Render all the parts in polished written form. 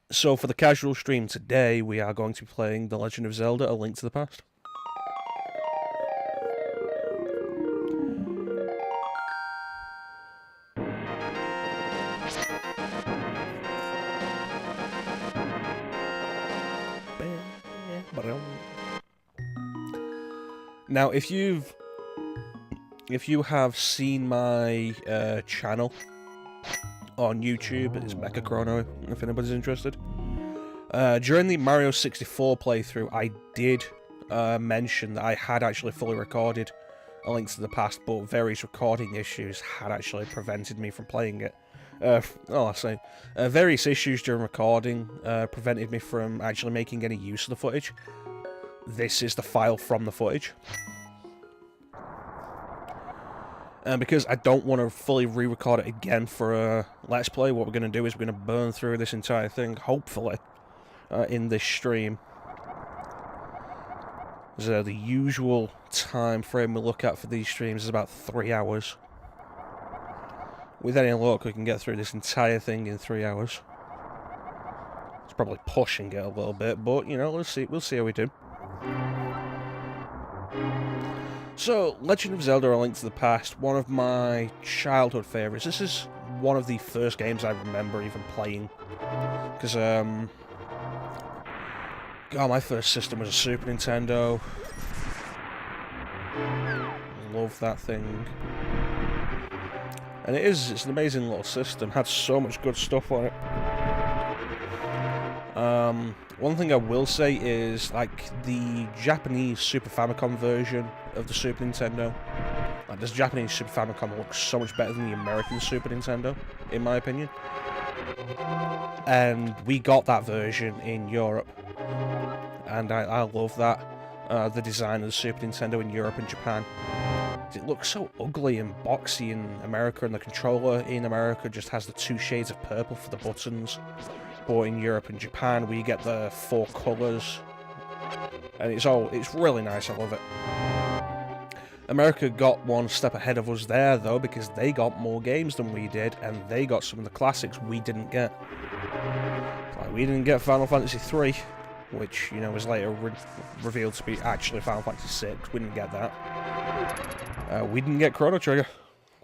So for the casual stream today, we are going to be playing The Legend of Zelda: A Link to the Past. Now, if you have seen my channel on YouTube, it's MechaChrono, if anybody's interested. During the Mario 64 playthrough, I did mention that I had actually fully recorded A Link to the Past, but various recording issues had actually prevented me from playing it. Various issues during recording prevented me from actually making any use of the footage. This is the file from the footage. And because I don't want to fully re-record it again for a Let's Play, what we're going to do is we're going to burn through this entire thing, hopefully, in this stream. So the usual time frame we look at for these streams is about 3 hours. With any luck, we can get through this entire thing in 3 hours. It's probably pushing it a little bit, but, you know, let's see. We'll see how we do. So, Legend of Zelda: A Link to the Past, one of my childhood favourites. This is one of the first games I remember even playing. Because, God, my first system was a Super Nintendo. Love that thing. And it's an amazing little system. Had so much good stuff on it. One thing I will say is, like, the Japanese Super Famicom version of the Super Nintendo, like, this Japanese Super Famicom looks so much better than the American Super Nintendo, in my opinion. And we got that version in Europe, and I love that. The design of the Super Nintendo in Europe and Japan. It looks so ugly and boxy in America, and the controller in America just has the 2 shades of purple for the buttons. But in Europe and Japan, we get the 4 colours, and it's really nice. I love it. America got one step ahead of us there, though, because they got more games than we did, and they got some of the classics we didn't get. Like, we didn't get Final Fantasy III, which, you know, was later revealed to be actually Final Fantasy VI. We didn't get that. We didn't get Chrono Trigger.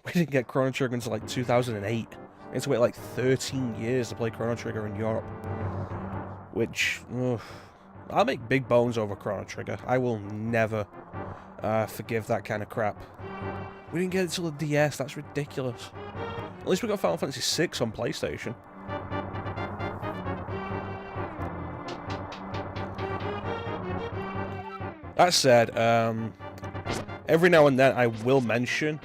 We didn't get Chrono Trigger until like 2008. I had to wait like 13 years to play Chrono Trigger in Europe. Which, I'll make big bones over Chrono Trigger. I will never forgive that kind of crap. We didn't get it until the DS, that's ridiculous. At least we got Final Fantasy VI on PlayStation. That said, every now and then I will mention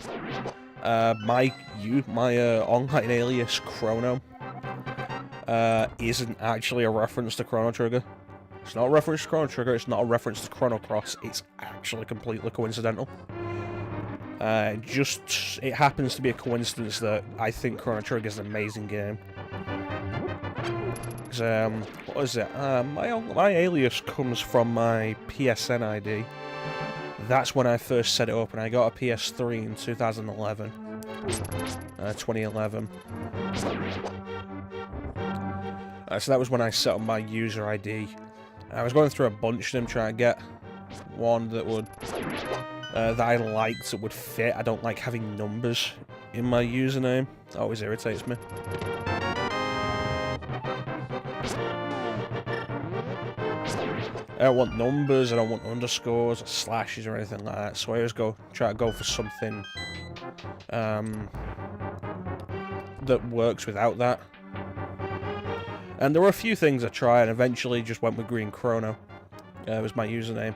my online alias Chrono isn't actually a reference to Chrono Trigger. It's not a reference to Chrono Trigger, it's not a reference to Chrono Cross, it's actually completely coincidental. It happens to be a coincidence that I think Chrono Trigger is an amazing game. What is it? My alias comes from my PSN ID. That's when I first set it up, and I got a PS3 in 2011. 2011. So that was when I set up my user ID. I was going through a bunch of them trying to get one that would that I liked, that would fit. I don't like having numbers in my username. It always irritates me. I don't want numbers, I don't want underscores or slashes or anything like that, so I always try to go for something that works without that. And there were a few things I tried, and eventually just went with Green Chrono. Was my username.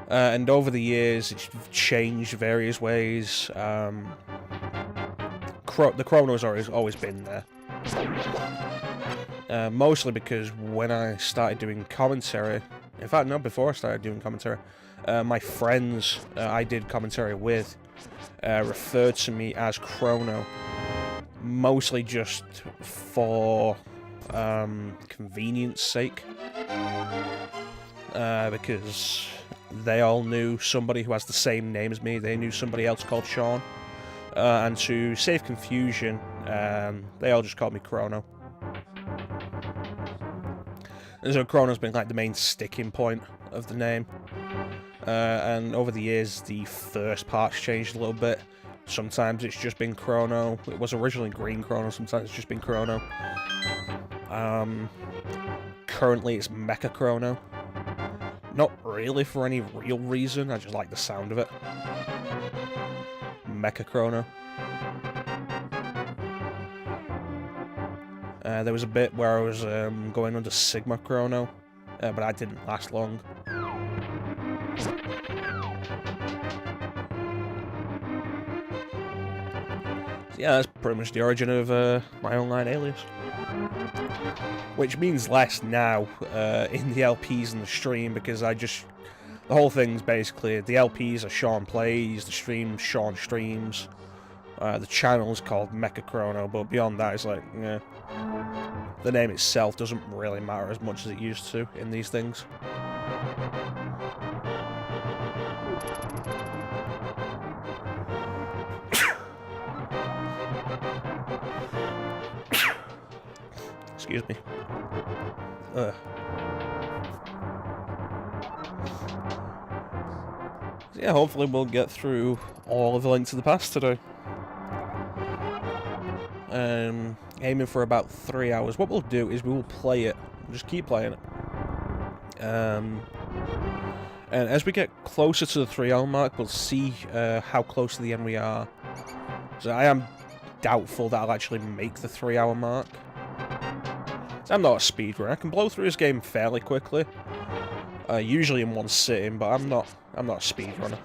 And over the years, it's changed various ways. The Chrono's always been there. Mostly because when I started doing commentary, in fact, no, before I started doing commentary, my friends I did commentary with referred to me as Chrono, mostly just for convenience sake, because they all knew somebody who has the same name as me. They knew somebody else called Shaun, and to save confusion, they all just called me Chrono. So Chrono's been like the main sticking point of the name. And over the years, the first part's changed a little bit. Sometimes it's just been Chrono. It was originally Green Chrono, sometimes it's just been Chrono. Currently it's MechaChrono. Not really for any real reason, I just like the sound of it. MechaChrono. There was a bit where I was going under Sigma Chrono, but that didn't last long. So yeah, that's pretty much the origin of my online alias. Which means less now in the LPs and the stream, because the whole thing's basically, the LPs are Shaun Plays, the streams Shaun Streams, the channel's called MechaChrono, but beyond that it's like, yeah. The name itself doesn't really matter as much as it used to in these things. Excuse me. So yeah, hopefully we'll get through all of the Link to the Past today. Aiming for about 3 hours. What we'll do is we will play it. We'll just keep playing it. And as we get closer to the 3 hour mark, we'll see how close to the end we are. So I am doubtful that I'll actually make the 3 hour mark. So I'm not a speedrunner. I can blow through this game fairly quickly. Usually in one sitting, but I'm not a speedrunner.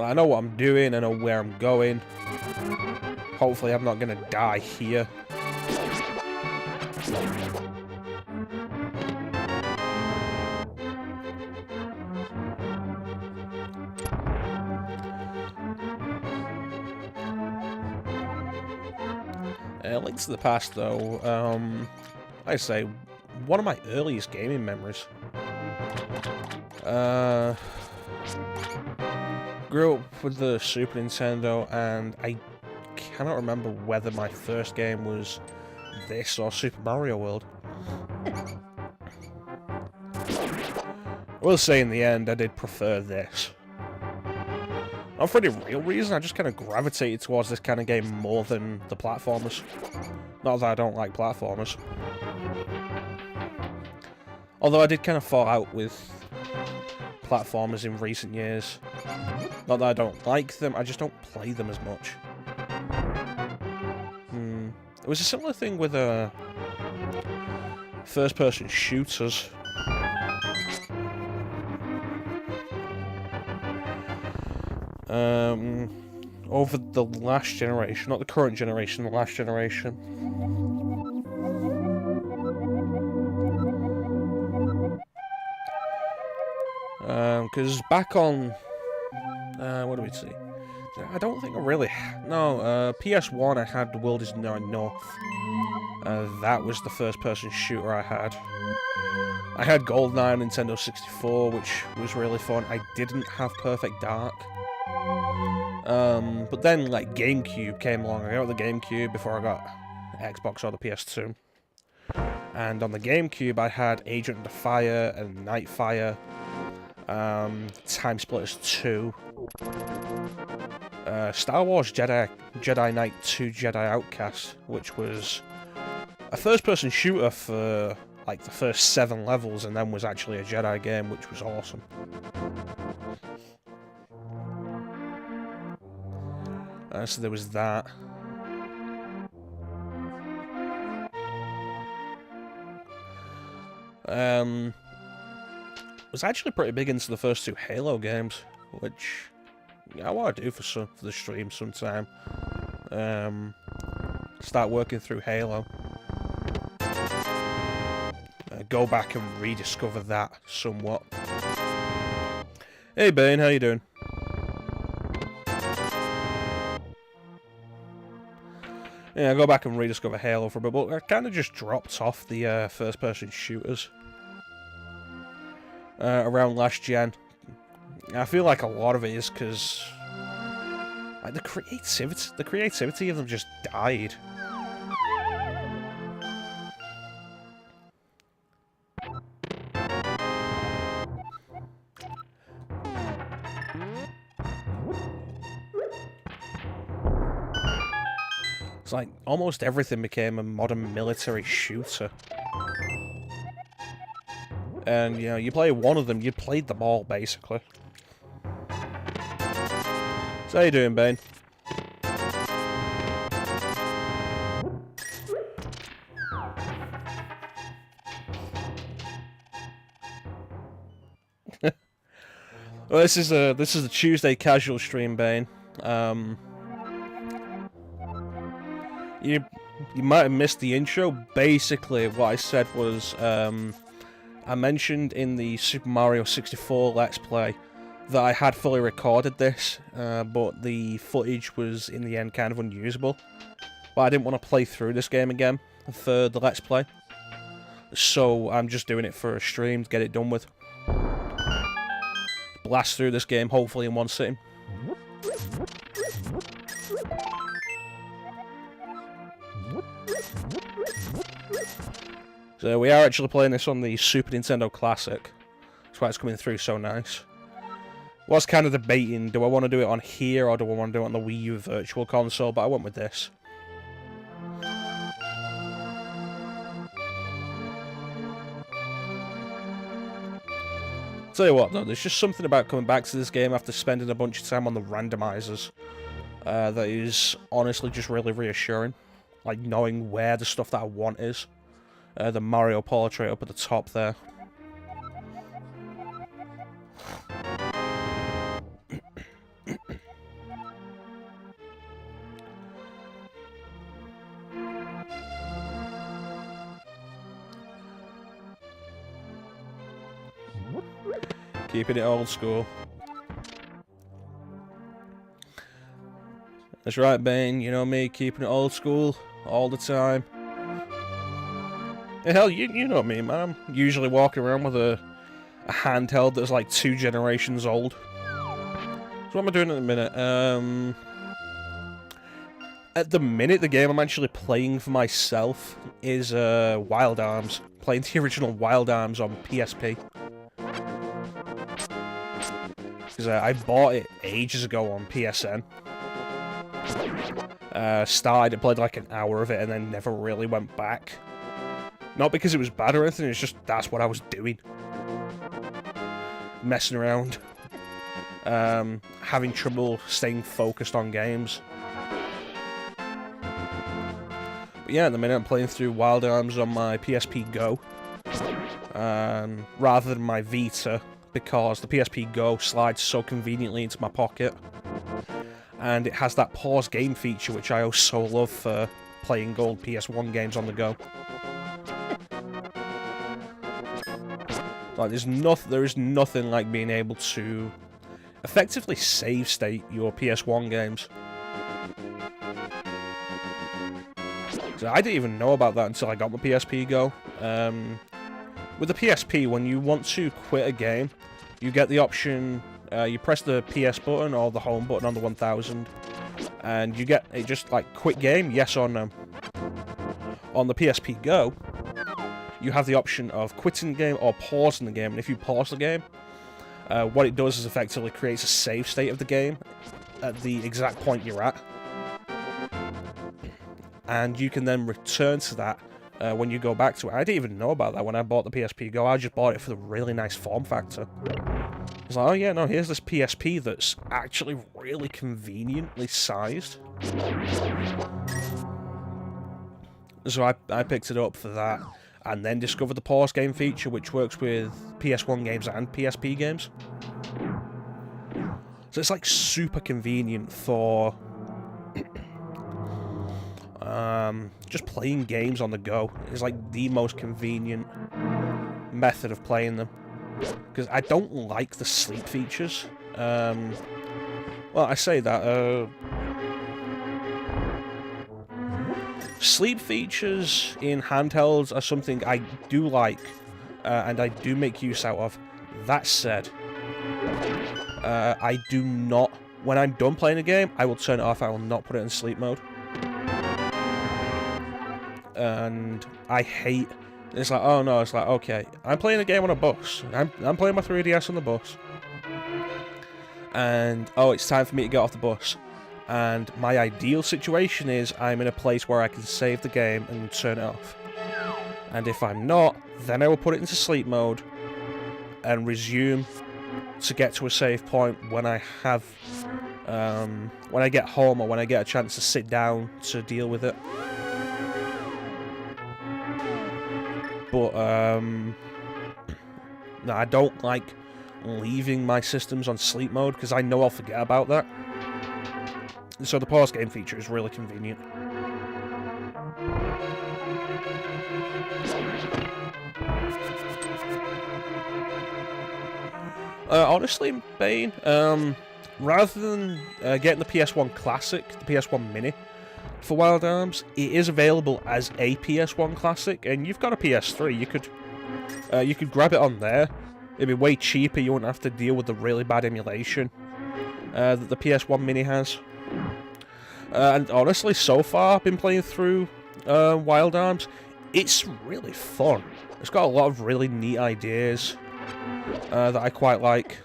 I know what I'm doing, I know where I'm going. Hopefully I'm not going to die here. Link to the Past, though, I say, one of my earliest gaming memories. Grew up with the Super Nintendo, and I cannot remember whether my first game was this or Super Mario World. I will say in the end, I did prefer this. Not for any real reason, I just kind of gravitated towards this kind of game more than the platformers. Not that I don't like platformers. Although I did kind of fall out with platformers in recent years. Not that I don't like them, I just don't play them as much. It was a similar thing with first-person shooters. Over the last generation, not the current generation, the last generation. Because back on, what do we see? I don't think I really, no, PS1 I had The World Is Not Enough. That was the first person shooter I had. I had GoldenEye on Nintendo 64, which was really fun. I didn't have Perfect Dark. But then, like, GameCube came along. I got the GameCube before I got Xbox or the PS2. And on the GameCube, I had Agent of the Fire and Nightfire, Time Splitters 2, Star Wars Jedi Knight 2 Jedi Outcast, which was a first-person shooter for, like, the first 7 levels, and then was actually a Jedi game, which was awesome. So there was that. Was actually pretty big into the first 2 Halo games, which I want to do for the stream sometime. Start working through Halo. Go back and rediscover that somewhat. Hey Bane, how you doing? Yeah, go back and rediscover Halo for a bit, but I kind of just dropped off the first-person shooters around last gen. I feel like a lot of it is because Like, the creativity of them just died. It's like, almost everything became a modern military shooter. And, you know, you play one of them, you played them all, basically. So how you doing, Bane? Well, this is a Tuesday casual stream, Bane. You might have missed the intro. Basically, what I said was, I mentioned in the Super Mario 64 Let's Play that I had fully recorded this, but the footage was in the end kind of unusable. But I didn't want to play through this game again for the Let's Play, so I'm just doing it for a stream to get it done with. Blast through this game, hopefully in one sitting. So we are actually playing this on the Super Nintendo Classic. That's why it's coming through so nice. Was kind of debating, do I want to do it on here or do I want to do it on the Wii U Virtual Console, but I went with this. Tell you what though, there's just something about coming back to this game after spending a bunch of time on the randomizers that is honestly just really reassuring. Like knowing where the stuff that I want is. The Mario portrait up at the top there. Keeping it old school. That's right, Bane. You know me, keeping it old school all the time. Yeah, hell, you know me, man. I'm usually walking around with a handheld that's like 2 generations old. So what am I doing at the minute? At the minute, the game I'm actually playing for myself is Wild Arms. Playing the original Wild Arms on PSP. Because I bought it ages ago on PSN. Started it, played like an hour of it, and then never really went back. Not because it was bad or anything, it's just that's what I was doing. Messing around. Having trouble staying focused on games. But yeah, at the minute I'm playing through Wild Arms on my PSP Go. Rather than my Vita, because the PSP Go slides so conveniently into my pocket. And it has that pause game feature, which I also love for playing old PS1 games on the go. Like, there is nothing like being able to effectively save state your PS1 games. So I didn't even know about that until I got my PSP Go. With the PSP, when you want to quit a game, you get the option, you press the PS button or the home button on the 1000, and you get it just like, quit game, yes or no. On the PSP Go, you have the option of quitting the game or pausing the game, and if you pause the game, what it does is effectively creates a save state of the game at the exact point you're at. And you can then return to that when you go back to it. I didn't even know about that when I bought the PSP Go. I just bought it for the really nice form factor. It's like, oh yeah, no, here's this PSP that's actually really conveniently sized. So I picked it up for that, and then discovered the pause game feature, which works with PS1 games and PSP games. So it's like super convenient for just playing games on the go. It's like the most convenient method of playing them. Because I don't like the sleep features. Well, I say that, sleep features in handhelds are something I do like, and I do make use out of. That said, I do not when I'm done playing a game, I will turn it off. I will not put it in sleep mode. And I hate... It's like, oh no, it's like, okay, I'm playing a game on a bus. I'm playing my 3DS on the bus. And, oh, it's time for me to get off the bus. And my ideal situation is I'm in a place where I can save the game and turn it off. And if I'm not, then I will put it into sleep mode and resume to get to a save point when I have, when I get home or when I get a chance to sit down to deal with it. But, no, I don't like leaving my systems on sleep mode because I know I'll forget about that. So the pause game feature is really convenient. Honestly, Bane, rather than getting the PS1 Classic, the PS1 Mini, for Wild Arms, it is available as a PS1 Classic, and you've got a PS3, you could grab it on there. It'd be way cheaper, you wouldn't have to deal with the really bad emulation that the PS1 Mini has. And honestly, so far, I've been playing through Wild Arms. It's really fun. It's got a lot of really neat ideas that I quite like.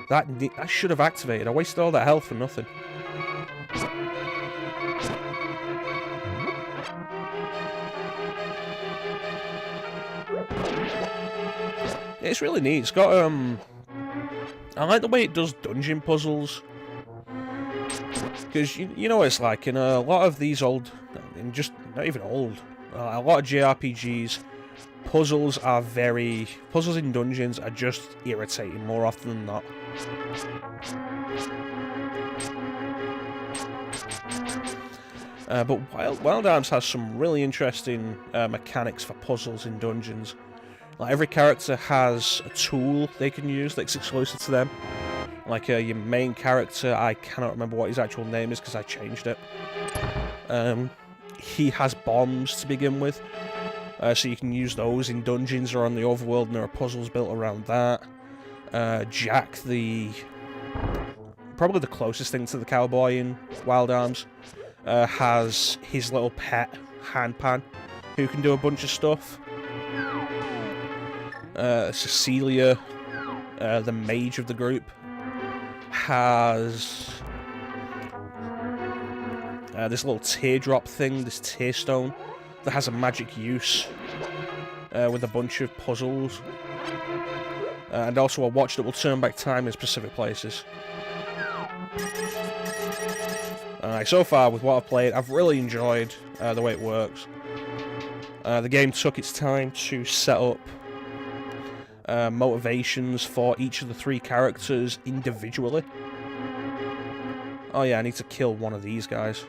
That should have activated. I wasted all that health for nothing. It's really neat. It's got I like the way it does dungeon puzzles. Because you know what it's like in a lot of these old, just not even old, a lot of JRPGs, puzzles in dungeons are just irritating more often than not. But Wild Arms has some really interesting mechanics for puzzles in dungeons. Like every character has a tool they can use that's exclusive to them. Like your main character, I cannot remember what his actual name is because I changed it. He has bombs to begin with, so you can use those in dungeons or on the overworld, and there are puzzles built around that. Jack, probably the closest thing to the cowboy in Wild Arms, has his little pet handpan, who can do a bunch of stuff. Cecilia, the mage of the group, has this little teardrop thing, this tear stone, that has a magic use with a bunch of puzzles. And also a watch that will turn back time in specific places. So far, with what I've played, I've really enjoyed the way it works. The game took its time to set up motivations for each of the 3 characters individually. Oh yeah, I need to kill one of these guys.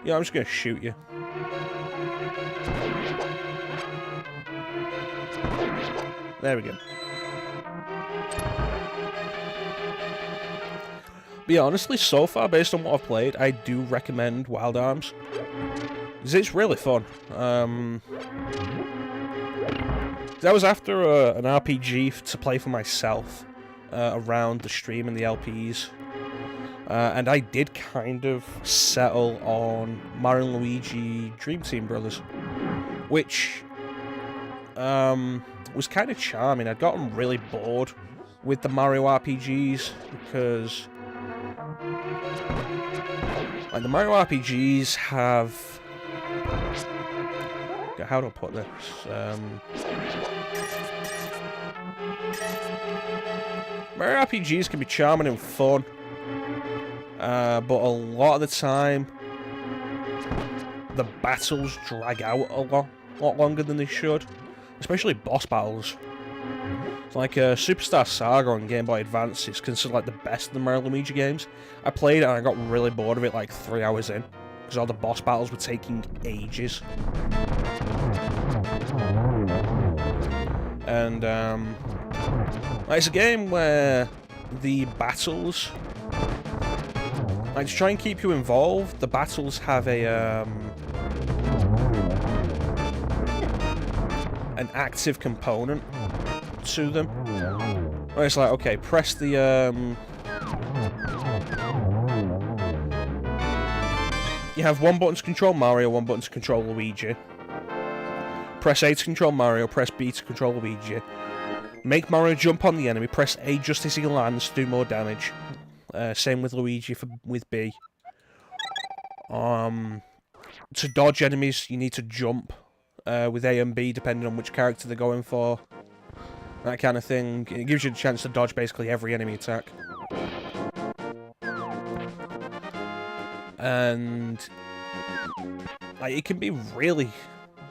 Yeah, I'm just gonna shoot you. There we go. But yeah, honestly, so far, based on what I've played, I do recommend Wild Arms. Because it's really fun. That was after an RPG to play for myself around the stream and the LPs. And I did kind of settle on Mario and Luigi Dream Team Brothers. Which was kind of charming. I'd gotten really bored with the Mario RPGs because... like, the Mario RPGs have... how do I put this? Mario RPGs can be charming and fun, but a lot of the time, the battles drag out a lot longer than they should, especially boss battles. Like Superstar Saga on Game Boy Advance is considered like the best of the Mario and Luigi games. I played it and I got really bored of it like 3 hours in, because all the boss battles were taking ages. And it's a game where the battles Like, to try and keep you involved, the battles have a, an active component to them. Where it's like, okay, press the, you have one button to control Mario, one button to control Luigi. Press A to control Mario, press B to control Luigi. Make Mario jump on the enemy, press A just as he lands to do more damage. Same with Luigi with B. To dodge enemies, you need to jump with A and B, depending on which character they're going for. That kind of thing. It gives you a chance to dodge basically every enemy attack. And like, it can be really...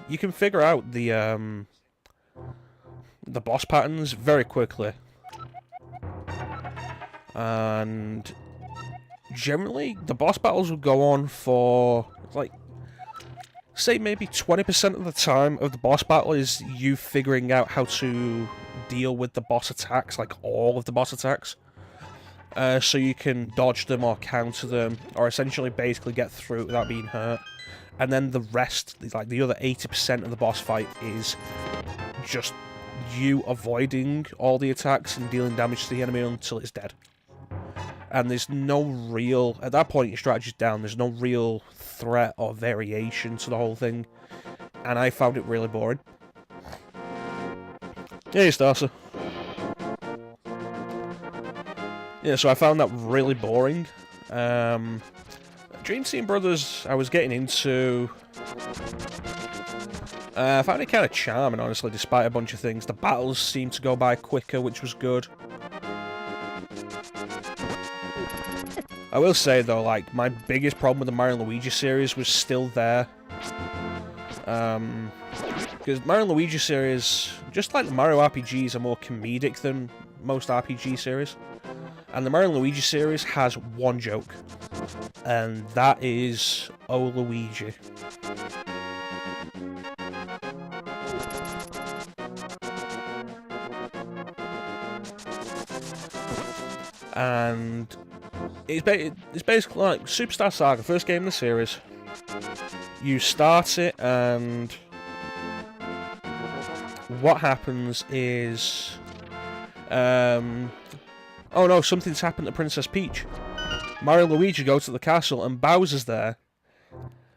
You can figure out the boss patterns very quickly. And generally, the boss battles will go on for, like, say maybe 20% of the time of the boss battle is you figuring out how to deal with the boss attacks, like all of the boss attacks. So you can dodge them or counter them, or essentially basically get through it without being hurt. And then the rest, like the other 80% of the boss fight, is just you avoiding all the attacks and dealing damage to the enemy until it's dead. And there's no real... At that point, your strategy's down. There's no real threat or variation to the whole thing. And I found it really boring. Hey, Starcer. Yeah, so I found that really boring. Dream Team Brothers, I was getting into... I found it kind of charming, honestly, despite a bunch of things. The battles seemed to go by quicker, which was good. I will say, though, like, my biggest problem with the Mario and Luigi series was still there. Because Mario and Luigi series, just like the Mario RPGs, are more comedic than most RPG series. And the Mario and Luigi series has one joke. And that is, oh, Luigi. And it's basically like Superstar Saga, first game in the series. You start it, and what happens is, oh no, something's happened to Princess Peach. Mario and Luigi go to the castle, and Bowser's there.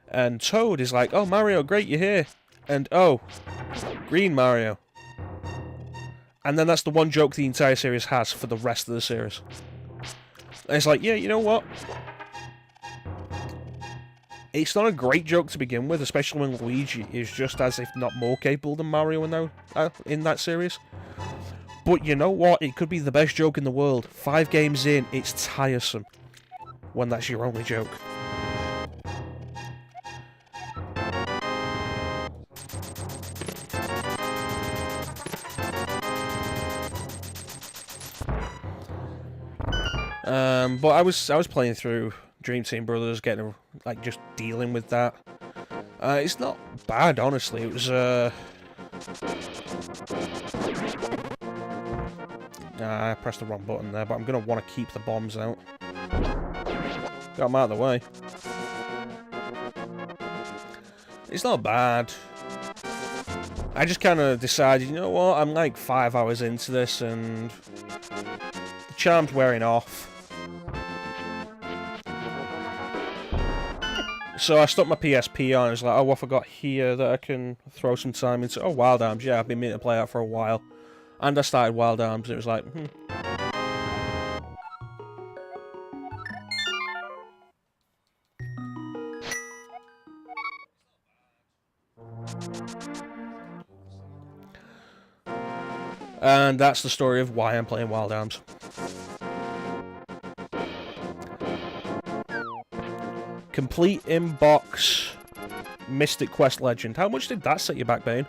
And Toad is like, oh, Mario, great, you're here. And, oh, Green Mario. And then that's the one joke the entire series has for the rest of the series. And it's like, yeah, you know what? It's not a great joke to begin with, especially when Luigi is just as if not more capable than Mario in that series. But you know what? It could be the best joke in the world. 5 games in, it's tiresome when that's your only joke. But I was playing through Dream Team Brothers, getting like just dealing with that. It's not bad, honestly. It was I pressed the wrong button there, but I'm gonna want to keep the bombs out. Got them out of the way. It's not bad. I just kind of decided, you know what? I'm like 5 hours into this, and the charm's wearing off. So I stuck my PSP on, and it's like, oh, what have I got here that I can throw some time into? Oh, Wild Arms, yeah, I've been meaning to play that for a while. And I started Wild Arms, and it was like, And that's the story of why I'm playing Wild Arms. Complete inbox Mystic Quest Legend. How much did that set you back, Bane?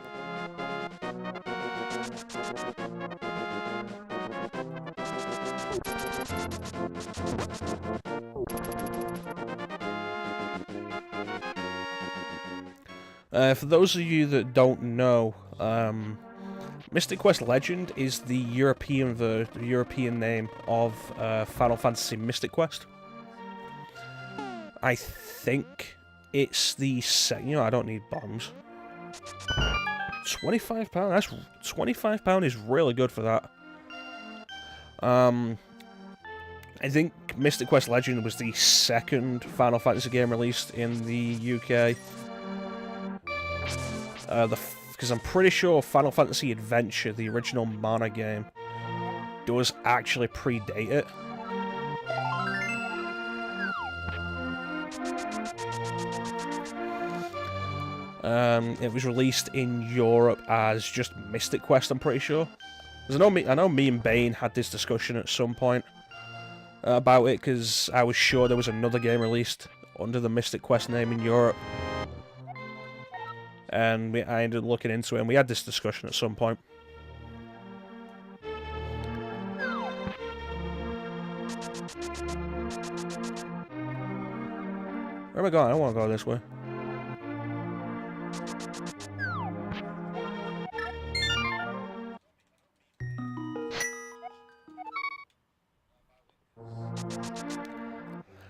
For those of you that don't know, Mystic Quest Legend is the European name of Final Fantasy Mystic Quest. I think it's the second. You know, I don't need bombs. £25. That's £25 is really good for that. I think Mystic Quest Legend was the second Final Fantasy game released in the UK. Because I'm pretty sure Final Fantasy Adventure, the original Mana game, does actually predate it. It was released in Europe as just Mystic Quest, I'm pretty sure. Because I know me and Bane had this discussion at some point about it, because I was sure there was another game released under the Mystic Quest name in Europe. And I ended up looking into it, and we had this discussion at some point. Where am I going? I don't want to go this way.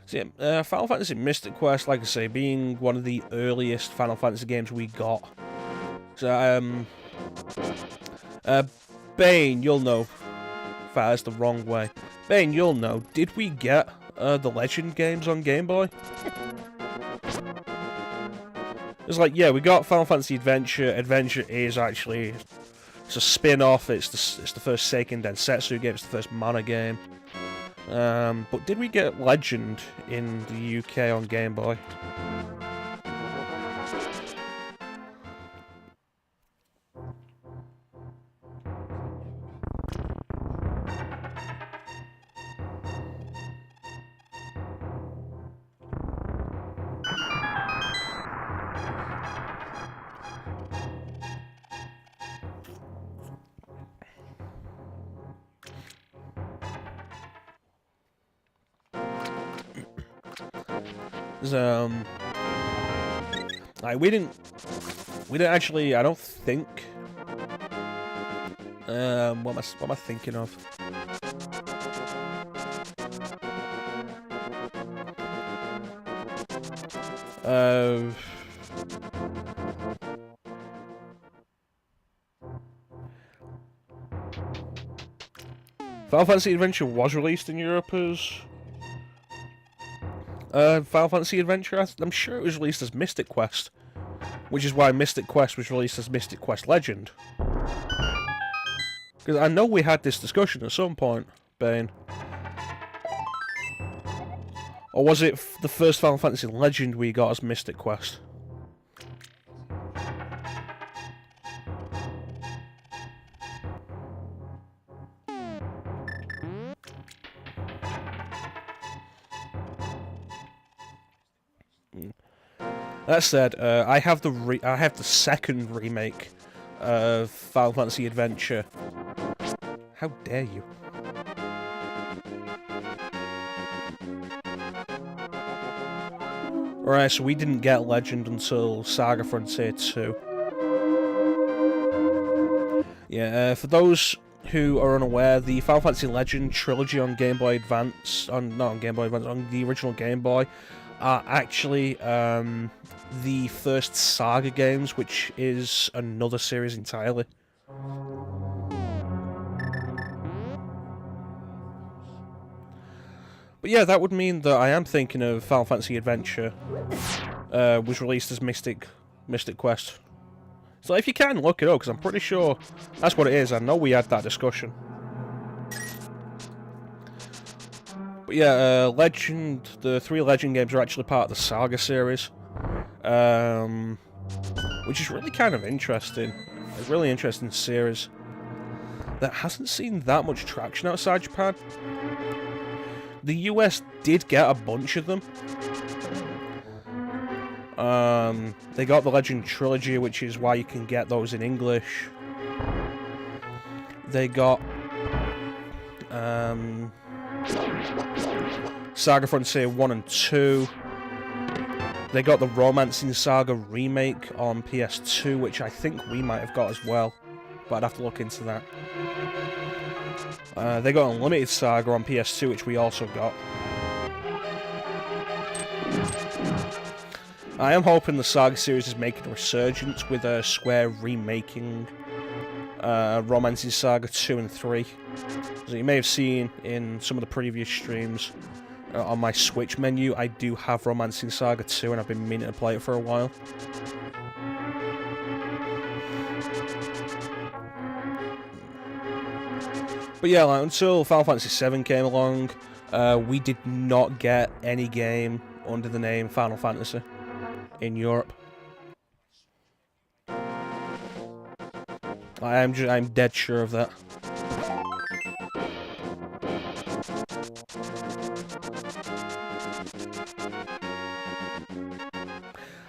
So yeah, Final Fantasy Mystic Quest, like I say, being one of the earliest Final Fantasy games we got. So, Bane, you'll know. That is the wrong way. Bane, you'll know. Did we get the Legend games on Game Boy? It's like, yeah, we got Final Fantasy Adventure. Adventure is actually... It's a spin-off. It's the first Seiken Densetsu game. It's the first Mana game. But did we get Legend in the UK on Game Boy? Like we didn't actually. I don't think. What am I thinking of? Final Fantasy Adventure was released in Europe as Final Fantasy Adventure. I'm sure it was released as Mystic Quest, which is why Mystic Quest was released as Mystic Quest Legend. Because I know we had this discussion at some point, Bane. Or was it the first Final Fantasy Legend we got as Mystic Quest? That said, I have the second remake of Final Fantasy Adventure. How dare you? Alright, so we didn't get Legend until Saga Frontier 2. Yeah, for those who are unaware, the Final Fantasy Legend trilogy on Game Boy Advance, on the original Game Boy, are actually the first Saga games, which is another series entirely. But yeah, that would mean that I am thinking of Final Fantasy Adventure was released as Mystic Quest. So if you can, look it up, because I'm pretty sure that's what it is. I know we had that discussion. But yeah, Legend, the 3 Legend games are actually part of the Saga series. Which is really kind of interesting. A really interesting series that hasn't seen that much traction outside Japan. The US did get a bunch of them. They got the Legend Trilogy, which is why you can get those in English. They got Saga Frontier 1 and 2. They got the Romancing Saga remake on PS2, which I think we might have got as well, but I'd have to look into that. They got Unlimited Saga on PS2, which we also got. I am hoping the Saga series is making a resurgence with Square remaking Romances Saga 2 and 3. As you may have seen in some of the previous streams, on my Switch menu, I do have Romancing Saga 2, and I've been meaning to play it for a while. But yeah, like, until Final Fantasy VII came along, we did not get any game under the name Final Fantasy in Europe. I'm dead sure of that.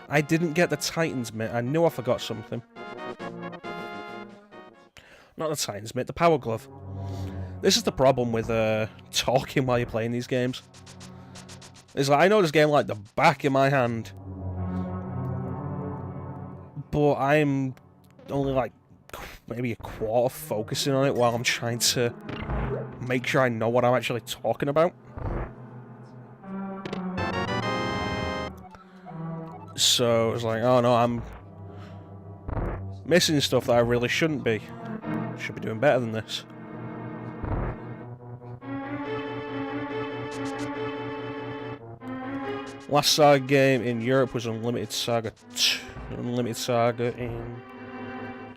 I didn't get the Titan's Mitt. I knew I forgot something. Not the Titan's Mitt, the Power Glove. This is the problem with talking while you're playing these games. It's like, I know this game like the back of my hand, but I'm only like maybe a quarter focusing on it while I'm trying to make sure I know what I'm actually talking about. So it's like, oh no, I'm missing stuff that I really shouldn't be. Should be doing better than this. Last Saga game in Europe was Unlimited Saga 2, Unlimited Saga in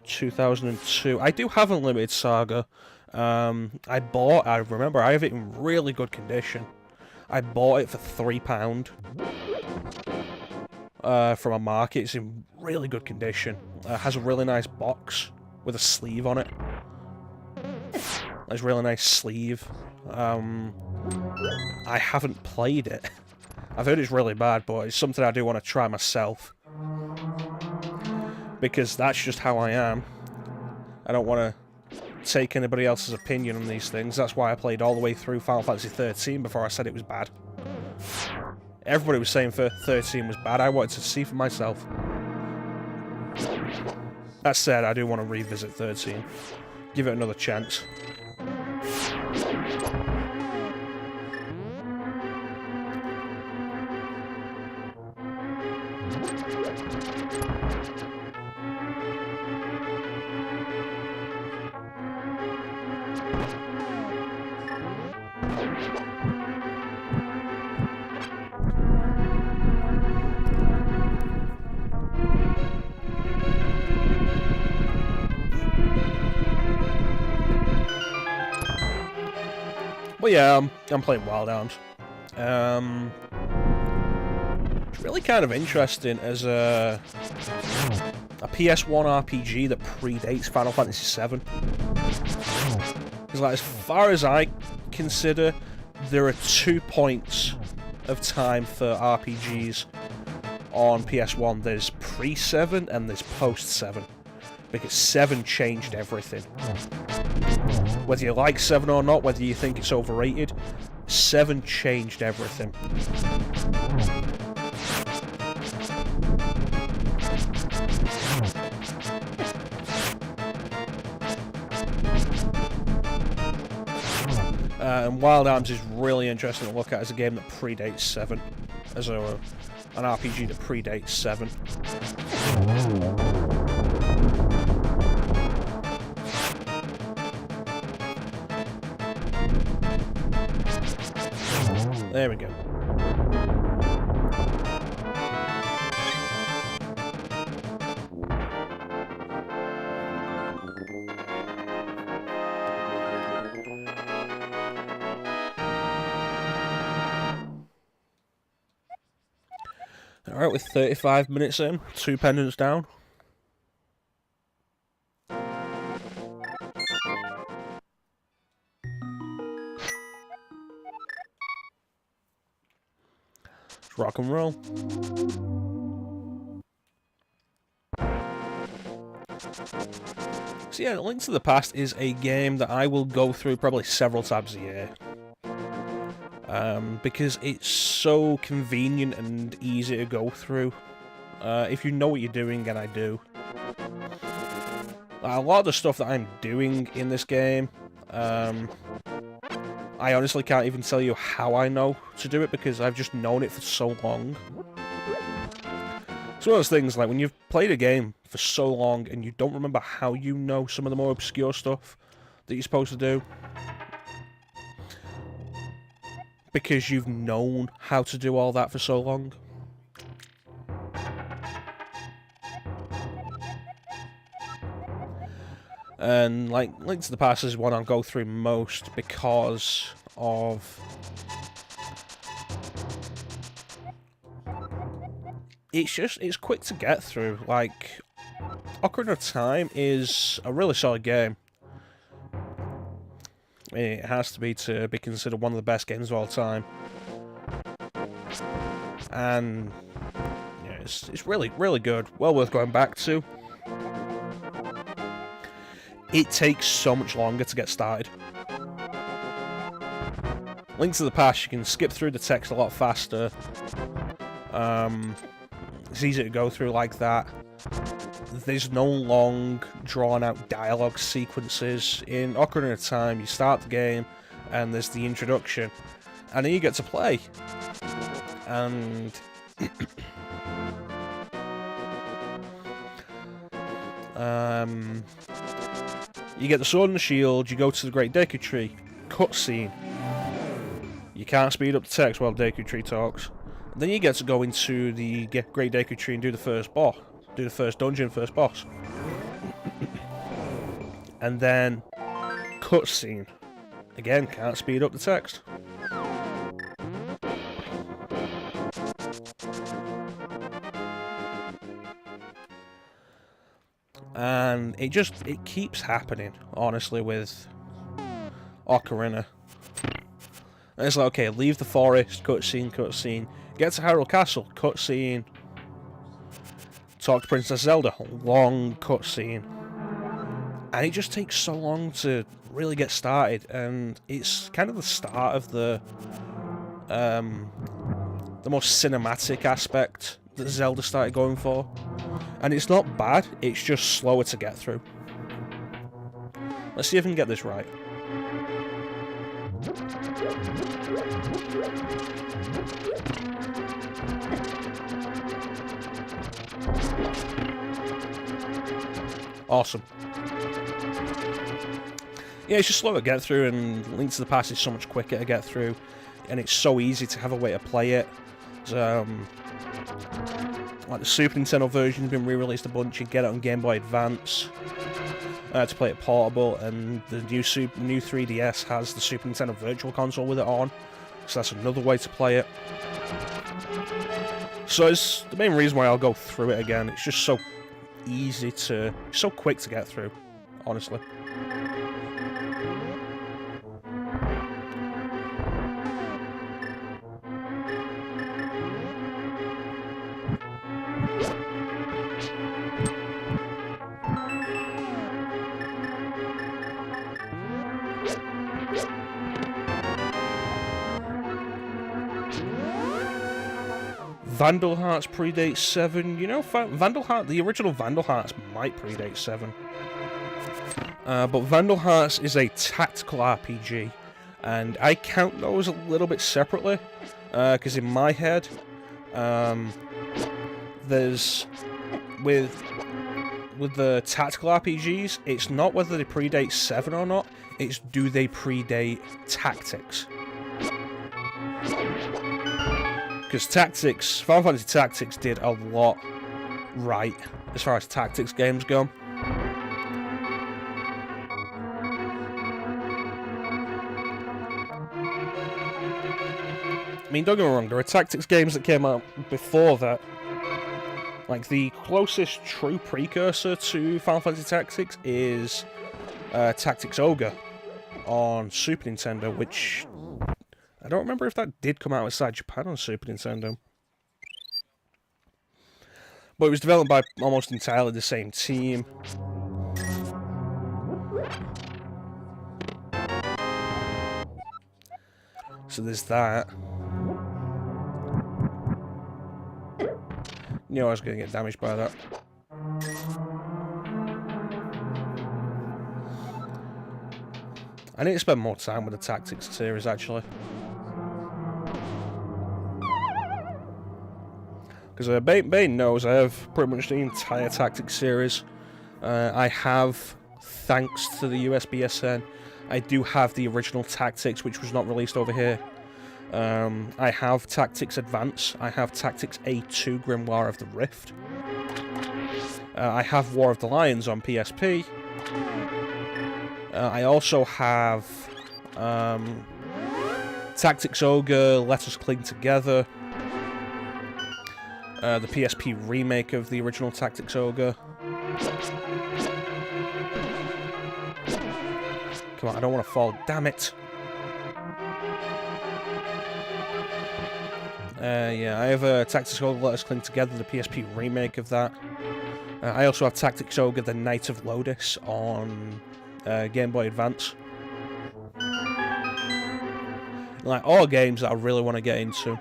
2002. I do have Unlimited Saga. I remember I have it in really good condition. I bought it for £3 from a market. It's in really good condition. It has a really nice box with a sleeve on it. There's a really nice sleeve. I haven't played it. I've heard it's really bad, but it's something I do want to try myself. Because that's just how I am. I don't want to take anybody else's opinion on these things. That's why I played all the way through Final Fantasy 13 before I said it was bad. Everybody was saying 13 was bad. I wanted to see for myself. That said, I do want to revisit 13. Give it another chance. But yeah, I'm playing Wild Arms. It's really kind of interesting as a PS1 RPG that predates Final Fantasy VII. Because like, as far as I consider, there are 2 points of time for RPGs on PS1. There's pre-7 and there's post-7. Because 7 changed everything. Whether you like 7 or not, whether you think it's overrated, 7 changed everything. And Wild Arms is really interesting to look at as a game that predates 7. As an RPG that predates 7. There we go. Alright, with 35 minutes in, 2 pendants down. Rock and roll. So yeah, Link to the Past is a game that I will go through probably several times a year. Because it's so convenient and easy to go through. If you know what you're doing, and I do. A lot of the stuff that I'm doing in this game, I honestly can't even tell you how I know to do it because I've just known it for so long. It's one of those things, like, when you've played a game for so long and you don't remember how you know some of the more obscure stuff that you're supposed to do, because you've known how to do all that for so long. And, like, Link to the Past is one I'll go through most because of... It's quick to get through. Like, Ocarina of Time is a really solid game. It has to be considered one of the best games of all time. And yeah, it's really, really good. Well worth going back to. It takes so much longer to get started. Link to the Past, you can skip through the text a lot faster. It's easy to go through like that. There's no long, drawn-out dialogue sequences. In Ocarina of Time, you start the game, and there's the introduction, and then you get to play. And... you get the sword and the shield, you go to the Great Deku Tree, cutscene. You can't speed up the text while Deku Tree talks. Then you get to go into the Great Deku Tree and do the first boss. Do the first dungeon, first boss. And then... cutscene. Again, can't speed up the text. And it keeps happening, honestly, with Ocarina. And it's like, okay, leave the forest, cutscene, cutscene. Get to Hyrule Castle, cutscene. Talk to Princess Zelda, long cutscene. And it just takes so long to really get started, and it's kind of the start of the most cinematic aspect that Zelda started going for. And it's not bad, it's just slower to get through. Let's see if I can get this right. Awesome. Yeah, it's just slower to get through, and Link to the Past is so much quicker to get through, and it's so easy to have a way to play it. Like the Super Nintendo version's been re-released a bunch. You can get it on Game Boy Advance to play it portable, and the new 3DS has the Super Nintendo Virtual Console with it on, so that's another way to play it. So it's the main reason why I'll go through it again. It's just so easy to, so quick to get through, honestly. Vandal Hearts predates 7. You know, the original Vandal Hearts might predate 7. But Vandal Hearts is a tactical RPG, and I count those a little bit separately, because in my head, there's with the tactical RPGs, it's not whether they predate 7 or not, it's do they predate Tactics. Because Final Fantasy Tactics did a lot right as far as tactics games go. I mean, don't get me wrong, there are tactics games that came out before that. Like, the closest true precursor to Final Fantasy Tactics is Tactics Ogre on Super Nintendo, which... I don't remember if that did come out outside Japan on Super Nintendo. But it was developed by almost entirely the same team. So there's that. Knew I was going to get damaged by that. I need to spend more time with the Tactics series, actually. Because Bane knows I have pretty much the entire Tactics series. I have, thanks to the USBSN, I do have the original Tactics, which was not released over here. I have Tactics Advance, I have Tactics A2 Grimoire of the Rift. I have War of the Lions on PSP. I also have Tactics Ogre, Let Us Cling Together. The PSP remake of the original Tactics Ogre. Come on, I don't want to fall, damn it! Yeah, I have a Tactics Ogre, Let Us Cling Together, the PSP remake of that. I also have Tactics Ogre, The Knight of Lodis on Game Boy Advance. Like, all games that I really want to get into.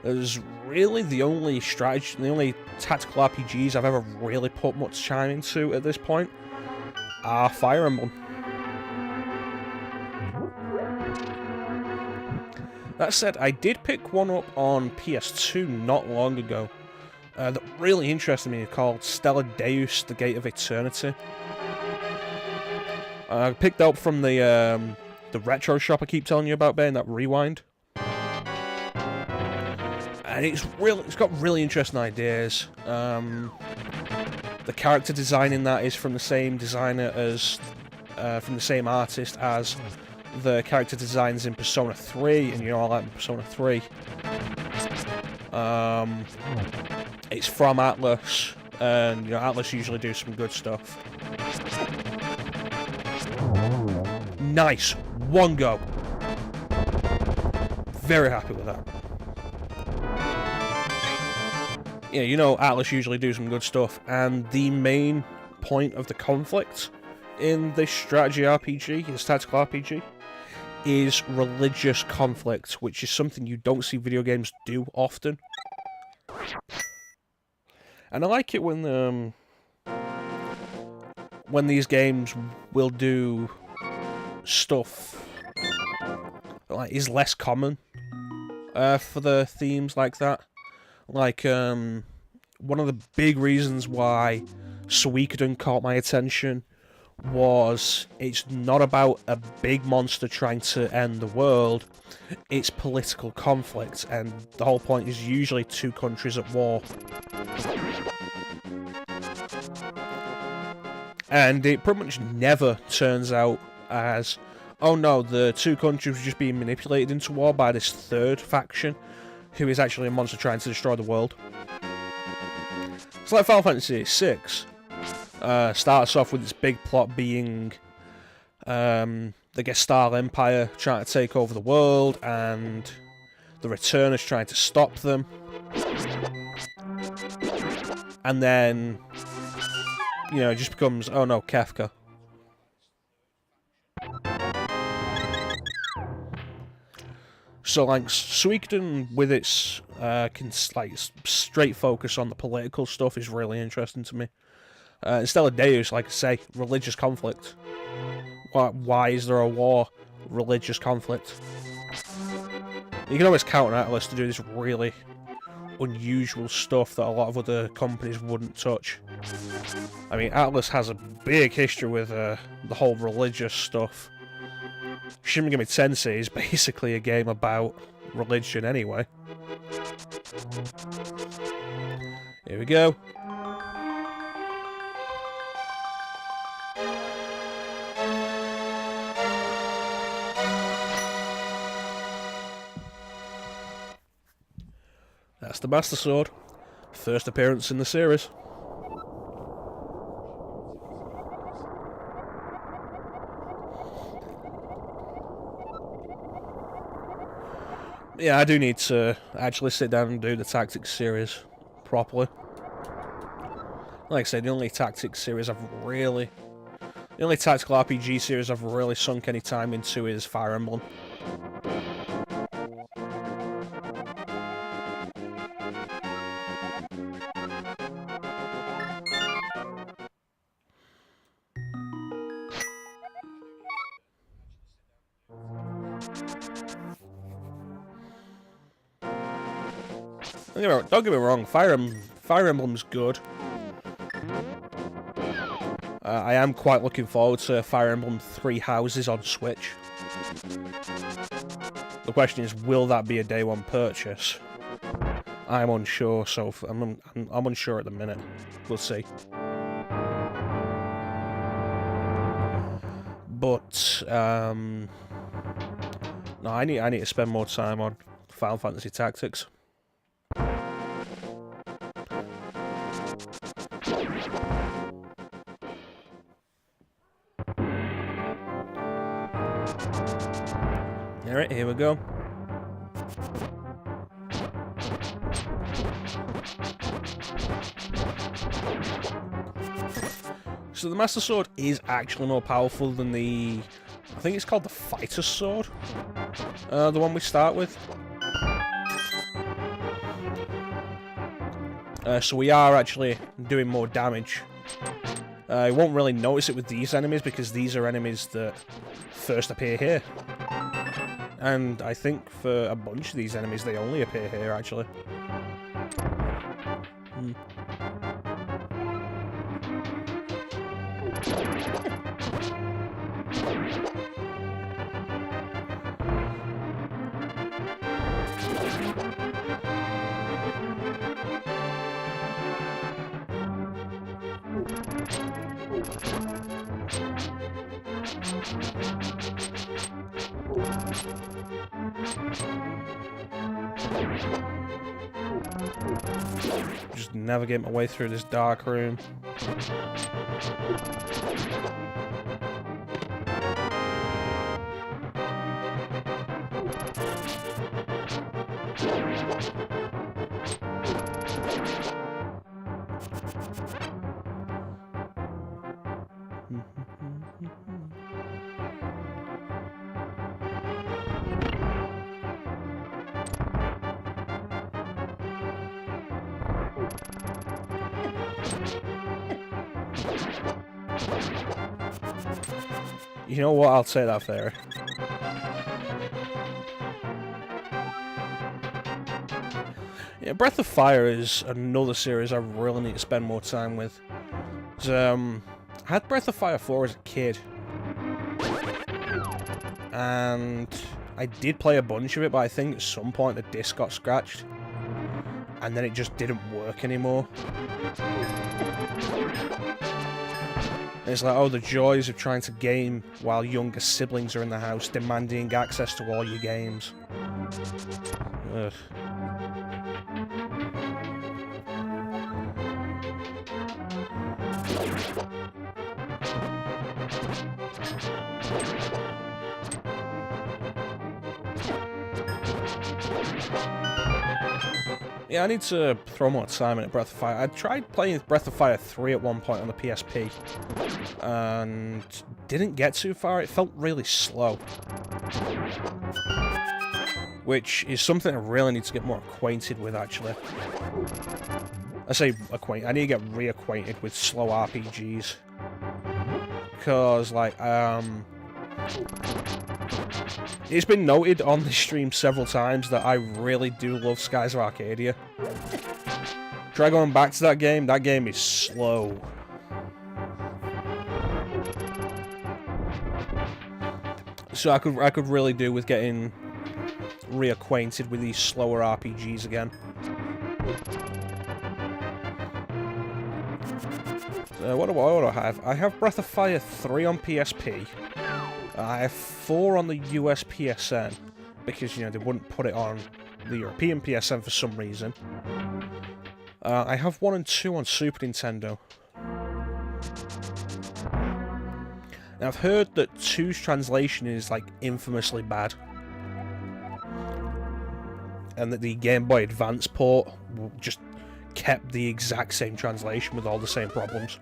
There's really the only strategy, the only tactical RPGs I've ever really put much time into at this point are Fire Emblem. That said, I did pick one up on PS2 not long ago that really interested me, called Stellar Deus, The Gate of Eternity. I picked up from the retro shop I keep telling you about, Ben, that Rewind. And it's got really interesting ideas. The character design in that is from the same designer as, from the same artist as the character designs in Persona 3, and you know I like Persona 3. It's from Atlas, and you know Atlas usually do some good stuff. Nice! One go! Very happy with that. Yeah, you know Atlas usually do some good stuff, and the main point of the conflict in this strategy RPG, this tactical RPG, is religious conflict, which is something you don't see video games do often. And I like it when these games will do stuff like is less common for the themes like that. Like one of the big reasons why Suikoden caught my attention was it's not about a big monster trying to end the world, it's political conflict, and the whole point is usually two countries at war. And it pretty much never turns out as, oh no, the two countries were just being manipulated into war by this third faction, who is actually a monster trying to destroy the world. It's like Final Fantasy VI. Starts off with this big plot being the Gestalt Empire trying to take over the world, and the Returners trying to stop them. And then, you know, it just becomes, oh no, Kefka. So, like, Suikoden, with its straight focus on the political stuff, is really interesting to me. Stellar Deus, like I say, religious conflict. Why is there a war? Religious conflict. You can always count on Atlas to do this really unusual stuff that a lot of other companies wouldn't touch. I mean, Atlas has a big history with the whole religious stuff. Shin Megami Tensei is basically a game about religion anyway. Here we go. That's the Master Sword. First appearance in the series. Yeah, I do need to actually sit down and do the Tactics series properly. Like I said, the only Tactics series I've really... The only tactical RPG series I've really sunk any time into is Fire Emblem. Don't get me wrong, Fire Emblem's good. I am quite looking forward to Fire Emblem Three Houses on Switch. The question is, will that be a day one purchase? I'm unsure, so I'm unsure at the minute. We'll see. But no, I need to spend more time on Final Fantasy Tactics. Alright, here we go. So the Master Sword is actually more powerful than the... I think it's called the Fighter's Sword. The one we start with. So we are actually doing more damage. You won't really notice it with these enemies because these are enemies that first appear here. And I think for a bunch of these enemies they only appear here actually. Just navigate my way through this dark room. You know what? I'll say that fair. Yeah, Breath of Fire is another series I really need to spend more time with. I had Breath of Fire 4 as a kid. And I did play a bunch of it, but I think at some point the disc got scratched. And then it just didn't work anymore. It's like, oh, the joys of trying to game while younger siblings are in the house, demanding access to all your games. Ugh. Yeah, I need to throw more time into Breath of Fire. I tried playing Breath of Fire 3 at one point on the PSP, and didn't get too far. It felt really slow. Which is something I really need to get more acquainted with, actually. I say acquainted, I need to get reacquainted with slow RPGs. Because, like, it's been noted on the stream several times that I really do love Skies of Arcadia. Try going back to that game is slow. So I could really do with getting reacquainted with these slower RPGs again. What do I have? I have Breath of Fire 3 on PSP. I have 4 on the US PSN, because, you know, they wouldn't put it on the European PSN for some reason. I have 1 and 2 on Super Nintendo. Now, I've heard that 2's translation is, like, infamously bad. And that the Game Boy Advance port just kept the exact same translation with all the same problems.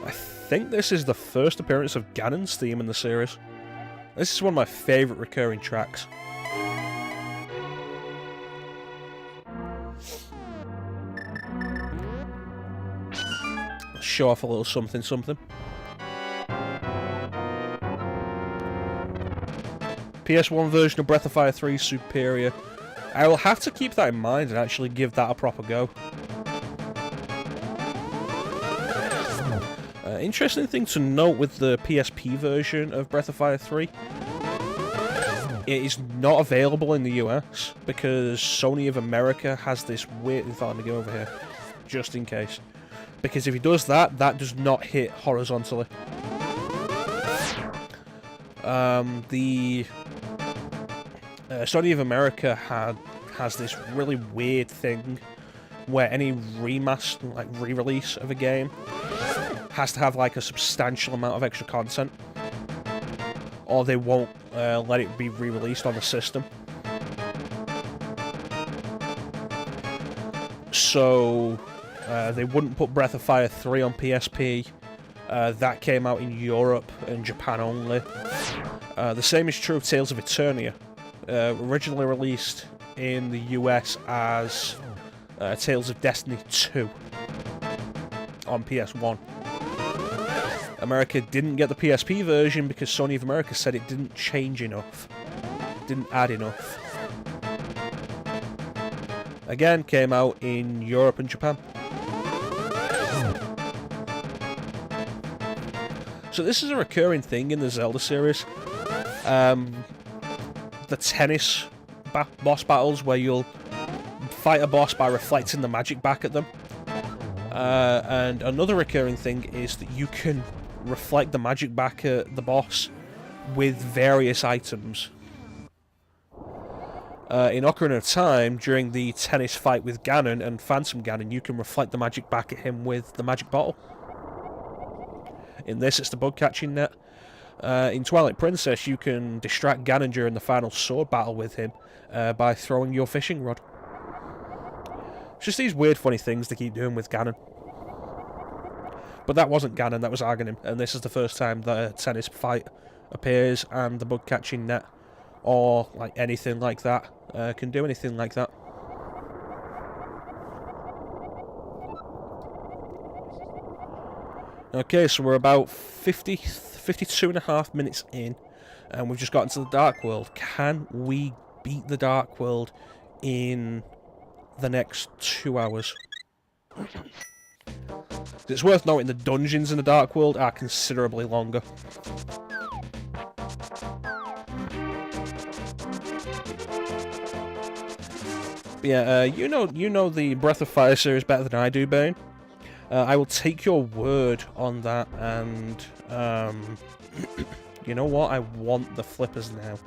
I think this is the first appearance of Ganon's theme in the series. This is one of my favourite recurring tracks. Let's show off a little something something. PS1 version of Breath of Fire 3 is superior. I will have to keep that in mind and actually give that a proper go. Interesting thing to note with the PSP version of Breath of Fire 3. It is not available in the US because Sony of America has this weird... In fact, let me go over here, just in case. Because if he does that, that does not hit horizontally. Sony of America has this really weird thing where any remaster, like re-release of a game, has to have like a substantial amount of extra content, or they won't let it be re-released on the system. So they wouldn't put Breath of Fire 3 on PSP. That came out in Europe and Japan only. The same is true of Tales of Eternia, originally released in the US as Tales of Destiny 2 on PS1. America didn't get the PSP version because Sony of America said it didn't change enough, didn't add enough. Again, came out in Europe and Japan. So this is a recurring thing in the Zelda series. The tennis boss battles where you'll fight a boss by reflecting the magic back at them. And another recurring thing is that you can reflect the magic back at the boss with various items. In Ocarina of Time, during the tennis fight with Ganon and Phantom Ganon, you can reflect the magic back at him with the magic bottle. In this, it's the bug catching net. In Twilight Princess, you can distract Ganon during the final sword battle with him by throwing your fishing rod. It's just these weird, funny things they keep doing with Ganon. But that wasn't Ganon, that was Aghanim, and this is the first time that a tennis fight appears and the bug catching net, or like anything like that, can do anything like that. Okay, so we're about 52 and a half minutes in, and we've just got into the Dark World. Can we beat the Dark World in the next 2 hours? It's worth noting the dungeons in the Dark World are considerably longer. But yeah, you know the Breath of Fire series better than I do, Bane. I will take your word on that, and you know what? I want the flippers now.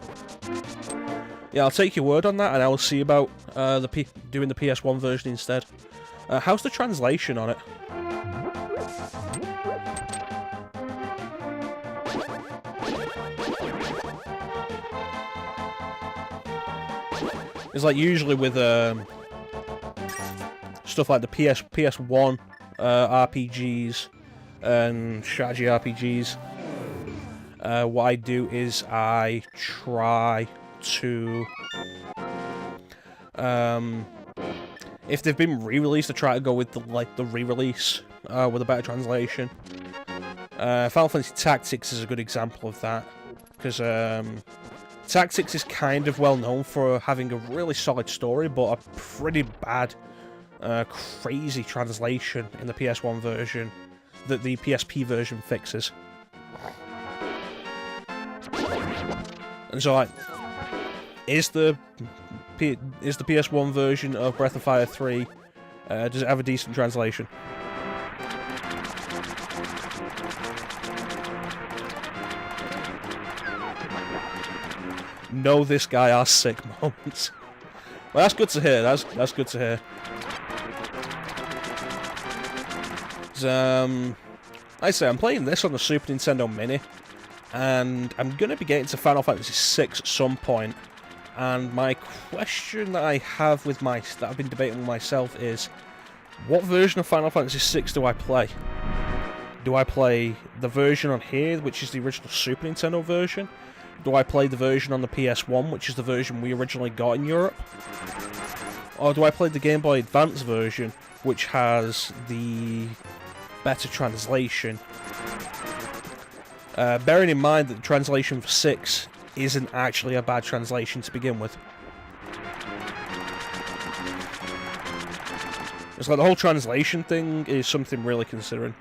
Yeah, I'll take your word on that, and I will see about doing the PS1 version instead. How's the translation on it? It's like usually with stuff like the PS1 RPGs and strategy RPGs, what I do is I try to, if they've been re-released, I try to go with the re-release with a better translation. Final Fantasy Tactics is a good example of that, because Tactics is kind of well known for having a really solid story, but a pretty bad, crazy translation in the PS1 version that the PSP version fixes. And so, like, is the PS1 version of Breath of Fire 3, does it have a decent translation? No, this guy has sick moments. Well, that's good to hear. That's good to hear. I say I'm playing this on the Super Nintendo Mini, and I'm gonna be getting to Final Fantasy VI at some point. And my question that I have with that I've been debating with myself is, what version of Final Fantasy VI do I play? Do I play the version on here, which is the original Super Nintendo version? Do I play the version on the PS1, which is the version we originally got in Europe? Or do I play the Game Boy Advance version, which has the better translation? Bearing in mind that the translation for 6 isn't actually a bad translation to begin with. It's like the whole translation thing is something really considering.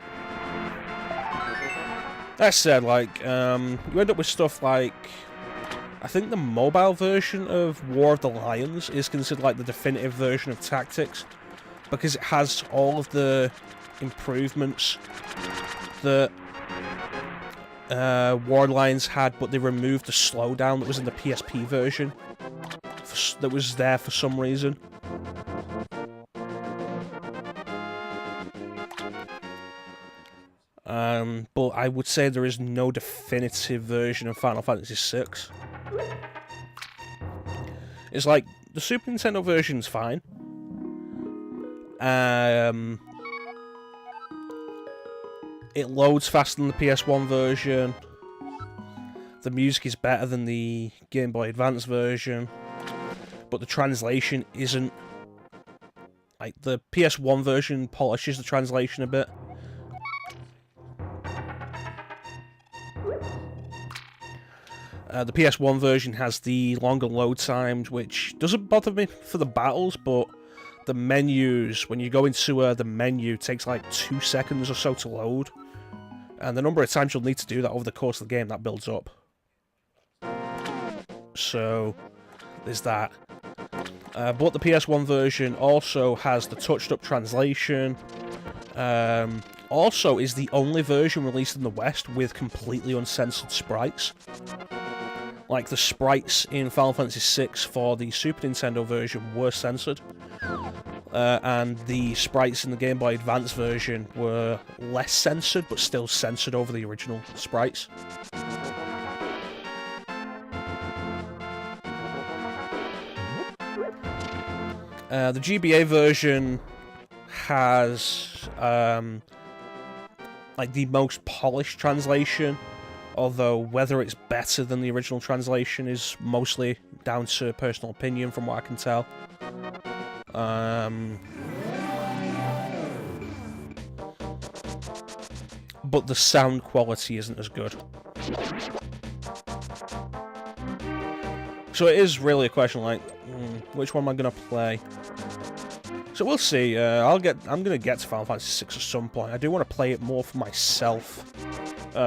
That said, like, you end up with stuff like, I think the mobile version of War of the Lions is considered like the definitive version of Tactics, because it has all of the improvements that War of the Lions had, but they removed the slowdown that was in the PSP version that was there for some reason. But I would say there is no definitive version of Final Fantasy VI. It's like, the Super Nintendo version's fine. It loads faster than the PS1 version. The music is better than the Game Boy Advance version. But the translation isn't... Like, the PS1 version polishes the translation a bit. The PS1 version has the longer load times, which doesn't bother me for the battles, but the menus, when you go into the menu, takes like 2 seconds or so to load. And the number of times you'll need to do that over the course of the game, that builds up. So, there's that. But the PS1 version also has the touched-up translation. Also is the only version released in the West with completely uncensored sprites. Like, the sprites in Final Fantasy VI for the Super Nintendo version were censored. And the sprites in the Game Boy Advance version were less censored, but still censored over the original sprites. The GBA version has like the most polished translation, although whether it's better than the original translation is mostly down to personal opinion from what I can tell. But the sound quality isn't as good. So it is really a question like, which one am I gonna play? So we'll see. I'm gonna get to Final Fantasy VI at some point. I do want to play it more for myself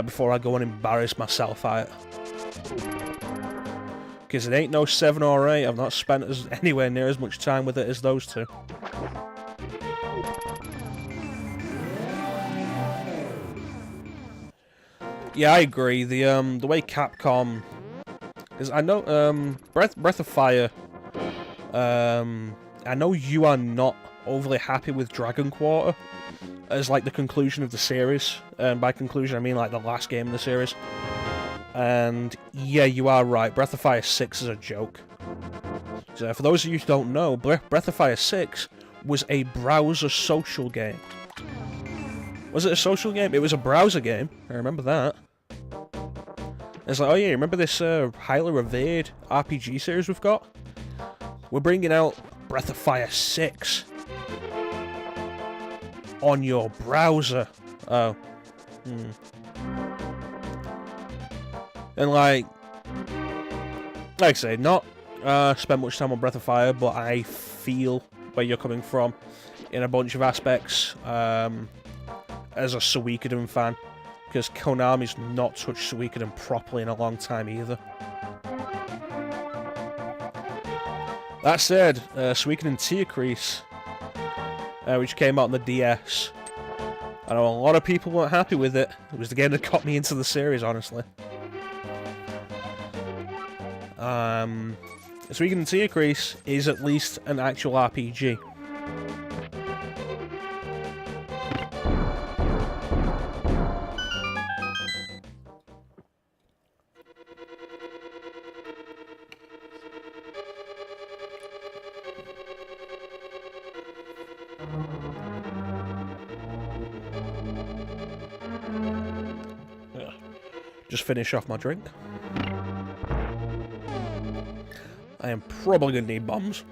before I go and embarrass myself at it. Because it ain't no 7 or 8. I've not spent anywhere near as much time with it as those two. Yeah, I agree. The way Capcom is, I know Breath of Fire. I know you are not overly happy with Dragon Quarter as like the conclusion of the series. By conclusion, I mean like the last game in the series. And yeah, you are right. Breath of Fire 6 is a joke. So for those of you who don't know, Breath of Fire 6 was a browser social game. Was it a social game? It was a browser game. I remember that. It's like, oh yeah, remember this highly revered RPG series we've got? We're bringing out Breath of Fire 6 on your browser. Oh. And like I say, not spent much time on Breath of Fire, but I feel where you're coming from in a bunch of aspects as a Suikoden fan, because Konami's not touched Suikoden properly in a long time either. That said, Suikoden Tearcrease, which came out on the DS, I know a lot of people weren't happy with it. It was the game that got me into the series, honestly. Suikoden Tearcrease is at least an actual RPG. Just finish off my drink. I am probably going to need bombs.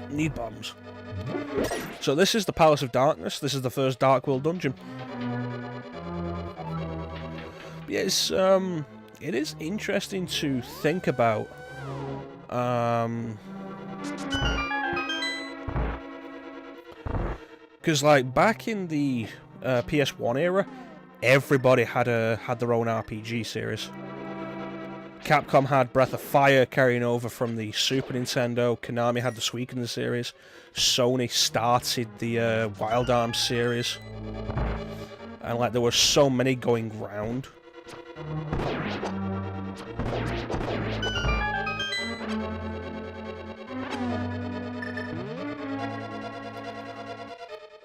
Need bombs. So this is the Palace of Darkness. This is the first Dark World dungeon. Yeah, it is interesting to think about. Because, like, back in the PS1 era, everybody had their own RPG series. Capcom had Breath of Fire carrying over from the Super Nintendo. Konami had the Suikoden series. Sony started the Wild Arms series. And, like, there were so many going round.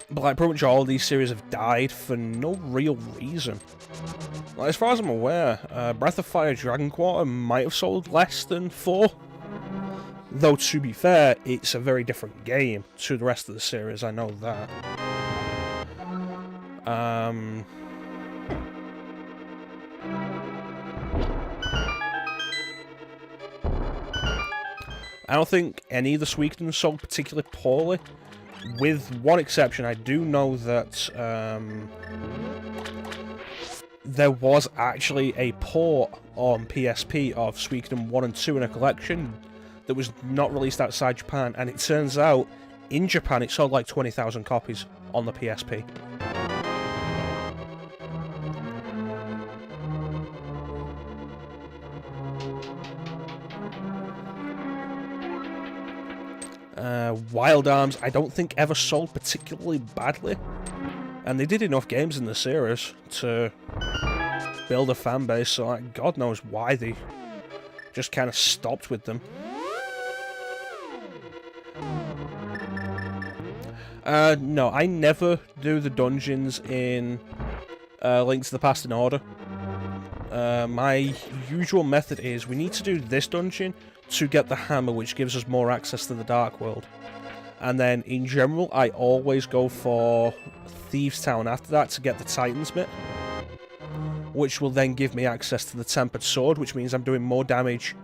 But, like, pretty much all these series have died for no real reason. Like, as far as I'm aware, Breath of Fire Dragon Quarter might have sold less than 4. Though, to be fair, it's a very different game to the rest of the series, I know that. I don't think any of the Suikoden sold particularly poorly. With one exception, I do know that there was actually a port on PSP of Suikoden 1 and 2 in a collection that was not released outside Japan, and it turns out, in Japan, it sold like 20,000 copies on the PSP. Wild Arms, I don't think ever sold particularly badly, and they did enough games in the series to build a fan base, so like, God knows why they just kind of stopped with them. No, I never do the dungeons in Link to the Past in order. My usual method is we need to do this dungeon to get the hammer, which gives us more access to the Dark World. And then, in general, I always go for Thieves' Town after that to get the Titan's Mitt, which will then give me access to the Tempered Sword, which means I'm doing more damage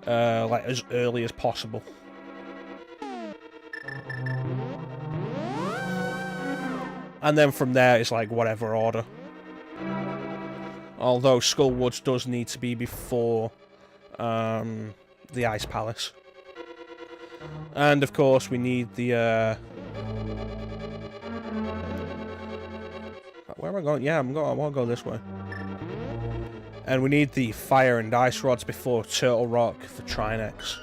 like as early as possible. And then from there, it's like whatever order. Although Skullwoods does need to be before the Ice Palace. And of course, we need the. Where am I going? Yeah, I want to go this way. And we need the Fire and Ice Rods before Turtle Rock for Trinex.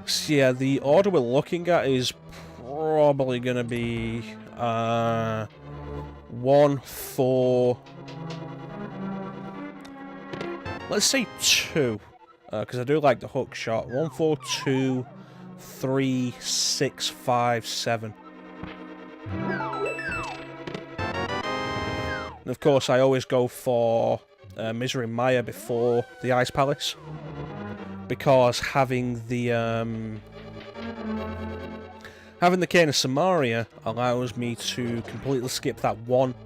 So yeah, the order we're looking at is probably going to be 1, 4. Let's say 2. Because I do like the hook shot. 1, 4, 2, 3, 6, 5, 7. And of course, I always go for Misery Maya before the Ice Palace, because having the Cane of Samaria allows me to completely skip that one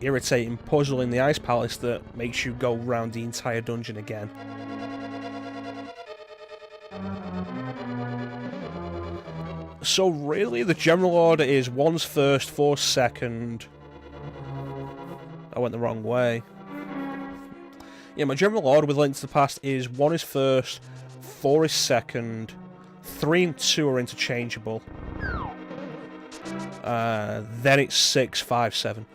irritating puzzle in the Ice Palace that makes you go around the entire dungeon again. So really, the general order is 1's first, 4's second. I went the wrong way. Yeah, my general order with Link to the Past is 1 is first, 4 is second, 3 and 2 are interchangeable. Then it's 6, 5, 7.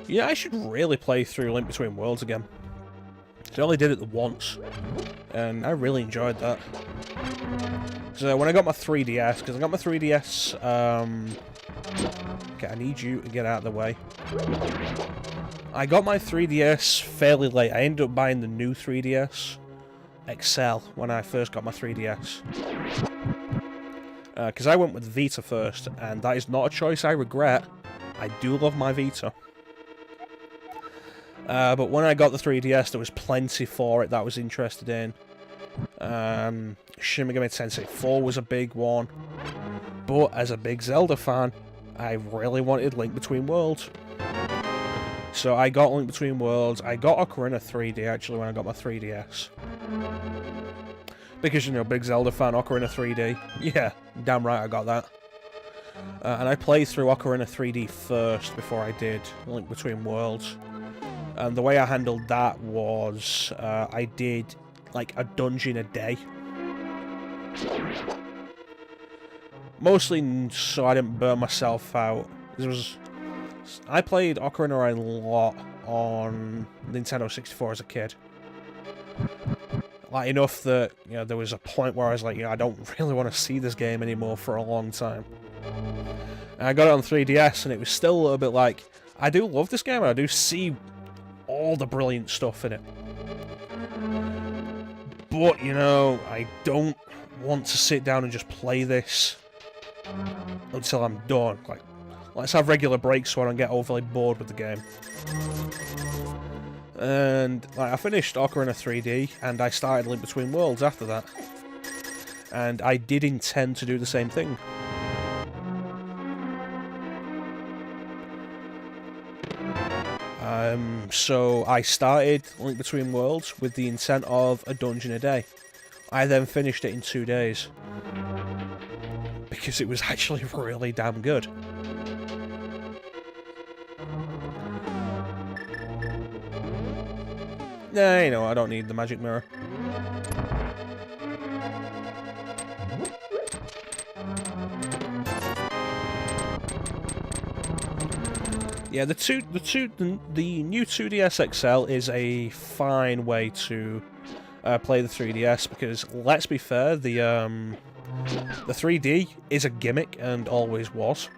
Yeah, I should really play through Link Between Worlds again. I only did it once, and I really enjoyed that. So when I got my 3DS, because I got my 3DS, okay, I need you to get out of the way. I got my 3DS fairly late. I ended up buying the new 3DS XL when I first got my 3DS. Because I went with Vita first, and that is not a choice I regret. I do love my Vita. But when I got the 3DS, there was plenty for it that I was interested in. Shin Megami Tensei 4 was a big one. But as a big Zelda fan, I really wanted Link Between Worlds. So I got Link Between Worlds. I got Ocarina 3D, actually, when I got my 3DS. Because, you know, big Zelda fan, Ocarina 3D. Yeah, damn right I got that. And I played through Ocarina 3D first before I did Link Between Worlds. And the way I handled that was I did like a dungeon a day. Mostly so I didn't burn myself out. I played Ocarina a lot on Nintendo 64 as a kid. Like, enough that, you know, there was a point where I was like, you know, I don't really want to see this game anymore for a long time. And I got it on 3DS, and it was still a little bit like, I do love this game, and I do see all the brilliant stuff in it. But, you know, I don't want to sit down and just play this until I'm done. Like, let's have regular breaks so I don't get overly bored with the game. And like, I finished Ocarina 3D, and I started Link Between Worlds after that. And I did intend to do the same thing. So I started Link Between Worlds with the intent of a dungeon a day. I then finished it in 2 days. Because it was actually really damn good. Nah, you know, I don't need the magic mirror. Yeah, the new 2DS XL is a fine way to play the 3DS, because let's be fair, the 3D is a gimmick and always was.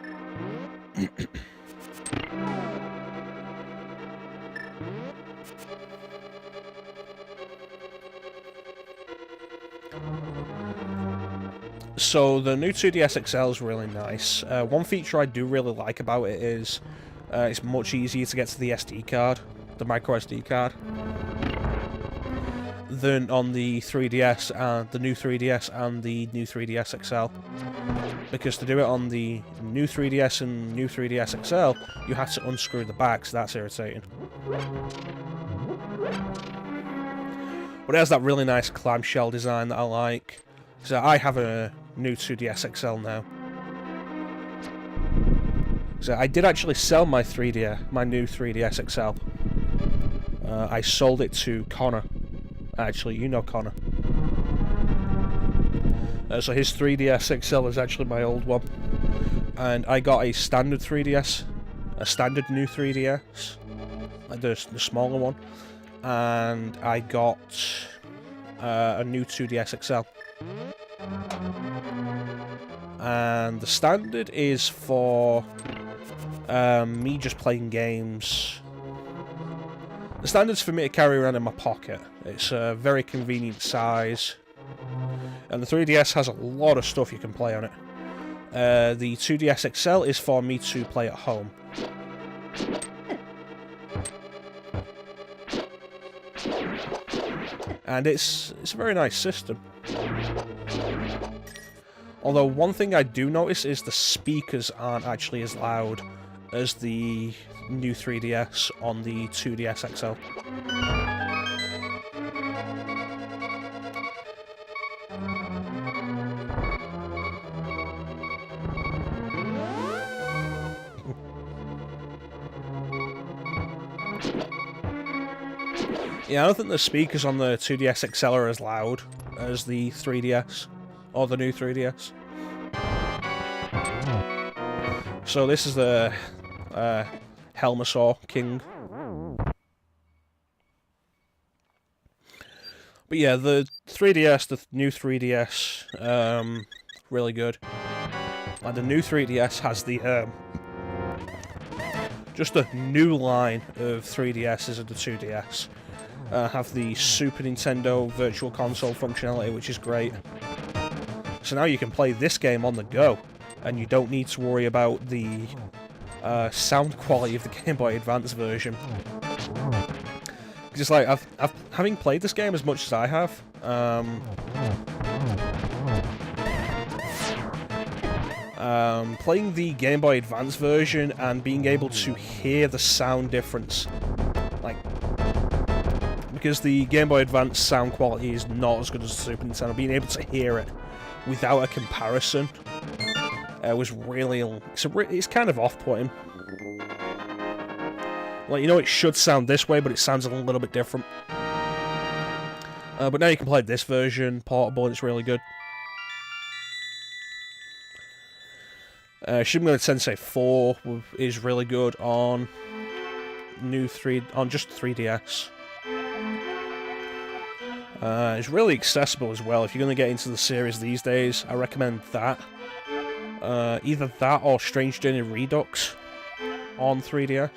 So the new 2DS XL is really nice. One feature I do really like about it is it's much easier to get to the SD card, the micro SD card, than on the 3DS and the new 3DS and the new 3DS XL. Because to do it on the new 3DS and new 3DS XL, you have to unscrew the back, so that's irritating. But it has that really nice clamshell design that I like. So I have a new 2DS XL now. So I did actually sell my new 3DS XL. I sold it to Connor. Actually, you know Connor. So his 3DS XL is actually my old one. And I got a standard 3DS. A standard new 3DS. Like the smaller one. And I got a new 2DS XL. And the standard is for me just playing games. The standard's for me to carry around in my pocket. It's a very convenient size. And the 3DS has a lot of stuff you can play on it. The 2DS XL is for me to play at home. And it's a very nice system. Although one thing I do notice is the speakers aren't actually as loud as the new 3DS on the 2DS XL. Yeah, I don't think the speakers on the 2DS XL are as loud as the 3DS, or the new 3DS. So this is the Helmasaur King. But yeah, the 3DS, the new 3DS, really good. And the new 3DS has the, just a new line of 3DSs and the 2DS. Have the Super Nintendo Virtual Console functionality, which is great. So now you can play this game on the go, and you don't need to worry about the sound quality of the Game Boy Advance version. Just like having played this game as much as I have, playing the Game Boy Advance version and being able to hear the sound difference, like, because the Game Boy Advance sound quality is not as good as the Super Nintendo. Being able to hear it without a comparison was really... It's kind of off-putting. Like, you know, it should sound this way, but it sounds a little bit different. But now you can play this version, portable, and it's really good. Shin Megami Tensei 4 is really good on just 3DS. It's really accessible as well. If you're going to get into the series these days, I recommend that. Either that or Strange Journey Redux on 3DS,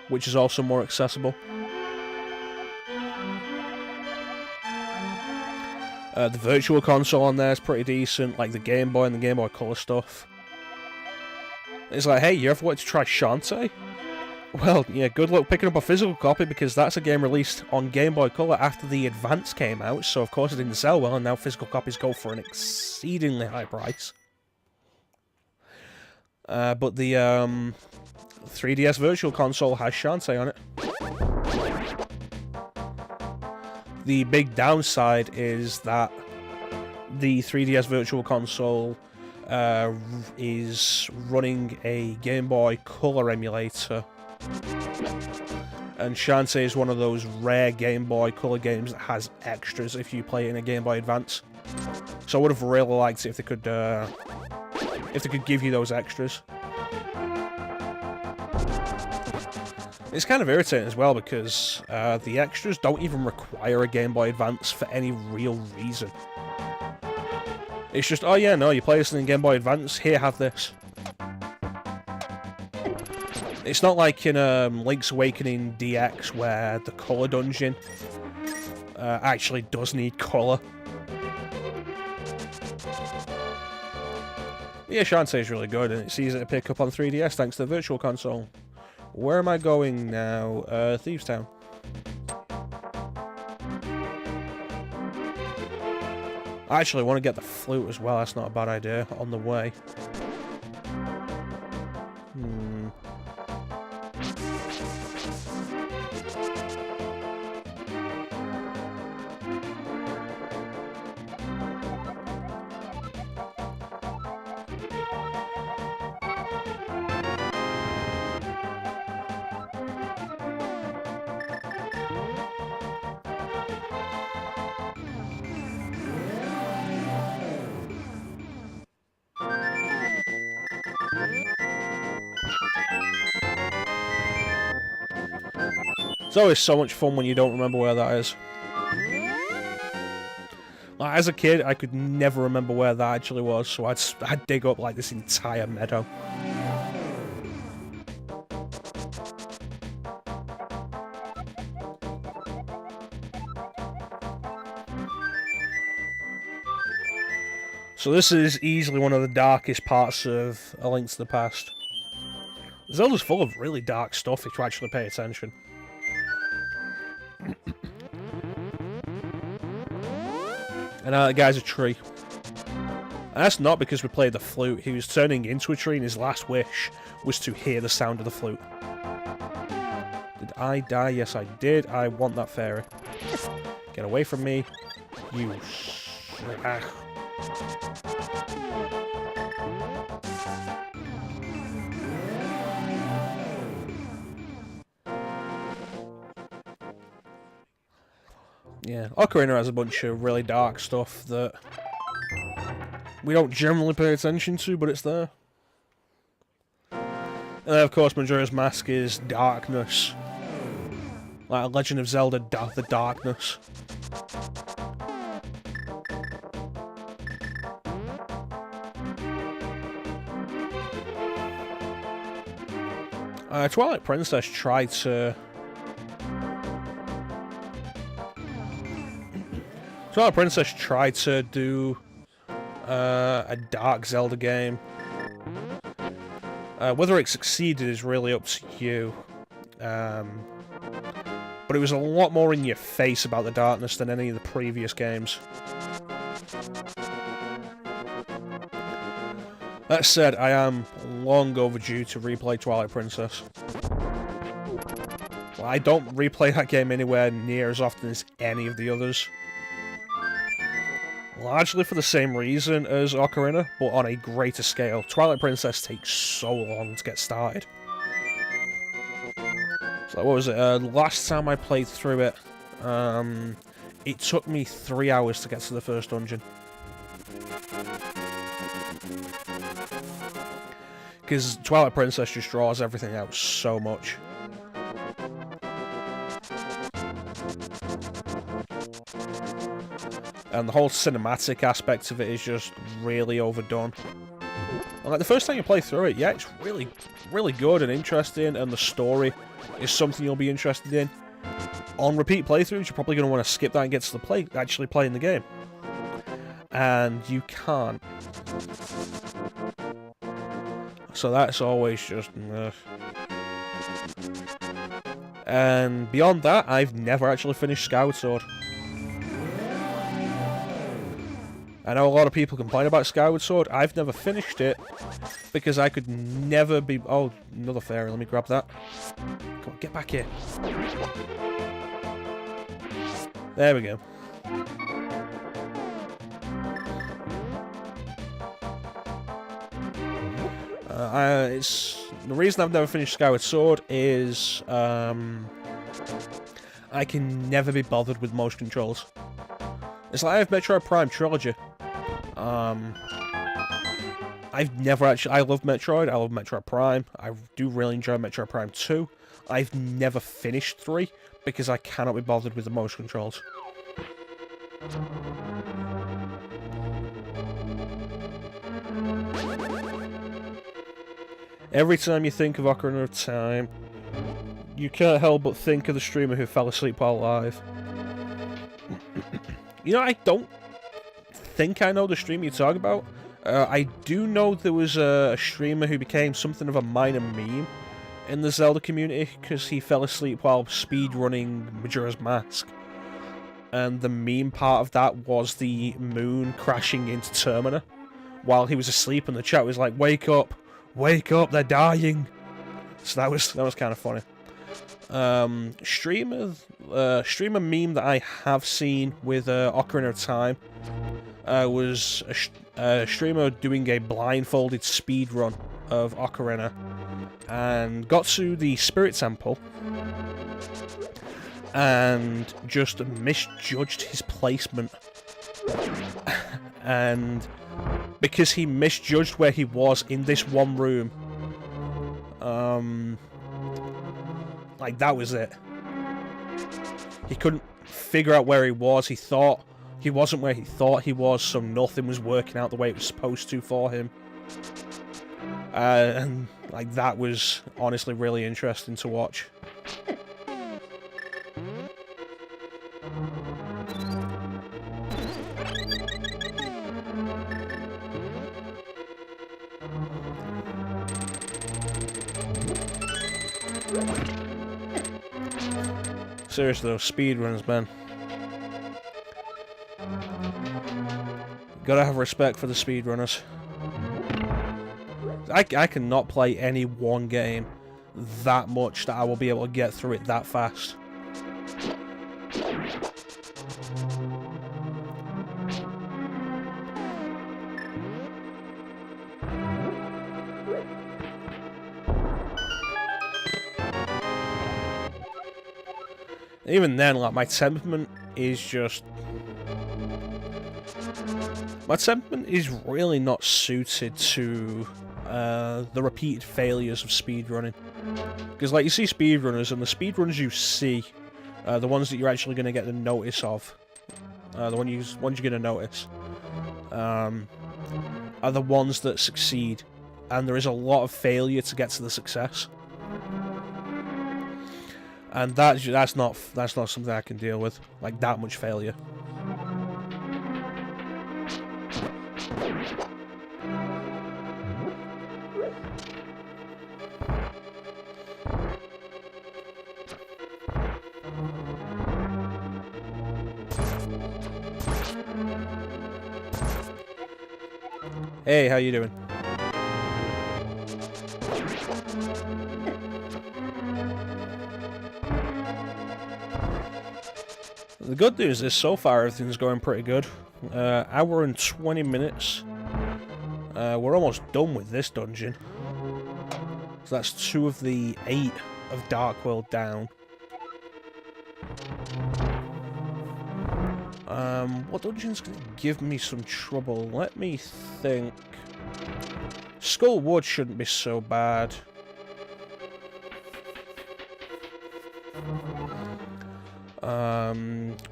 which is also more accessible. The Virtual Console on there is pretty decent, like the Game Boy and the Game Boy Color stuff. It's like, hey, you ever wanted to try Shantae? Well, yeah, good luck picking up a physical copy, because that's a game released on Game Boy Color after the Advance came out, so of course it didn't sell well, and now physical copies go for an exceedingly high price. But the 3DS Virtual Console has Shantae on it. The big downside is that the 3DS Virtual Console is running a Game Boy Color emulator. And Shantae is one of those rare Game Boy Color games that has extras if you play it in a Game Boy Advance. So I would have really liked it if they could give you those extras. It's kind of irritating as well, because the extras don't even require a Game Boy Advance for any real reason. It's just, oh yeah, no, you play this in Game Boy Advance, here, have this. It's not like in Link's Awakening DX, where the Color Dungeon actually does need colour. Yeah, Shantae is really good, and it's easy to pick up on 3DS thanks to the Virtual Console. Where am I going now? Thieves Town. I actually want to get the flute as well, that's not a bad idea, on the way. It's always so much fun when you don't remember where that is. Like, as a kid, I could never remember where that actually was, so I'd dig up like this entire meadow. So this is easily one of the darkest parts of A Link to the Past. Zelda's full of really dark stuff if you actually pay attention. And that guy's a tree. And that's not because we played the flute. He was turning into a tree, and his last wish was to hear the sound of the flute. Did I die? Yes, I did. I want that fairy. Get away from me, you... Yeah, Ocarina has a bunch of really dark stuff that we don't generally pay attention to, but it's there. And then, of course, Majora's Mask is darkness. Like Legend of Zelda, the darkness. Twilight Princess tried to... Twilight Princess tried to do a dark Zelda game. Whether it succeeded is really up to you. But it was a lot more in your face about the darkness than any of the previous games. That said, I am long overdue to replay Twilight Princess. I don't replay that game anywhere near as often as any of the others. Largely for the same reason as Ocarina, but on a greater scale. Twilight Princess takes so long to get started. So what was it? Last time I played through it, it took me 3 hours to get to the first dungeon. Because Twilight Princess just draws everything out so much. And the whole cinematic aspect of it is just really overdone. And like the first time you play through it, yeah, it's really, really good and interesting, and the story is something you'll be interested in. On repeat playthroughs, you're probably going to want to skip that and get to the actually playing the game. And you can't. So that's always just... And beyond that, I've never actually finished Skyward Sword. I know a lot of people complain about Skyward Sword. I've never finished it because I could never be... Oh, another fairy. Let me grab that. Come on, get back here. There we go. The reason I've never finished Skyward Sword is I can never be bothered with motion controls. It's like I have Metroid Prime Trilogy. I've never actually... I love Metroid, I love Metroid Prime, I do really enjoy Metroid Prime 2. I've never finished 3, because I cannot be bothered with the motion controls. Every time you think of Ocarina of Time, you can't help but think of the streamer who fell asleep while live. You know, I don't think I know the streamer you're talking about. I do know there was a streamer who became something of a minor meme in the Zelda community because he fell asleep while speedrunning Majora's Mask. And the meme part of that was the moon crashing into Termina while he was asleep, and the chat was like, wake up, they're dying. So that was kind of funny. Streamer meme that I have seen with Ocarina of Time was a streamer doing a blindfolded speedrun of Ocarina and got to the Spirit Temple and just misjudged his placement. And because he misjudged where he was in this one room, like, that was it. He couldn't figure out where he was. He thought he wasn't where he thought he was, so nothing was working out the way it was supposed to for him. And, like, that was honestly really interesting to watch. Seriously though, speedruns, man. Gotta have respect for the speedrunners. I cannot play any one game that much that I will be able to get through it that fast. Even then, like, my temperament is just... My temperament is really not suited to the repeated failures of speedrunning. Because, like, you see speedrunners, and the speedruns you see, the ones that you're actually going to get the notice of, the ones you're going to notice, are the ones that succeed. And there is a lot of failure to get to the success. And that's not something I can deal with, like that much failure. Hey, how you doing? The good news is, so far, everything's going pretty good. Hour and 20 minutes. We're almost done with this dungeon. So that's 2 of the 8 of Dark World down. What dungeon's going to give me some trouble? Let me think. Skull Wood shouldn't be so bad.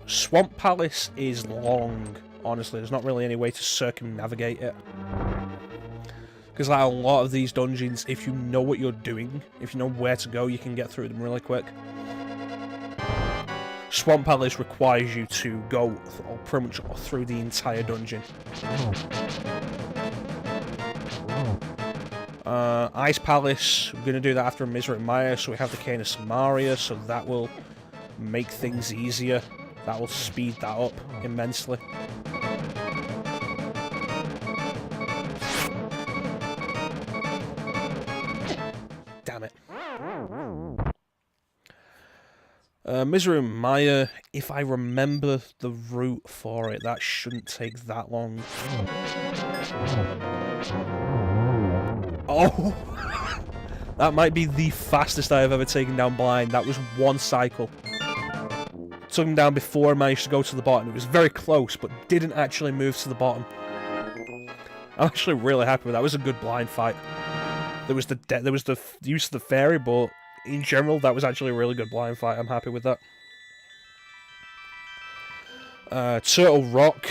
Swamp Palace is long, honestly. There's not really any way to circumnavigate it. Because like a lot of these dungeons, if you know what you're doing, if you know where to go, you can get through them really quick. Swamp Palace requires you to go pretty much through the entire dungeon. Ice Palace, we're going to do that after Misery Mire, so we have the Cane of Samaria, so that will make things easier. That will speed that up immensely. Damn it. Misery Mire, if I remember the route for it, that shouldn't take that long. Oh! That might be the fastest I have ever taken down blind. That was 1 cycle. Took him down before I managed to go to the bottom. It was very close, but didn't actually move to the bottom. I'm actually really happy with that. It was a good blind fight. There was the use of the fairy, but in general, that was actually a really good blind fight. I'm happy with that. Turtle Rock.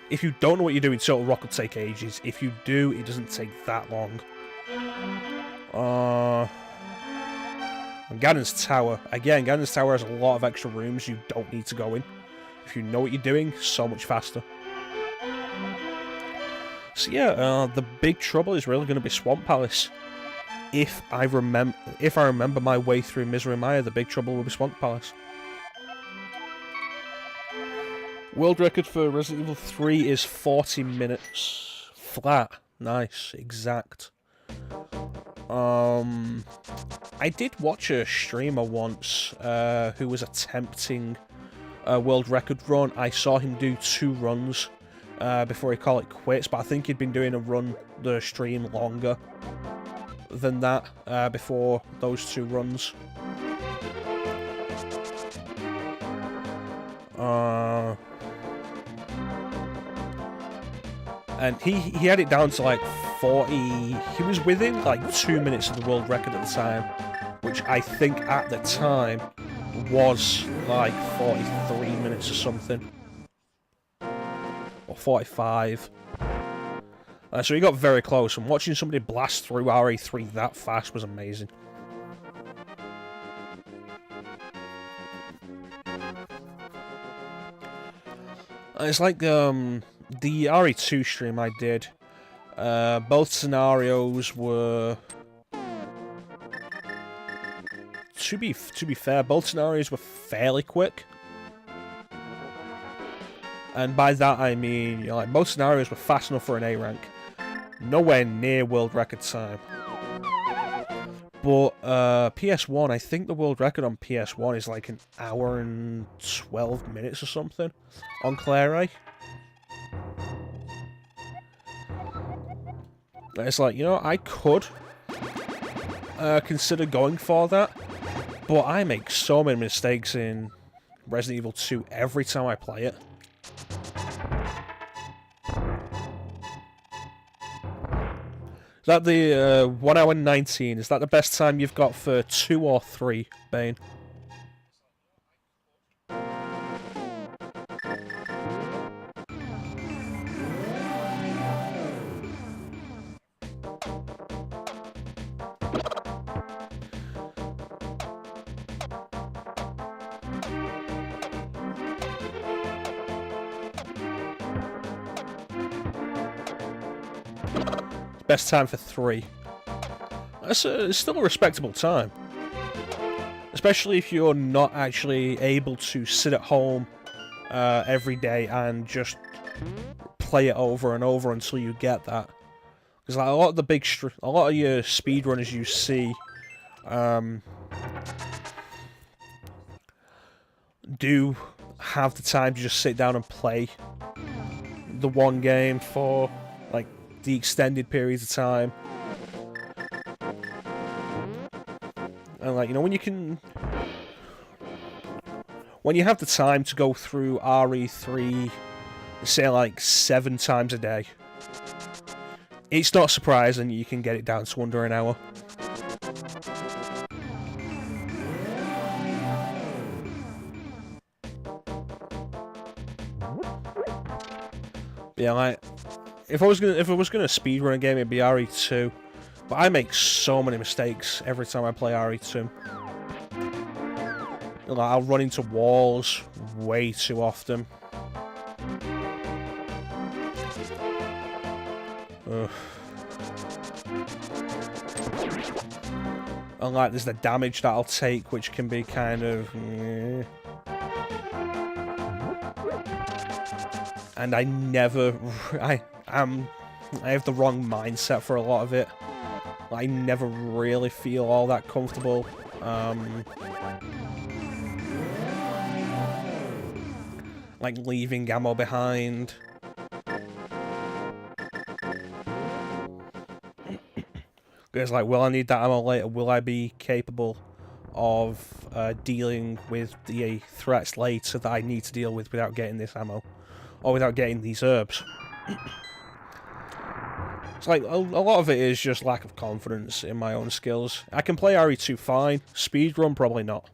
If you don't know what you're doing, Turtle Rock will take ages. If you do, it doesn't take that long. Ganon's Tower. Again, Ganon's Tower has a lot of extra rooms you don't need to go in. If you know what you're doing, so much faster. So yeah, the big trouble is really going to be Swamp Palace. If I remember my way through Misery Mire, the big trouble will be Swamp Palace. World record for Resident Evil 3 is 40 minutes. Flat. Nice. Exact. I did watch a streamer once who was attempting a world record run. I saw him do 2 runs before he called it quits, but I think he'd been doing the stream longer than that before those 2 runs. And he had it down to like 40. He was within like 2 minutes of the world record at the time, which I think at the time was like 43 minutes or something, or 45. So he got very close, and watching somebody blast through RE3 that fast was amazing. It's like the RE2 stream I did. Both scenarios were, to be fair, both scenarios were fairly quick. And by that I mean, you know, like, both scenarios were fast enough for an A rank. Nowhere near world record time. But PS1, I think the world record on PS1 is like 1 hour and 12 minutes or something on Claire. It's like, you know, I could consider going for that, but I make so many mistakes in Resident Evil 2 every time I play it. Is that the 1 hour 19? Is that the best time you've got for 2 or 3, Bane? Best time for 3. That's still a respectable time. Especially if you're not actually able to sit at home every day and just play it over and over until you get that. Because like, a lot of your speedrunners you see do have the time to just sit down and play the one game for like the extended periods of time. And like, you know, when you have the time to go through RE3, say like 7 times a day, it's not surprising you can get it down to under an hour. Yeah, like if I was gonna speedrun a game, it'd be RE2. But I make so many mistakes every time I play RE2. Like, I'll run into walls way too often. Ugh. And like, there's the damage that I'll take, which can be kind of... And I never... I have the wrong mindset for a lot of it. I never really feel all that comfortable. Like, leaving ammo behind. It's like, will I need that ammo later? Will I be capable of dealing with the threats later that I need to deal with without getting this ammo? Or without getting these herbs? It's like, a lot of it is just lack of confidence in my own skills. I can play RE2 fine. Speedrun, probably not.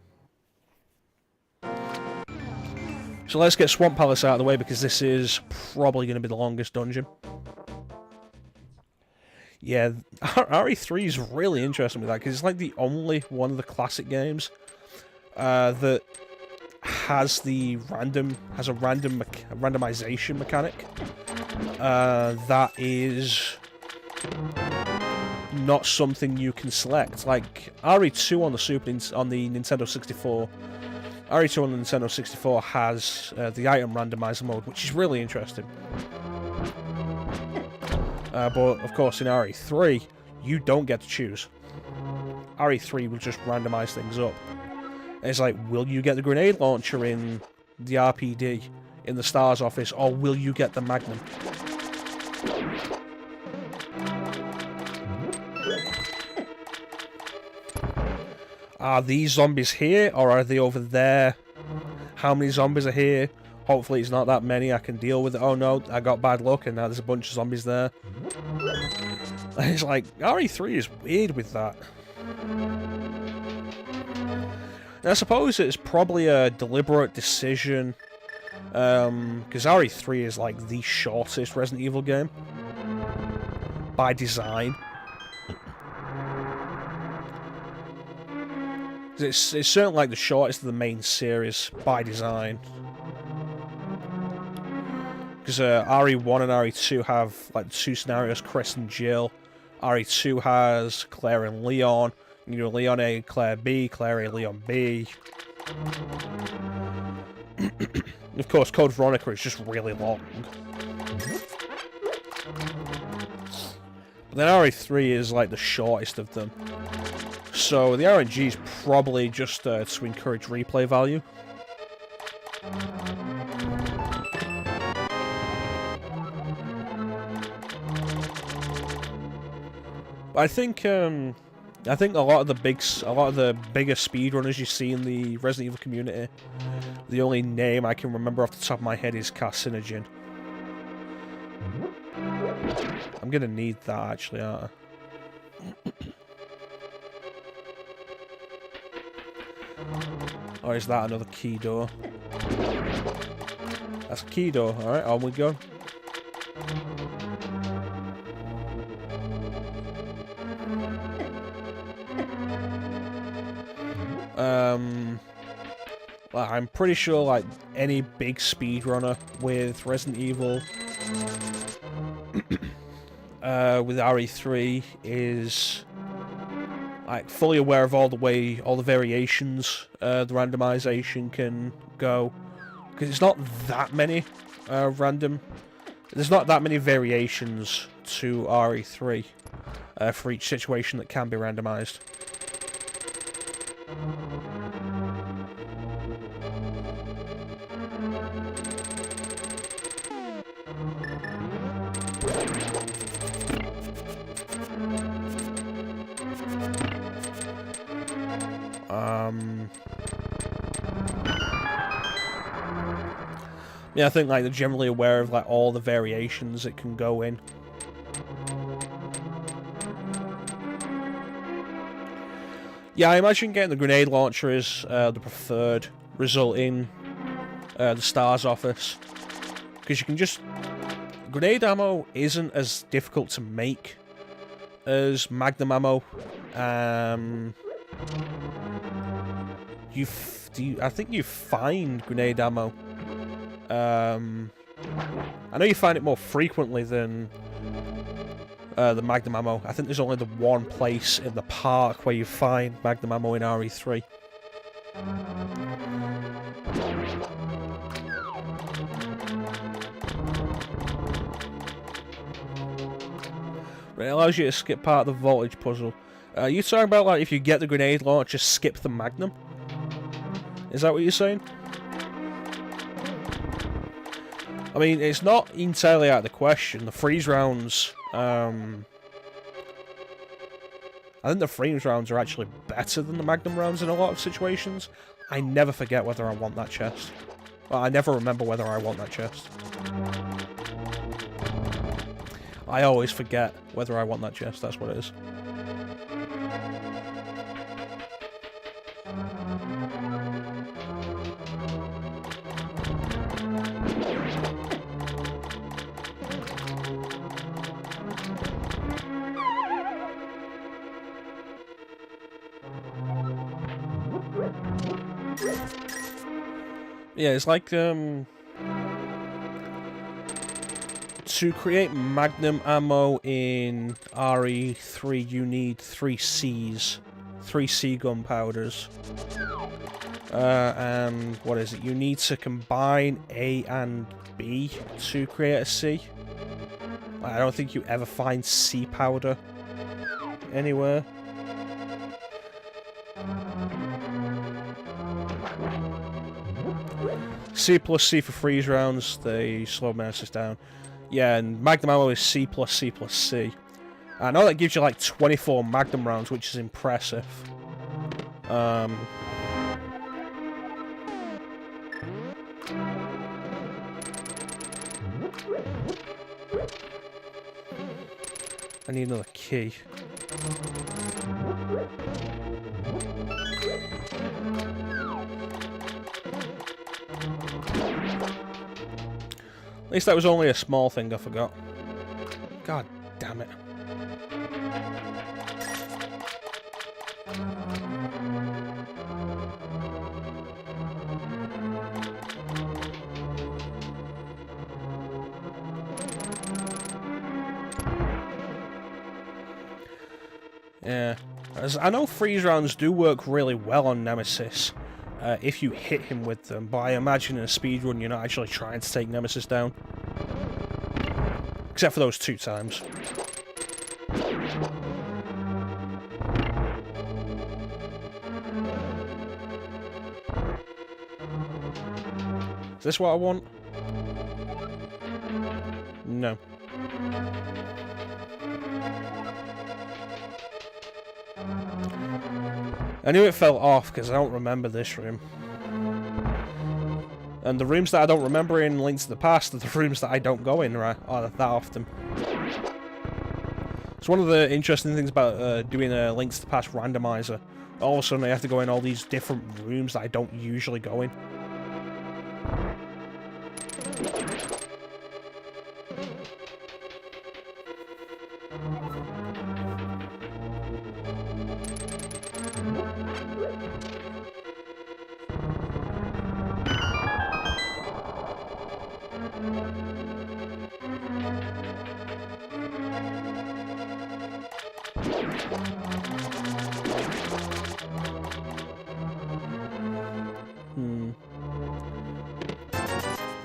So let's get Swamp Palace out of the way, because this is probably going to be the longest dungeon. Yeah, RE3 is really interesting with that, because it's like the only one of the classic games that has a randomization mechanic that is not something you can select. Like RE2 on the Nintendo 64. RE2 on the Nintendo 64 has the item randomizer mode, which is really interesting. But of course, in RE3, you don't get to choose. RE3 will just randomize things up. And it's like, will you get the grenade launcher in the RPD in the Stars office, or will you get the Magnum? Are these zombies here, or are they over there? How many zombies are here? Hopefully it's not that many, I can deal with it. Oh no, I got bad luck and now there's a bunch of zombies there. It's like, RE3 is weird with that. And I suppose it's probably a deliberate decision, because RE3 is like the shortest Resident Evil game. By design. It's certainly like the shortest of the main series by design. Because RE1 and RE2 have like 2 scenarios, Chris and Jill. RE2 has Claire and Leon. You know, Leon A, Claire B, Claire A, Leon B. Of course, Code Veronica is just really long. But then RE3 is like the shortest of them. So the RNG is probably just to encourage replay value. I think a lot of the bigger speedrunners you see in the Resident Evil community, the only name I can remember off the top of my head is Carcinogen. I'm gonna need that actually, aren't I? Or is that another key door? That's a key door. Alright, on we go. Well, I'm pretty sure, like, any big speedrunner with Resident Evil with RE3 is like fully aware of all the variations the randomization can go, because it's not that many there's not that many variations to RE3 for each situation that can be randomized. Yeah, I think like they're generally aware of like all the variations it can go in. Yeah, I imagine getting the grenade launcher is the preferred result in the STARS office, because you can just... Grenade ammo isn't as difficult to make as Magnum ammo. I think you find grenade ammo. I know you find it more frequently than the Magnum ammo. I think there's only the one place in the park where you find Magnum ammo in RE3. It allows you to skip part of the voltage puzzle. You talking about like if you get the grenade launch, just skip the Magnum? Is that what you're saying? I mean, it's not entirely out of the question. The freeze rounds, I think the freeze rounds are actually better than the Magnum rounds in a lot of situations. I never forget whether I want that chest. Well, I never remember whether I want that chest. I always forget whether I want that chest, that's what it is. Yeah, it's like, to create Magnum ammo in RE3, you need 3 Cs. 3 C gunpowders. And what is it? You need to combine A and B to create a C. I don't think you ever find C powder anywhere. C plus C for freeze rounds, they slow menaces down. Yeah, and Magnum ammo is C plus C plus C. I know that gives you like 24 Magnum rounds, which is impressive. I need another key. At least that was only a small thing I forgot. God damn it. Yeah. As I know freeze rounds do work really well on Nemesis, if you hit him with them, but I imagine in a speedrun you're not actually trying to take Nemesis down. Except for those 2 times. Is this what I want? No. I knew it fell off because I don't remember this room. And the rooms that I don't remember in Links to the Past are the rooms that I don't go in that often. It's one of the interesting things about doing a Links to the Past randomizer. All of a sudden I have to go in all these different rooms that I don't usually go in.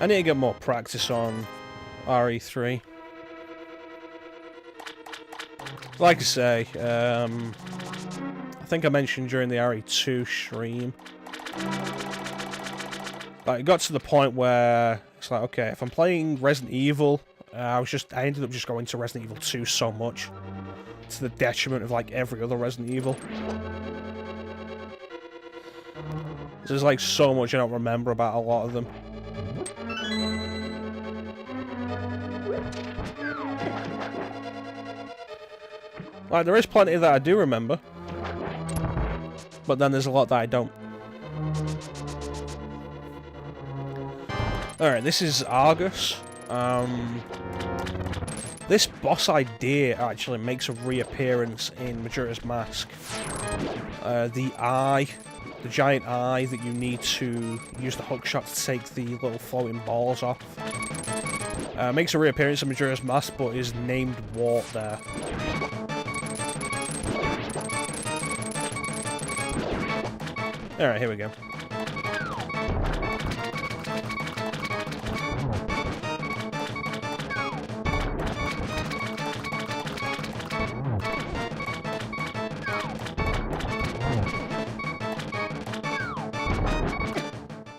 I need to get more practice on RE3. Like I say, I think I mentioned during the RE2 stream, like, it got to the point where it's like, okay, if I'm playing Resident Evil, I ended up just going to Resident Evil 2 so much, to the detriment of like every other Resident Evil. There's like so much I don't remember about a lot of them. Like, there is plenty that I do remember. But then there's a lot that I don't. Alright, this is Argus. This boss idea actually makes a reappearance in Majora's Mask. The eye, the giant eye that you need to use the hookshot to take the little floating balls off. Makes a reappearance in Majora's Mask, but is named Wart there. Alright, here we go.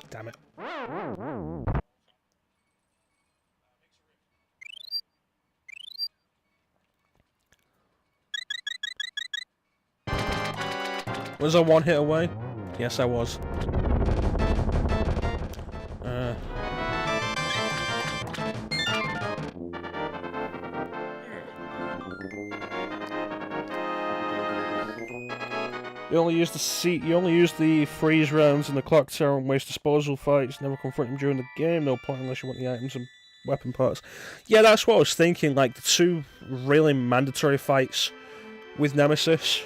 Damn it. Was I one hit away? Yes, I was. You only use the freeze rounds in the clock tower and waste disposal fights. Never confront them during the game. No point unless you want the items and weapon parts. Yeah, that's what I was thinking. Like the two really mandatory fights with Nemesis.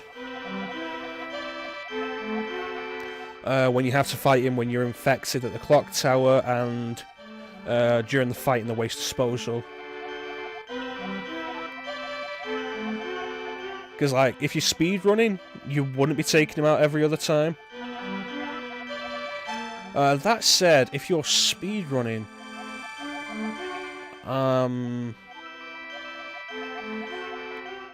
When you have to fight him when you're infected at the clock tower and during the fight in the waste disposal. Because, like, if you're speedrunning, you wouldn't be taking him out every other time. That said, if you're speedrunning,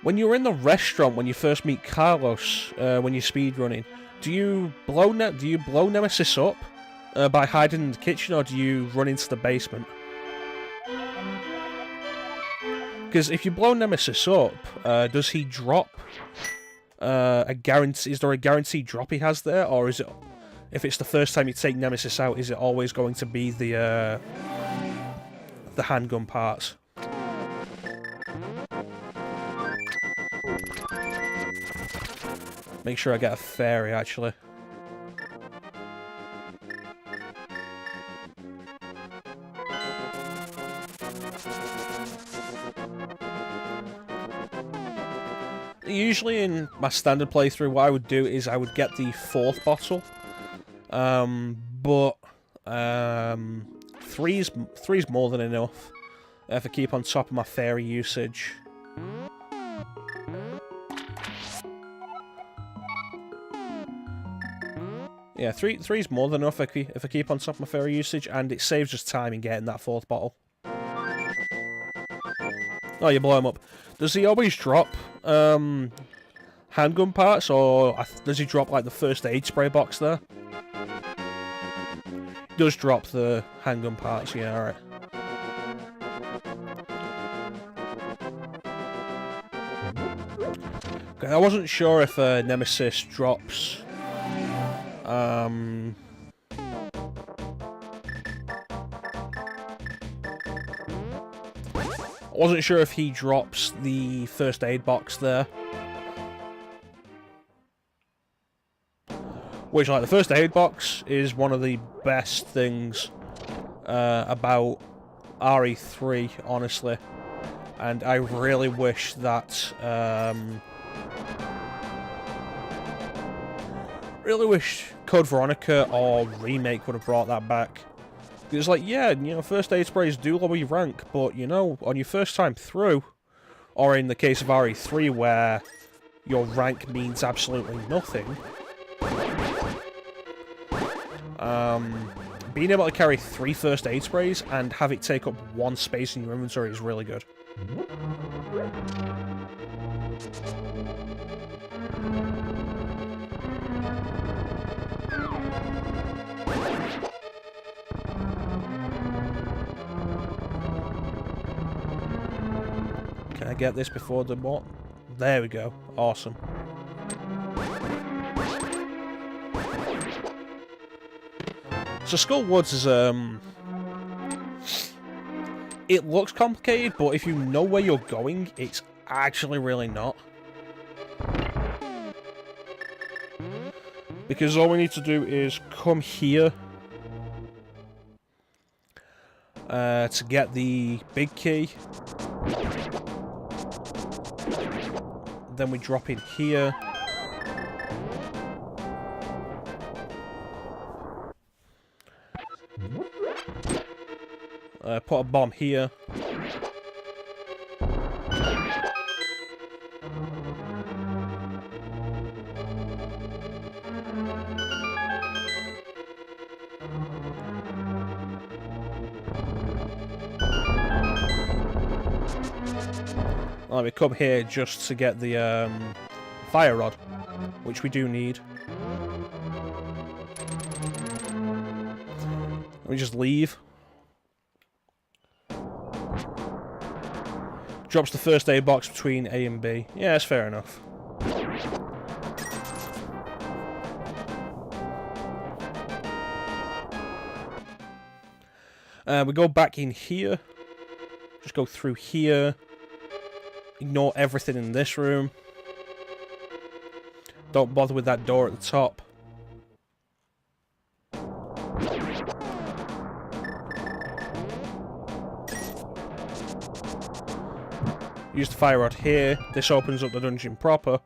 when you're in the restaurant when you first meet Carlos, when you're speedrunning, do you blow Nemesis up by hiding in the kitchen, or do you run into the basement? Because if you blow Nemesis up, does he drop a guarantee? Is there a guaranteed drop he has there, or is it, if it's the first time you take Nemesis out, is it always going to be the handgun parts? Make sure I get a fairy, actually. Usually in my standard playthrough, what I would do is I would get the 4th bottle. But three's more than enough if I keep on top of my fairy usage. Yeah, three's more than enough if I keep on top of my fairy usage, and it saves us time in getting that 4th bottle. Oh, you blow him up. Does he always drop handgun parts, or does he drop like the first aid spray box there? He does drop the handgun parts, yeah, alright. Okay, I wasn't sure if Nemesis drops I wasn't sure if he drops the first aid box there. Which, like, the first aid box is one of the best things about RE3, honestly. And I really wish that, really wish Code Veronica or Remake would have brought that back. It's like, yeah, you know, first aid sprays do lower your rank, but, you know, on your first time through, or in the case of RE3 where your rank means absolutely nothing, being able to carry 3 first aid sprays and have it take up 1 space in your inventory is really good. Can I get this before the what? There we go. Awesome. So Skull Woods is, it looks complicated, but if you know where you're going, it's actually really not. Because all we need to do is come here to get the big key. Then we drop in here. Put a bomb here. Let me come here just to get the fire rod, which we do need. Let me just leave. Drops the first aid box between A and B. Yeah, that's fair enough. We go back in here. Just go through here. Ignore everything in this room. Don't bother with that door at the top. Use the fire rod here. This opens up the dungeon proper.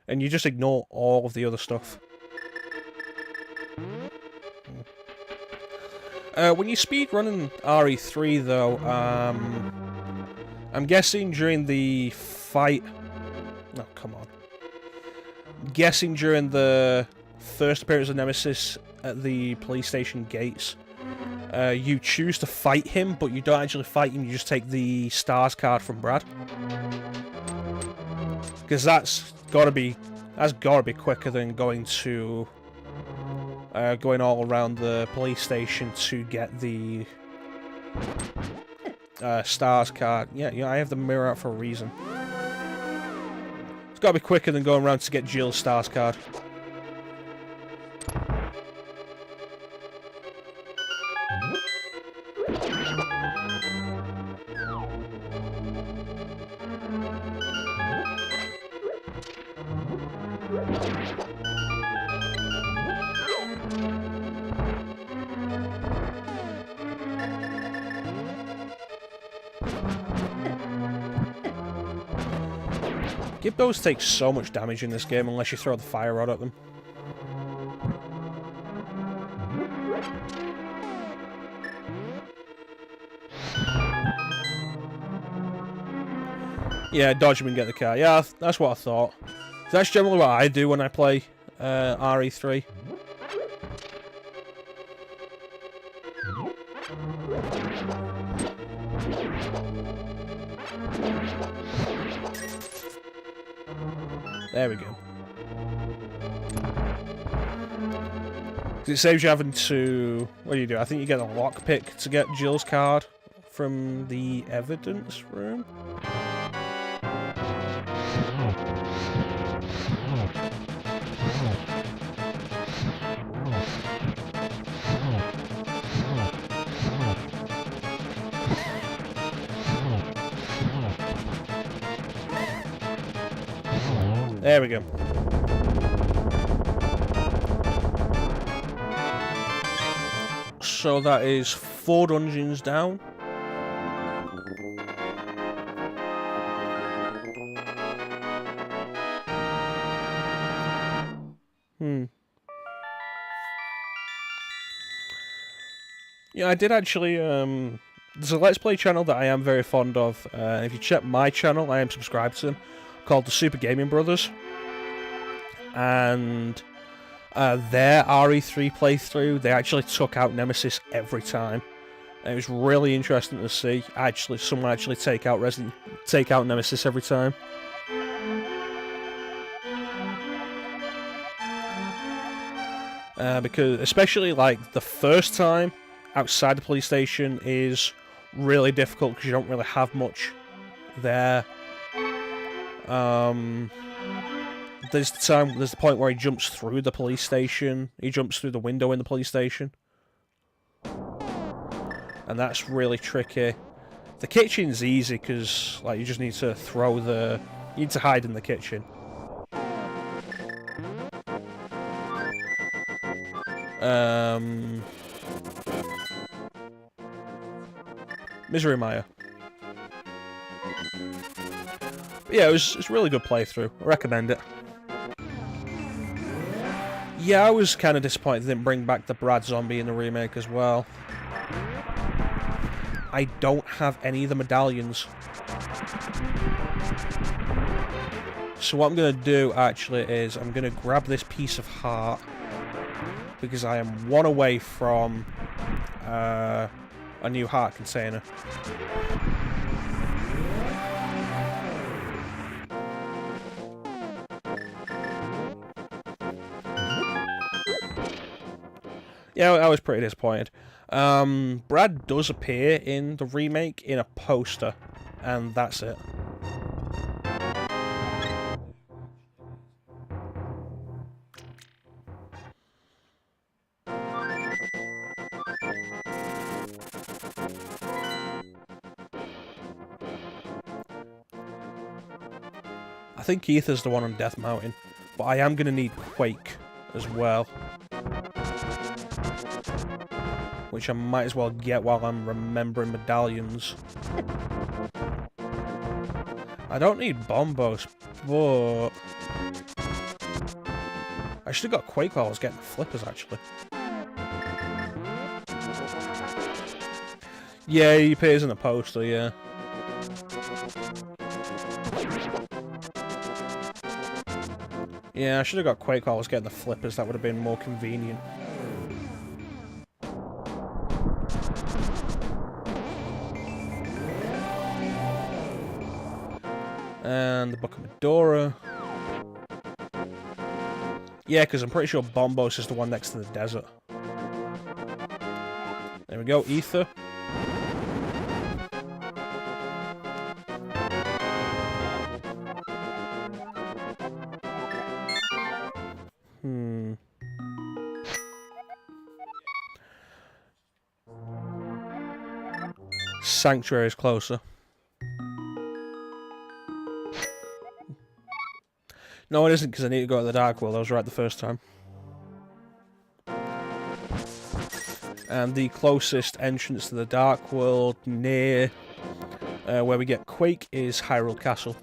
And you just ignore all of the other stuff. When you speedrunning RE3 though, I'm guessing during the fight... Oh, come on. I'm guessing during the first appearance of Nemesis at the police station gates, you choose to fight him, but you don't actually fight him, you just take the stars card from Brad. Because that's gotta be quicker than going to... going all around the police station to get the... stars card. Yeah, I have the mirror out for a reason. It's gotta be quicker than going around to get Jill's stars card. Gibbos take so much damage in this game unless you throw the fire rod at them. Yeah, dodge him and get the car. Yeah, that's what I thought. That's generally what I do when I play RE3. There we go. It saves you having to... What do you do? I think you get a lockpick to get Jill's card from the evidence room. There we go. So that is 4 dungeons down. Yeah, I did actually, there's a Let's Play channel that I am very fond of. If you check my channel, I am subscribed to them, called the Super Gaming Brothers. And their RE3 playthrough, they actually took out Nemesis every time. And it was really interesting to see someone actually take out Nemesis every time. Because especially like the first time outside the police station is really difficult because you don't really have much there. There's the point where he jumps through the police station. He jumps through the window in the police station. and that's really tricky. The kitchen's easy because like you just need to throw the... You need to hide in the kitchen. Misery Maya. But yeah, it's a really good playthrough. I recommend it. Yeah, I was kind of disappointed they didn't bring back the Brad Zombie in the remake as well. I don't have any of the medallions. So what I'm going to do, actually, is I'm going to grab this piece of heart, because I am one away from a new heart container. Yeah, I was pretty disappointed. Brad does appear in the remake in a poster, and that's it. I think Ether's the one on Death Mountain, but I am going to need Quake as well. Which I might as well get while I'm remembering medallions. I don't need Bombos, but... I should have got Quake while I was getting the flippers, actually. Yeah, he appears in the poster, yeah. Yeah, I should have got Quake while I was getting the flippers, that would have been more convenient. And the Book of Medora. Yeah, because I'm pretty sure Bombos is the one next to the desert. There we go, Ether. Sanctuary is closer. No, it isn't, because I need to go to the Dark World. I was right the first time. And the closest entrance to the Dark World near where we get Quake is Hyrule Castle.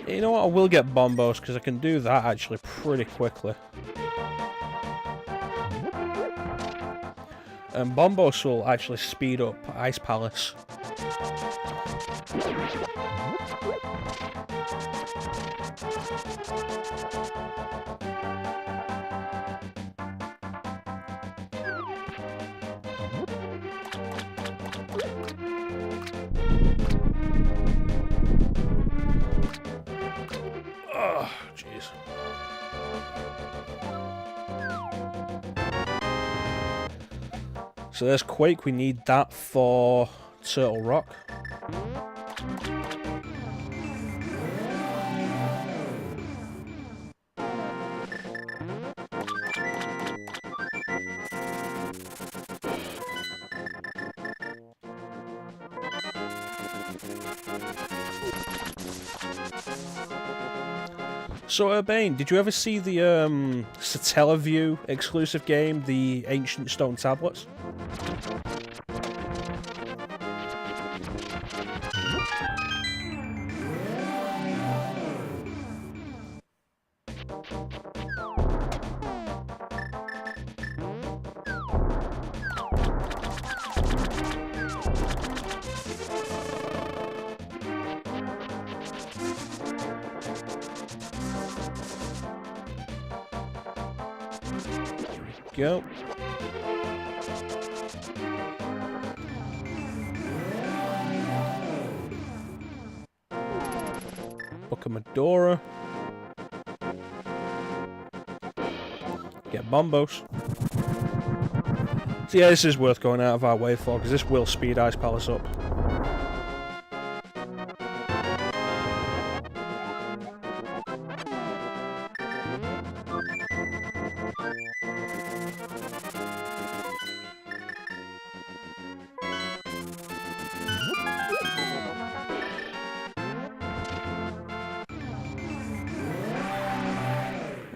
You know what, I will get Bombos, because I can do that actually pretty quickly. And Bombos will actually speed up Ice Palace. Oh, jeez. So there's Quake, we need that for Turtle Rock. So, Urbane, did you ever see the Satellaview exclusive game, the Ancient Stone Tablets? Go. Book of Medora. Get Bombos. So yeah, this is worth going out of our way for, because this will speed Ice Palace up.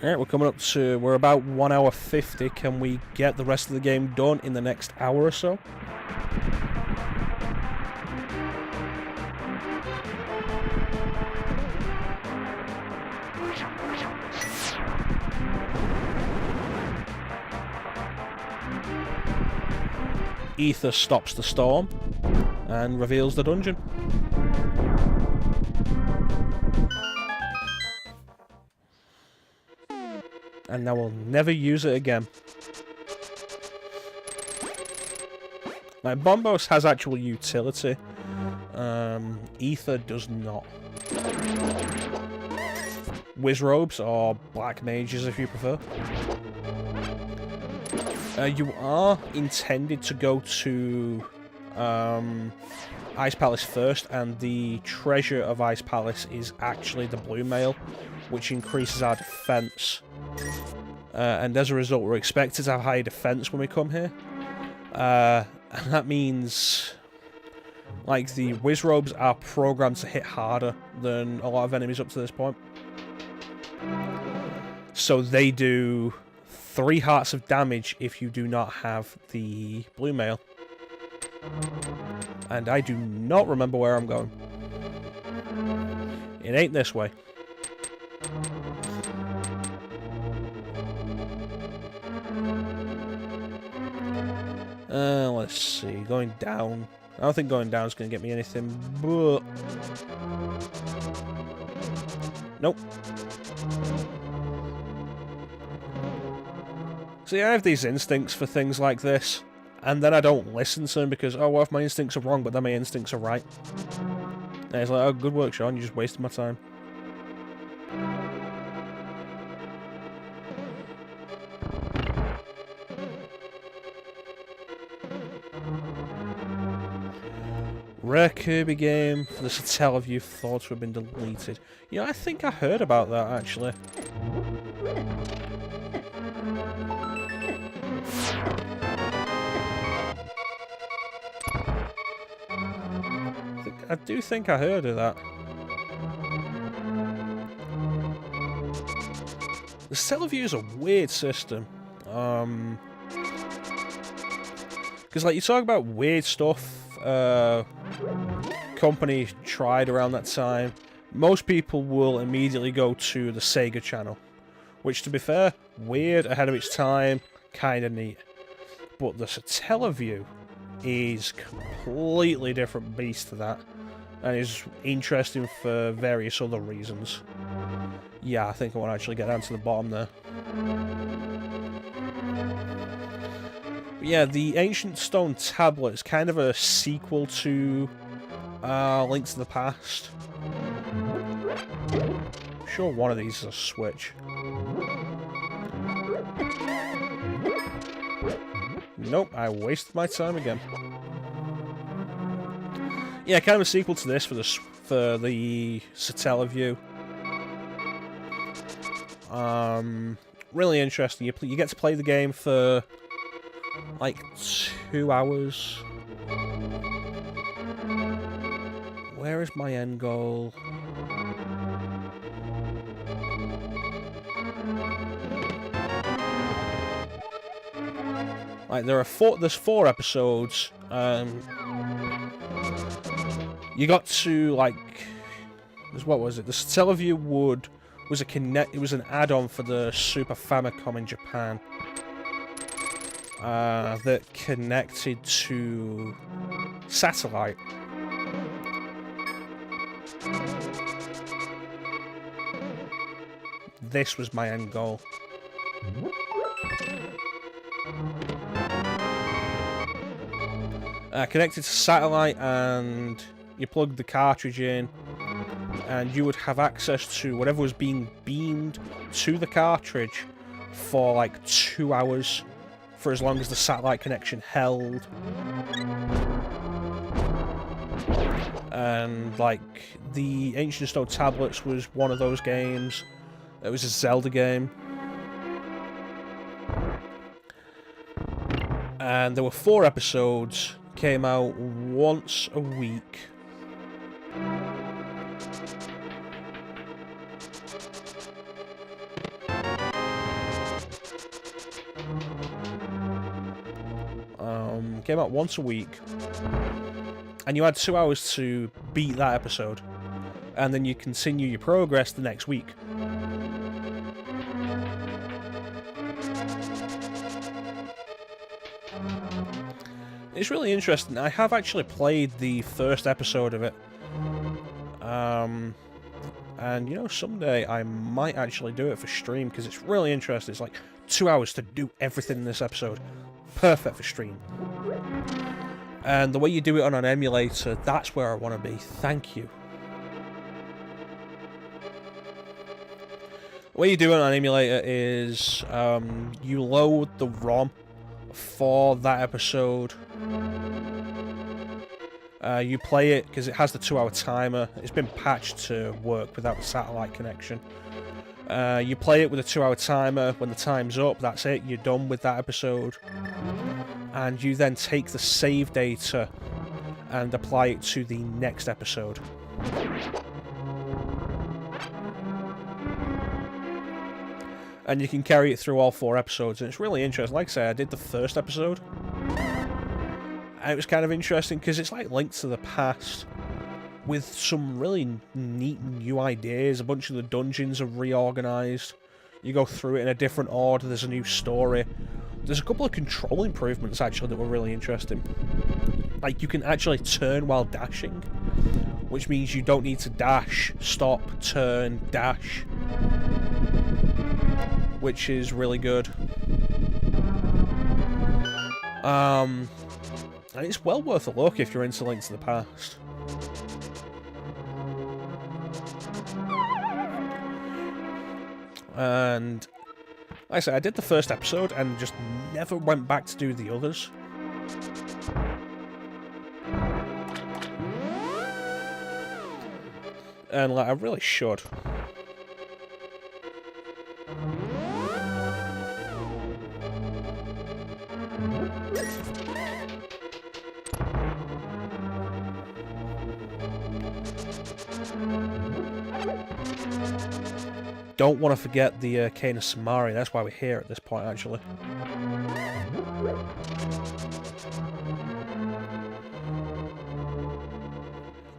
Alright, we're coming up to, we're about 1 hour 50. Can we get the rest of the game done in the next hour or so? Ether stops the storm and reveals the dungeon. And now we'll never use it again. Like, Bombos has actual utility. Ether does not. Wizrobes, or Black Mages if you prefer. You are intended to go to Ice Palace first, and the treasure of Ice Palace is actually the blue mail, which increases our defense. And as a result, we're expected to have higher defense when we come here. And that means, like, the Wizrobes are programmed to hit harder than a lot of enemies up to this point. So they do 3 hearts of damage if you do not have the blue mail. And I do not remember where I'm going. It ain't this way. Let's see. Going down. I don't think going down is going to get me anything, but... Nope. See, I have these instincts for things like this, and then I don't listen to them because, oh, what if my instincts are wrong, but then my instincts are right? And it's like, oh, good work, Shaun, you just wasted my time. Rare Kirby game for the Satellaview thought to have been deleted. Yeah, I think I heard about that, actually. I do think I heard of that. The Satellaview is a weird system. Because, like, you talk about weird stuff companies tried around that time, most people will immediately go to the Sega channel, which, to be fair, weird, ahead of its time, kind of neat. But the Satellaview is completely different beast to that, and is interesting for various other reasons. Yeah, I think I want to actually get down to the bottom there. But yeah, the Ancient Stone Tablet is kind of a sequel to Link to the Past. I'm sure one of these is a Switch. Nope, I wasted my time again. Yeah, kind of a sequel to this for the Satellaview. Really interesting. You get to play the game for like 2 hours. Where is my end goal? Like, there's 4 episodes. You got to, like, what was it? The Satellaview was an add-on for the Super Famicom in Japan. That connected to satellite. This was my end goal. Connected to satellite, and you plug the cartridge in, and you would have access to whatever was being beamed to the cartridge for like 2 hours, for as long as the satellite connection held. And like the Ancient Stone Tablets was one of those games. It was a Zelda game. And there were 4 episodes, came out once a week. Came out once a week. And you had 2 hours to beat that episode. And then you continue your progress the next week. It's really interesting. I have actually played the first episode of it. And, you know, someday I might actually do it for stream, because it's really interesting. It's like 2 hours to do everything in this episode. Perfect for stream. And the way you do it on an emulator, that's where I want to be. Thank you. The way you do it on an emulator is you load the ROM for that episode. You play it because it has the 2-hour timer. It's been patched to work without the satellite connection. You play it with a 2-hour timer. When the time's up, that's it. You're done with that episode. And you then take the save data and apply it to the next episode. And you can carry it through all 4 episodes, and it's really interesting. Like I say, I did the first episode, and it was kind of interesting because it's like Link to the Past with some really neat new ideas. A bunch of the dungeons are reorganised. You go through it in a different order, there's a new story. There's a couple of control improvements, actually, that were really interesting. Like, you can actually turn while dashing, which means you don't need to dash, stop, turn, dash, which is really good. And it's well worth a look if you're into Link to the Past. And like I said, I did the first episode and just never went back to do the others. And like, I really should. Don't want to forget the Cane of Samari, that's why we're here at this point, actually.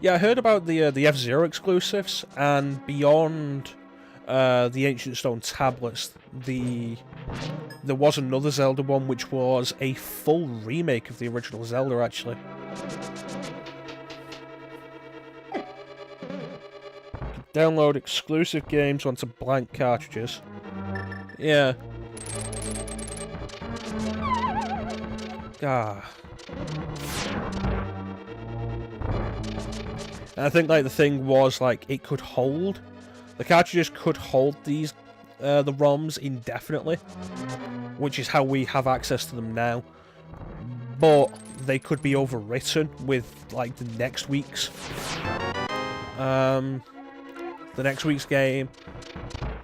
Yeah, I heard about the F-Zero exclusives, and beyond the Ancient Stone Tablets, there was another Zelda one, which was a full remake of the original Zelda, actually. Download exclusive games onto blank cartridges. Yeah. Ah. And I think, like, the thing was, like, it could hold... The cartridges could hold these, the ROMs indefinitely, which is how we have access to them now. But they could be overwritten with, like, the next week's game,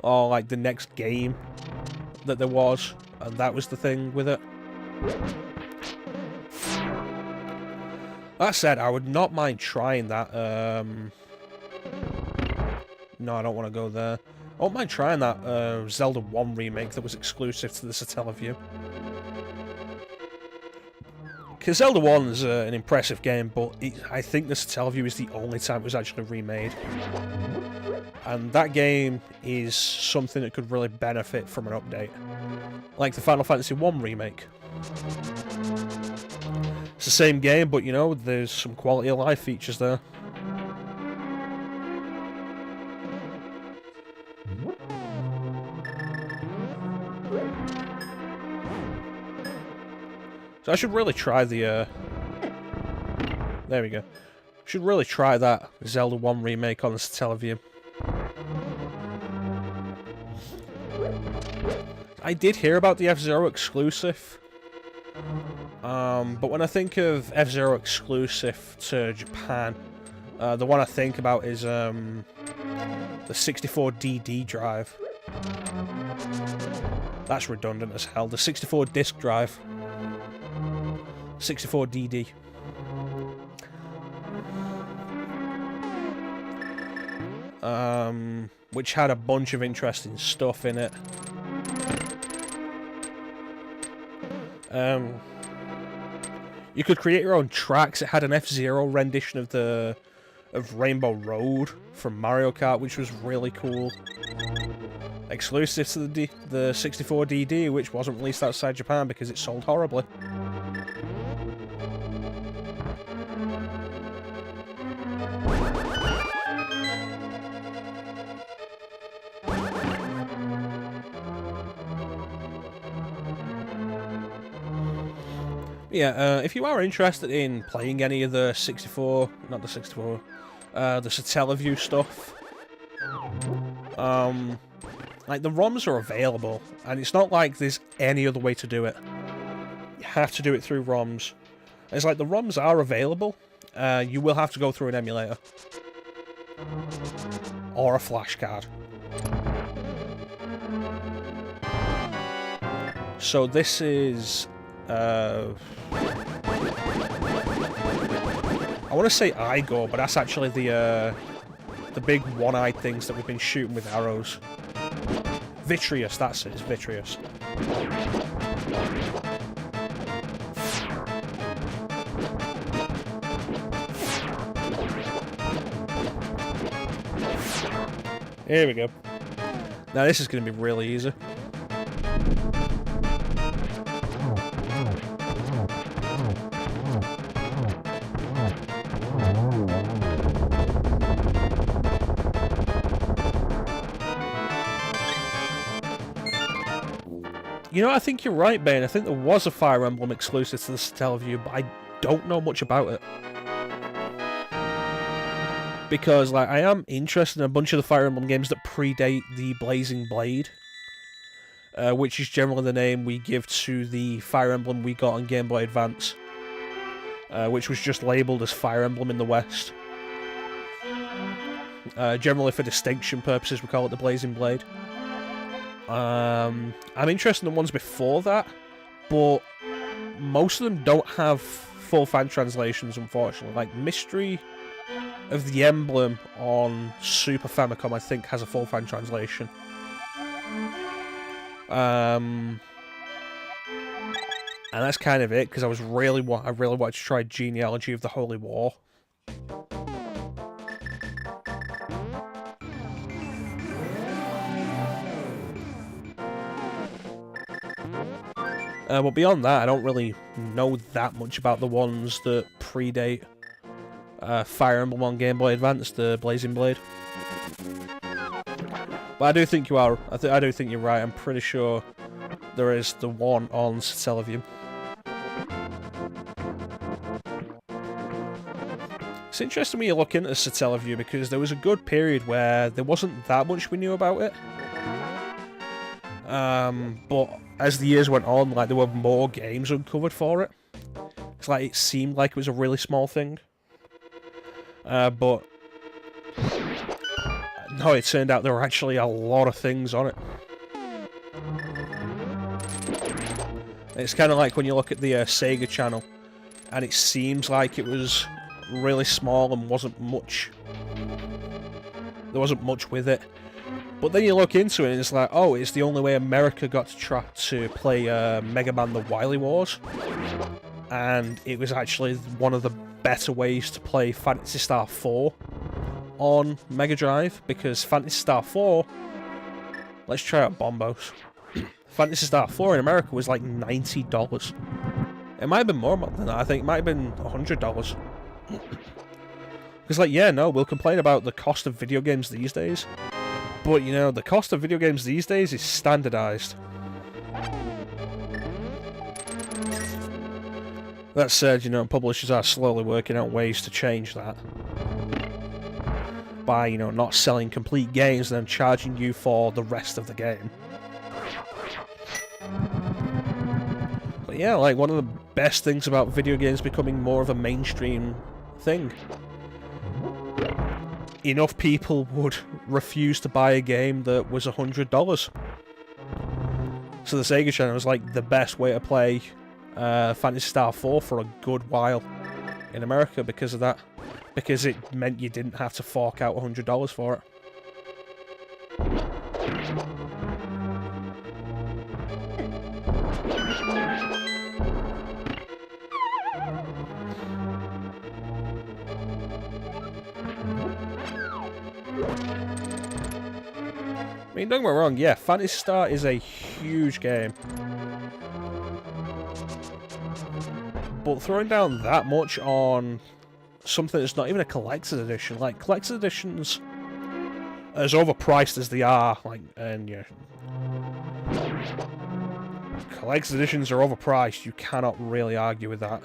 or like the next game that there was, and that was the thing with it. That said, I would not mind trying that. No, I don't want to go there. I won't mind trying that Zelda 1 remake that was exclusive to the Satellaview. Because Zelda 1 is an impressive game, but I think the Satellaview is the only time it was actually remade. And that game is something that could really benefit from an update. Like the Final Fantasy 1 remake. It's the same game, but you know, there's some quality of life features there. So I should really try the, there we go. Should really try that Zelda 1 remake on the Satellaview. I did hear about the F-Zero exclusive. But when I think of F-Zero exclusive to Japan, the one I think about is the 64DD drive. That's redundant as hell. The 64 disc drive. 64DD. Which had a bunch of interesting stuff in it. You could create your own tracks. It had an F-Zero rendition of Rainbow Road from Mario Kart, which was really cool. Exclusive to the 64DD, which wasn't released outside Japan because it sold horribly. Yeah, if you are interested in playing any of the 64, not the 64, the Satellaview stuff, like, the ROMs are available, and it's not like there's any other way to do it. You have to do it through ROMs. It's like, the ROMs are available, you will have to go through an emulator. Or a flash card. So this is... I want to say Igor, but that's actually the big one-eyed things that we've been shooting with arrows. Vitreous, that's it, it's Vitreous. Here we go. Now this is going to be really easy. You know, I think you're right, Bane. I think there was a Fire Emblem exclusive to the Satellaview, but I don't know much about it. Because, like, I am interested in a bunch of the Fire Emblem games that predate the Blazing Blade, which is generally the name we give to the Fire Emblem we got on Game Boy Advance, which was just labelled as Fire Emblem in the West. Generally, for distinction purposes, we call it the Blazing Blade. I'm interested in the ones before that, but most of them don't have full fan translations, unfortunately. Like, Mystery of the Emblem on Super Famicom, I think, has a full fan translation. And that's kind of it, because I really wanted to try Genealogy of the Holy War. But beyond that, I don't really know that much about the ones that predate Fire Emblem on Game Boy Advance, the Blazing Blade. But I do think you are. I do think you're right. I'm pretty sure there is the one on Satellaview. It's interesting when you look into Satellaview because there was a good period where there wasn't that much we knew about it. But as the years went on, like, there were more games uncovered for it. It's like it seemed like it was a really small thing. But no, it turned out there were actually a lot of things on it. It's kind of like when you look at the Sega channel, and it seems like it was really small and wasn't much. There wasn't much with it. But then you look into it and it's like, oh, it's the only way America got to play Mega Man The Wily Wars. And it was actually one of the better ways to play Phantasy Star 4 on Mega Drive, because Phantasy Star 4... Let's try out Bombos. Phantasy Star 4 in America was like $90. It might have been more than that. I think it might have been $100. Because, like, yeah, no, we'll complain about the cost of video games these days. But, you know, the cost of video games these days is standardized. That said, you know, publishers are slowly working out ways to change that. By, you know, not selling complete games and then charging you for the rest of the game. But yeah, like, one of the best things about video games becoming more of a mainstream thing. Enough people would refuse to buy a game that was $100. So the Sega Channel was like the best way to play Phantasy Star 4 for a good while in America because of that. Because it meant you didn't have to fork out $100 for it. I mean, don't get me wrong, yeah, Phantasy Star is a huge game. But throwing down that much on something that's not even a collector's edition, like, collector's editions, as overpriced as they are, like, and yeah, collector's editions are overpriced, you cannot really argue with that.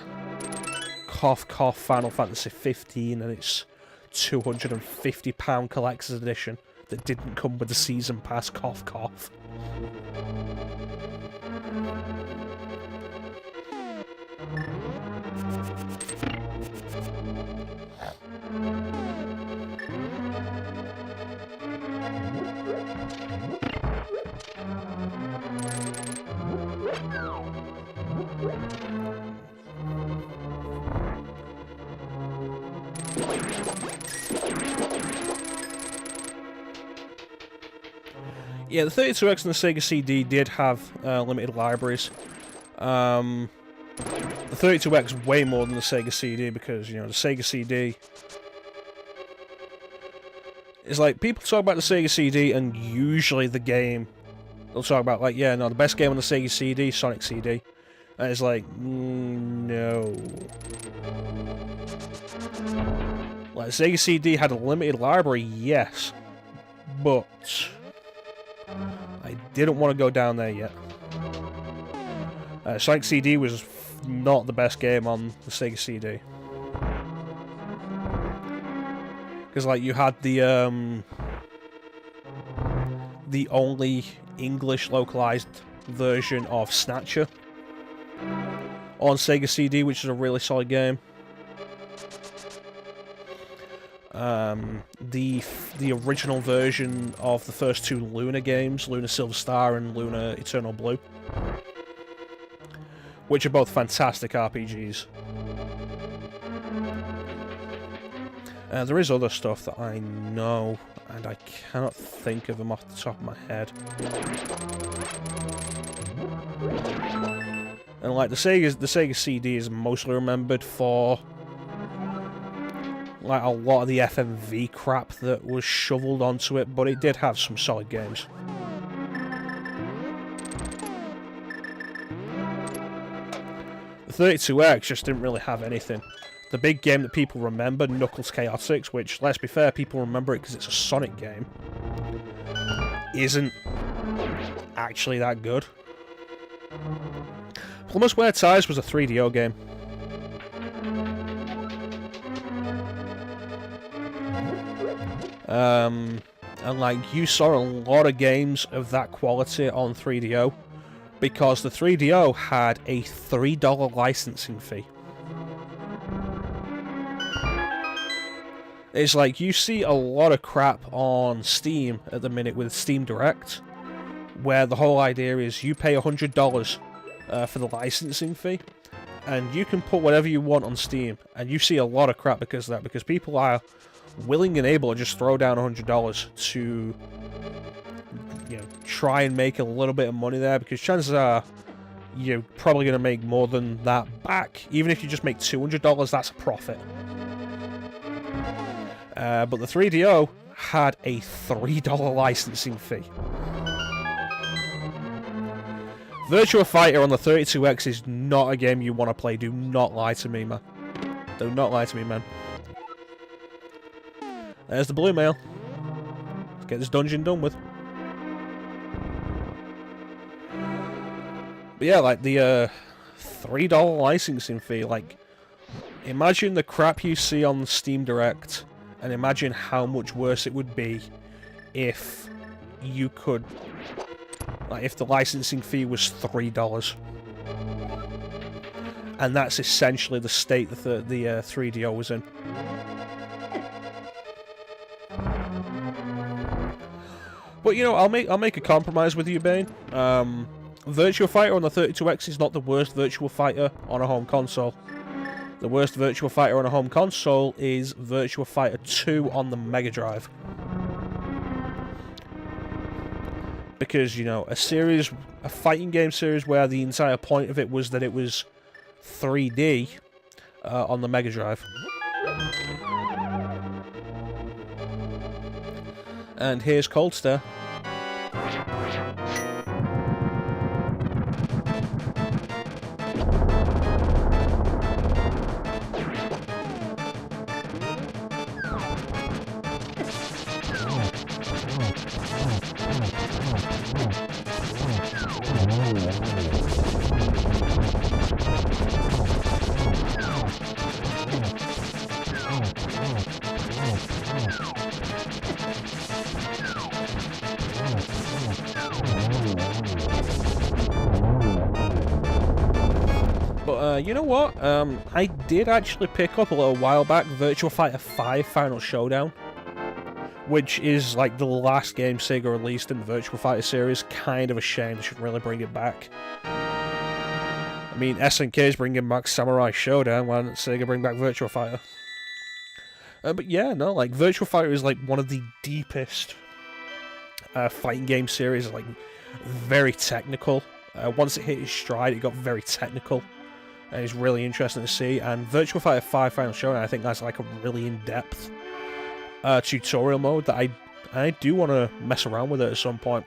Cough, cough, Final Fantasy 15 and its £250 collector's edition that didn't come with the season pass, cough, cough. Yeah, the 32X and the Sega CD did have limited libraries. The 32X way more than the Sega CD because, you know, the Sega CD is like, people talk about the Sega CD and usually the game, they'll talk about like, yeah, no, the best game on the Sega CD, Sonic CD. And it's like, no. Like, Sega CD had a limited library, yes, but I didn't want to go down there yet. Sonic CD was not the best game on the Sega CD. Because, like, you had the only English localized version of Snatcher on Sega CD, which is a really solid game. The original version of the first two Luna games, Luna Silver Star and Luna Eternal Blue, which are both fantastic RPGs. There is other stuff that I know, and I cannot think of them off the top of my head. And like the Sega CD is mostly remembered for like a lot of the FMV crap that was shoveled onto it, but it did have some solid games. The 32X just didn't really have anything. The big game that people remember, Knuckles Chaotix, which, let's be fair, people remember it because it's a Sonic game, isn't actually that good. Plumber's Wear Ties was a 3DO game. And like, you saw a lot of games of that quality on 3DO because the 3DO had a $3 licensing fee. It's like, you see a lot of crap on Steam at the minute with Steam Direct, where the whole idea is you pay $100 for the licensing fee, and you can put whatever you want on Steam, and you see a lot of crap because of that, because people are willing and able to just throw down $100 to, you know, try and make a little bit of money there, because chances are you're probably going to make more than that back. Even if you just make $200, that's a profit. But the 3DO had a $3 licensing fee. Virtua Fighter on the 32X is not a game you want to play. Do not lie to me, man. Do not lie to me, man. There's the blue mail. Let's get this dungeon done with. But yeah, like the $3 licensing fee. Like, imagine the crap you see on Steam Direct, and imagine how much worse it would be if you could, like, if the licensing fee was $3. And that's essentially the state that the 3DO was in. But, you know, I'll make a compromise with you, Bane. Virtua Fighter on the 32X is not the worst Virtua Fighter on a home console. The worst Virtua Fighter on a home console is Virtua Fighter 2 on the Mega Drive. Because, you know, a fighting game series where the entire point of it was that it was 3D on the Mega Drive. And here's Coldster. You know what? I did actually pick up a little while back Virtua Fighter 5 Final Showdown, which is like the last game Sega released in the Virtua Fighter series. Kind of a shame, they should really bring it back. I mean, SNK is bringing back Samurai Showdown, why didn't Sega bring back Virtua Fighter? But yeah, no, like, Virtua Fighter is like one of the deepest fighting game series, like, very technical. Once it hit its stride, it got very technical. And it's really interesting to see. And Virtua Fighter 5 Final Showdown, I think that's like a really in-depth tutorial mode that I do want to mess around with it at some point.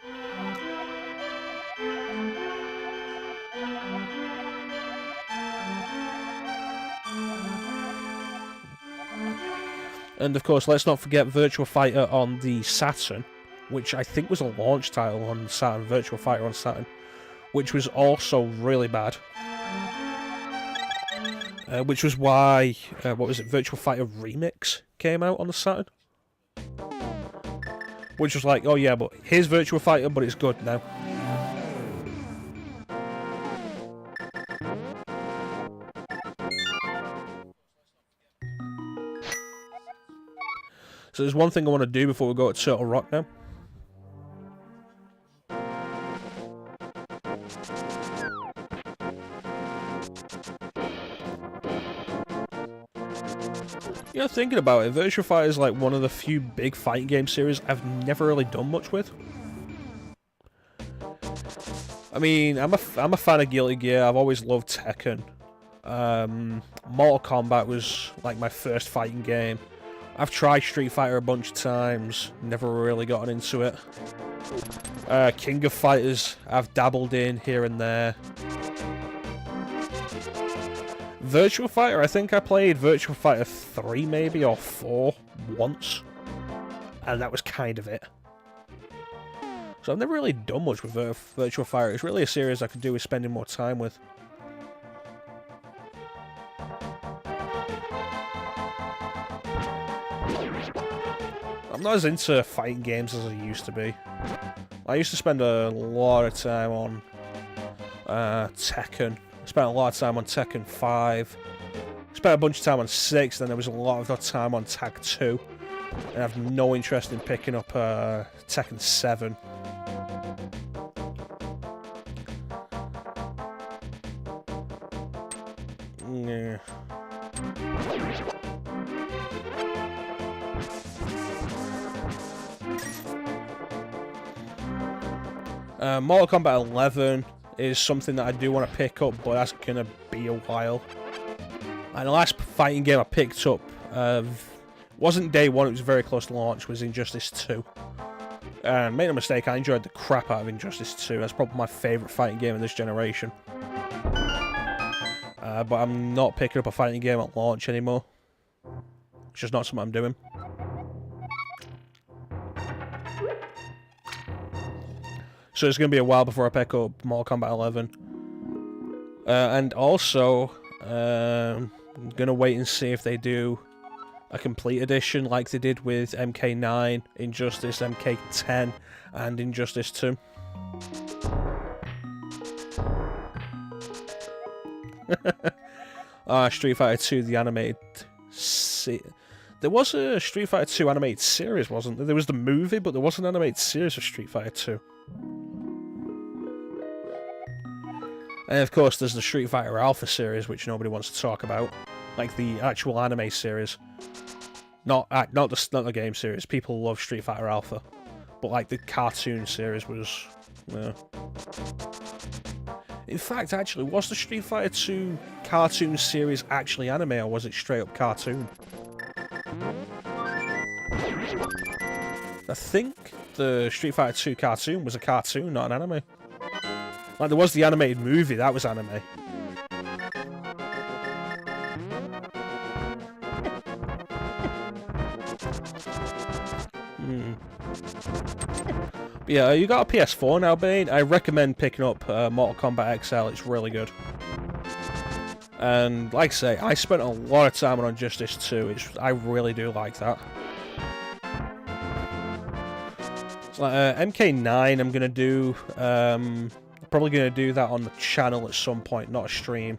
And of course, let's not forget Virtua Fighter on the Saturn, which I think was a launch title on Saturn, Virtua Fighter on Saturn, which was also really bad. Which was why, what was it, Virtua Fighter Remix came out on the Saturn? Which was like, oh yeah, but here's Virtua Fighter, but it's good now. So there's one thing I want to do before we go to Turtle Rock now. You know, thinking about it, Virtua Fighter is like one of the few big fighting game series I've never really done much with. I mean, I'm a fan of Guilty Gear. I've always loved Tekken. Mortal Kombat was like my first fighting game. I've tried Street Fighter a bunch of times, never really gotten into it. King of Fighters, I've dabbled in here and there. Virtua Fighter, I think I played Virtua Fighter 3 maybe, or 4, once. And that was kind of it. So I've never really done much with Virtua Fighter. It's really a series I could do with spending more time with. I'm not as into fighting games as I used to be. I used to spend a lot of time on Tekken. I spent a lot of time on Tekken 5. Spent a bunch of time on 6, then there was a lot of time on Tag 2. And I have no interest in picking up Tekken 7. Yeah. Mortal Kombat 11 is something that I do want to pick up, but that's going to be a while. And the last fighting game I picked up wasn't day one, it was very close to launch, was Injustice 2. Make no mistake, I enjoyed the crap out of Injustice 2. That's probably my favourite fighting game of this generation. But I'm not picking up a fighting game at launch anymore. It's just not something I'm doing. So it's going to be a while before I pick up Mortal Kombat 11. And also, I'm gonna wait and see if they do a complete edition like they did with MK9, Injustice, MK10, and Injustice 2. Street Fighter 2, the animated... There was a Street Fighter 2 animated series, wasn't there? There was the movie, but there was an animated series of Street Fighter 2. And of course, there's the Street Fighter Alpha series, which nobody wants to talk about. Like the actual anime series. Not the game series. People love Street Fighter Alpha. But like the cartoon series was... In fact, actually, was the Street Fighter 2 cartoon series actually anime, or was it straight up cartoon? I think the Street Fighter 2 cartoon was a cartoon, not an anime. Like, there was the animated movie, that was anime. But yeah, you got a PS4 now, Bane. I recommend picking up Mortal Kombat XL, it's really good. And, like I say, I spent a lot of time on Injustice 2, I really do like that. So, MK9 I'm gonna do, probably gonna do that on the channel at some point, not a stream.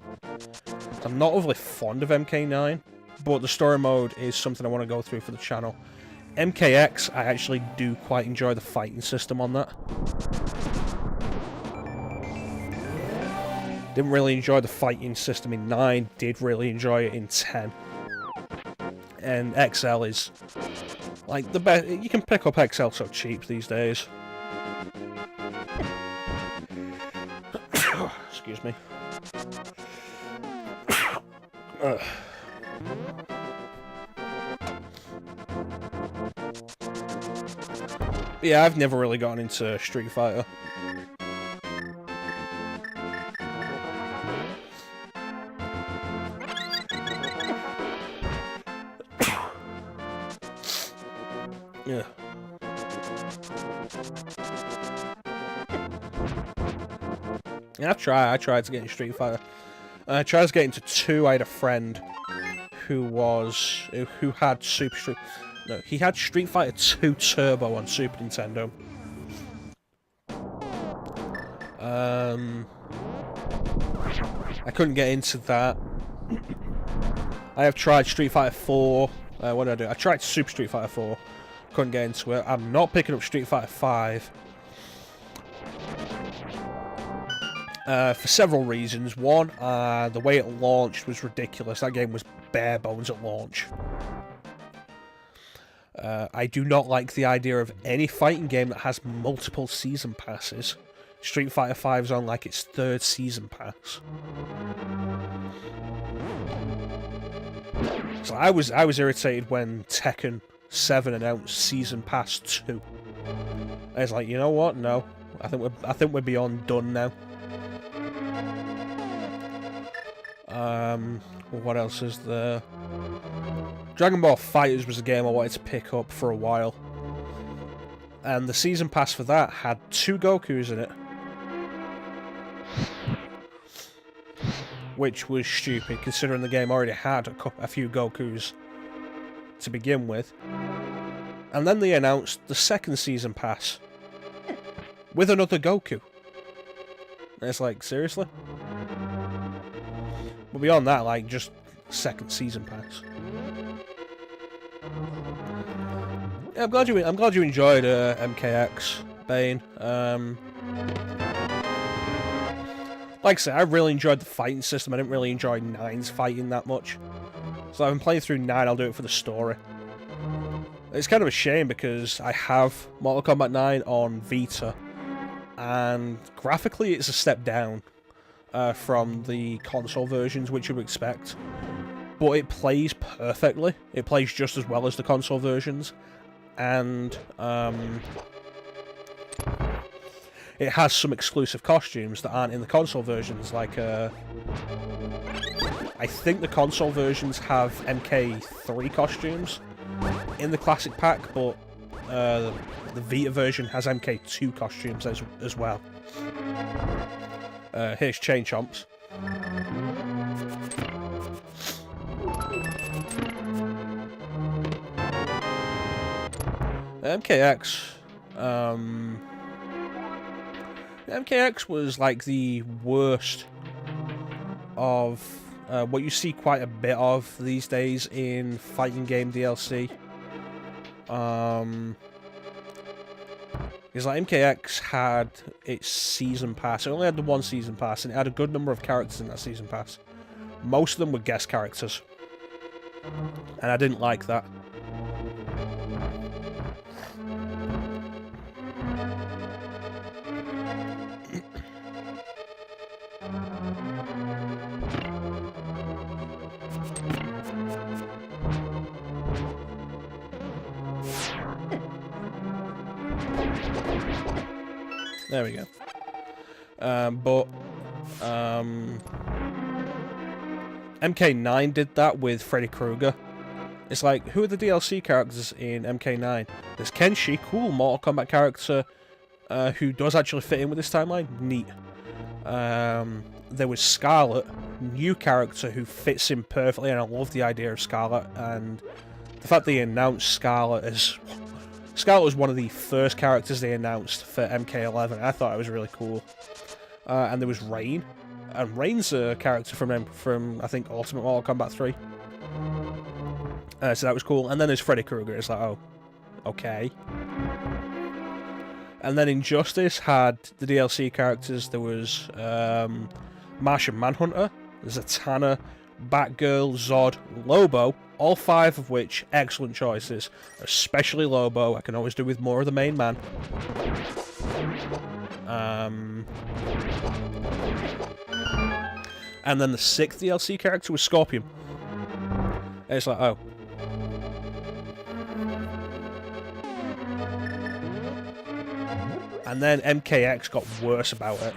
I'm not overly fond of MK9, but the story mode is something I want to go through for the channel. MKX, I actually do quite enjoy the fighting system on that. Didn't really enjoy the fighting system in 9, did really enjoy it in 10. And XL is, like, the best. You can pick up XL so cheap these days. Excuse me. Yeah, I've never really gotten into Street Fighter. Yeah. Yeah, I tried to get into Street Fighter. I tried to get into 2. I had a friend who had he had Street Fighter 2 Turbo on Super Nintendo. I couldn't get into that. I have tried Street Fighter 4. What did I do? I tried Super Street Fighter 4. Couldn't get into it. I'm not picking up Street Fighter 5. For several reasons. One, the way it launched was ridiculous. That game was bare bones at launch. I do not like the idea of any fighting game that has multiple season passes. Street Fighter 5's on like its 3rd season pass. So I was irritated when Tekken 7 announced Season Pass 2. I was like, you know what? No, I think we're beyond done now. What else is there? Dragon Ball FighterZ was a game I wanted to pick up for a while, and the Season Pass for that had 2 Gokus in it, which was stupid considering the game already had a few Gokus to begin with. And then they announced the 2nd Season Pass with another Goku. And it's like, seriously? But beyond that, like, just 2nd Season Pass. Yeah, I'm glad you enjoyed MKX, Bane. Like I said, I really enjoyed the fighting system. I didn't really enjoy 9's fighting that much. So I've been playing through 9, I'll do it for the story. It's kind of a shame because I have Mortal Kombat 9 on Vita, and graphically it's a step down from the console versions, which you would expect. But it plays perfectly. It plays just as well as the console versions. And it has some exclusive costumes that aren't in the console versions, like I think the console versions have MK3 costumes in the classic pack, but the Vita version has MK2 costumes as well. Here's Chain Chomps. MKX, MKX was like the worst of what you see quite a bit of these days in fighting game DLC. Because like MKX had its season pass. It only had the one season pass, and it had a good number of characters in that season pass. Most of them were guest characters, and I didn't like that. There we go. MK9 did that with Freddy Krueger. It's like, who are the DLC characters in MK9? There's Kenshi, cool Mortal Kombat character who does actually fit in with this timeline. Neat. There was Scarlet, new character who fits in perfectly, and I love the idea of Scarlet, and the fact they announced Scarlet as... Scarlet was one of the first characters they announced for MK11. I thought it was really cool. And there was Rain. And Rain's a character from I think, Ultimate Mortal Kombat 3. So that was cool. And then there's Freddy Krueger. It's like, oh, okay. And then Injustice had the DLC characters. There was Martian Manhunter, Zatanna, Batgirl, Zod, Lobo, all 5 of which excellent choices, especially Lobo. I can always do with more of the main man. And then the 6th DLC character was Scorpion. And it's like, oh. And then MKX got worse about it.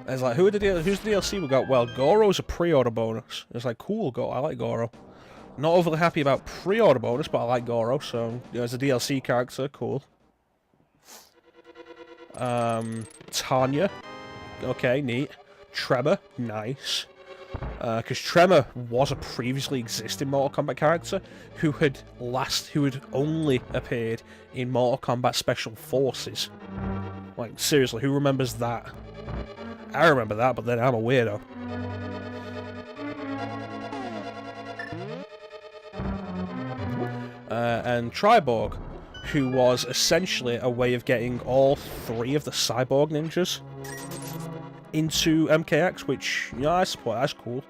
It's like, who's the DLC we got? Well, Goro's a pre-order bonus. It's like, cool, I like Goro. Not overly happy about pre-order bonus, but I like Goro, so, you know, as a DLC character, cool. Tanya. Okay, neat. Tremor, nice. Because Tremor was a previously existing Mortal Kombat character who had only appeared in Mortal Kombat Special Forces. Like, seriously, who remembers that? I remember that, but then I'm a weirdo. And Triborg, who was essentially a way of getting all 3 of the Cyborg ninjas into MKX, which, you know, I support, that's cool.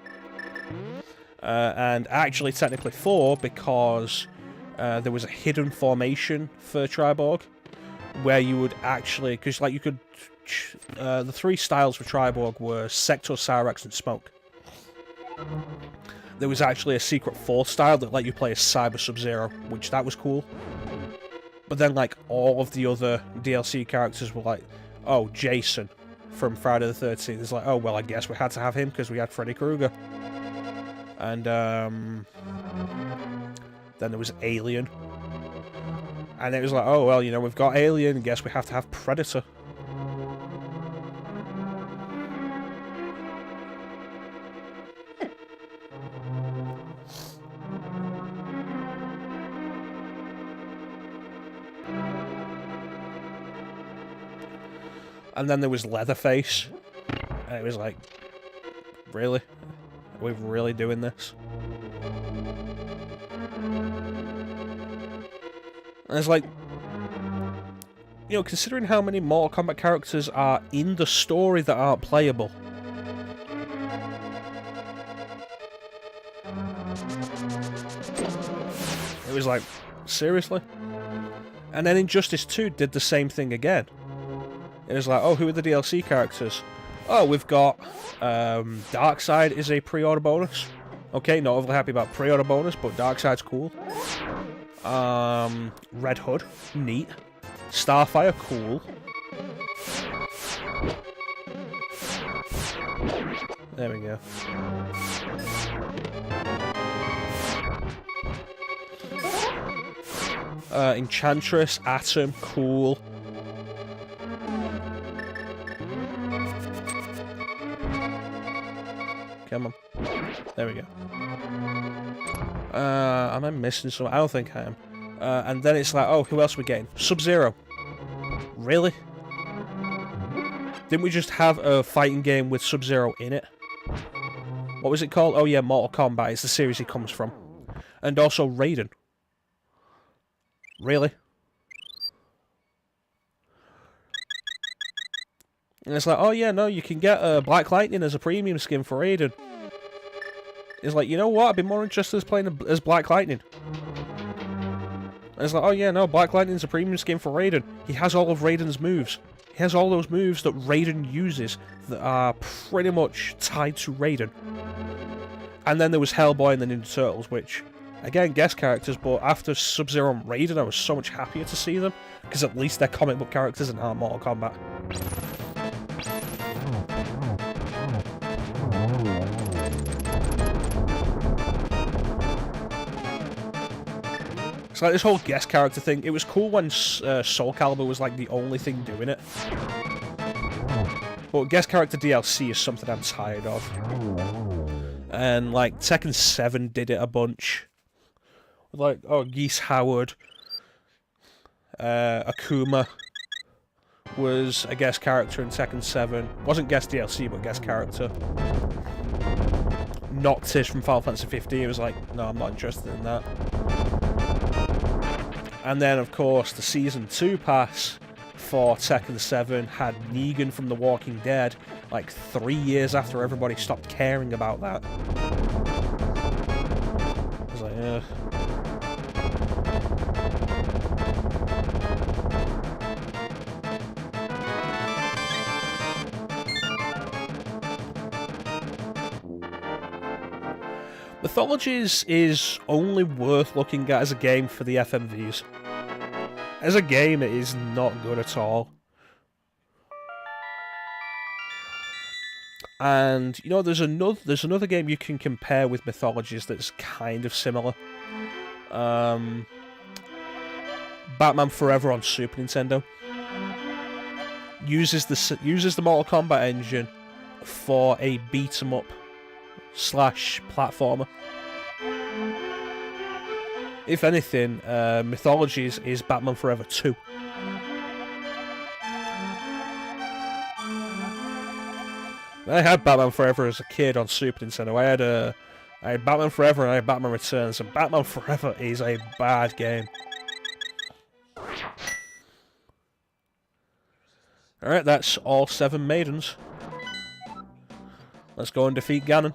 And actually technically 4, because there was a hidden formation for Triborg, where you would actually, because like you could, the 3 styles for Triborg were Sector, Cyrax, and Smoke. There was actually a secret 4th style that let you play as Cyber Sub-Zero, which that was cool. But then like all of the other DLC characters were like, oh, Jason from Friday the 13th. It's like, oh, well, I guess we had to have him because we had Freddy Krueger. And then there was Alien. And it was like, oh, well, you know, we've got Alien, I guess we have to have Predator. And then there was Leatherface. And it was like, really? Are we really doing this? And it's like, you know, considering how many Mortal Kombat characters are in the story that aren't playable. It was like, seriously? And then Injustice 2 did the same thing again. It was like, oh, who are the DLC characters? Oh, we've got Darkseid is a pre-order bonus. Okay, not overly happy about pre-order bonus, but Darkseid's cool. Red Hood, neat. Starfire, cool. There we go. Enchantress, Atom, cool. Come on. There we go. Am I missing something? I don't think I am. And then it's like, oh, who else are we getting? Sub-Zero. Really? Didn't we just have a fighting game with Sub-Zero in it? What was it called? Oh yeah, Mortal Kombat. It's the series he comes from. And also Raiden. Really? And it's like, oh yeah, no, you can get Black Lightning as a premium skin for Raiden. It's like, you know what? I'd be more interested in playing as Black Lightning. And it's like, oh yeah, no, Black Lightning's a premium skin for Raiden. He has all of Raiden's moves. He has all those moves that Raiden uses that are pretty much tied to Raiden. And then there was Hellboy and the Ninja Turtles, which, again, guest characters, but after Sub-Zero and Raiden, I was so much happier to see them, because at least they're comic book characters and aren't Mortal Kombat. It's like this whole guest character thing. It was cool when Soul Calibur was like the only thing doing it. But guest character DLC is something I'm tired of. And like Tekken 7 did it a bunch. Like, oh, Geese Howard. Akuma was a guest character in Tekken 7. Wasn't guest DLC, but guest character. Noctis from Final Fantasy 15 was like, no, I'm not interested in that. And then, of course, the Season 2 pass for Tekken 7 had Negan from The Walking Dead, like 3 years after everybody stopped caring about that. I was like, yeah. Mythologies is only worth looking at as a game for the FMVs. As a game, it is not good at all. And, you know, there's another game you can compare with Mythologies that's kind of similar. Batman Forever on Super Nintendo. Uses the Mortal Kombat engine for a beat-em-up / platformer. If anything, Mythologies is Batman Forever 2. I had Batman Forever as a kid on Super Nintendo. I had Batman Forever and I had Batman Returns, and Batman Forever is a bad game. Alright, that's all 7 maidens. Let's go and defeat Ganon.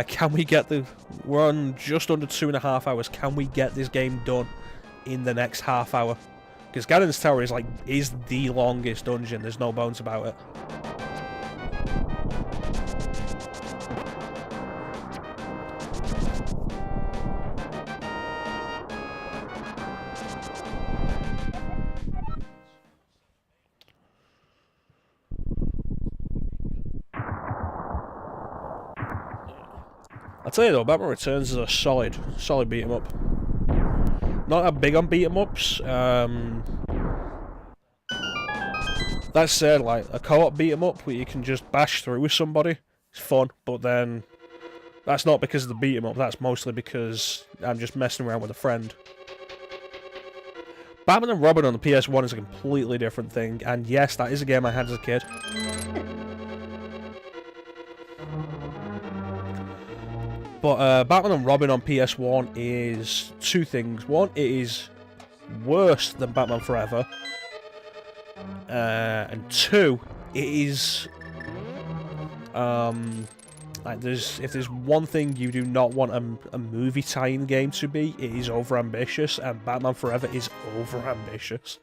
Can we get the... We're on just under 2.5 hours. Can we get this game done in the next half hour? Because Ganon's Tower is the longest dungeon. There's no bones about it. I'll tell you though, Batman Returns is a solid beat 'em up. Not that big on beat 'em ups. That said, like a co-op beat 'em up where you can just bash through with somebody, it's fun. But then that's not because of the beat 'em up. That's mostly because I'm just messing around with a friend. Batman and Robin on the PS1 is a completely different thing, and yes, that is a game I had as a kid. But Batman and Robin on PS1 is 2 things. One, it is worse than Batman Forever. And 2, it is... like if there's one thing you do not want a movie tie-in game to be, it is over-ambitious, and Batman Forever is over-ambitious.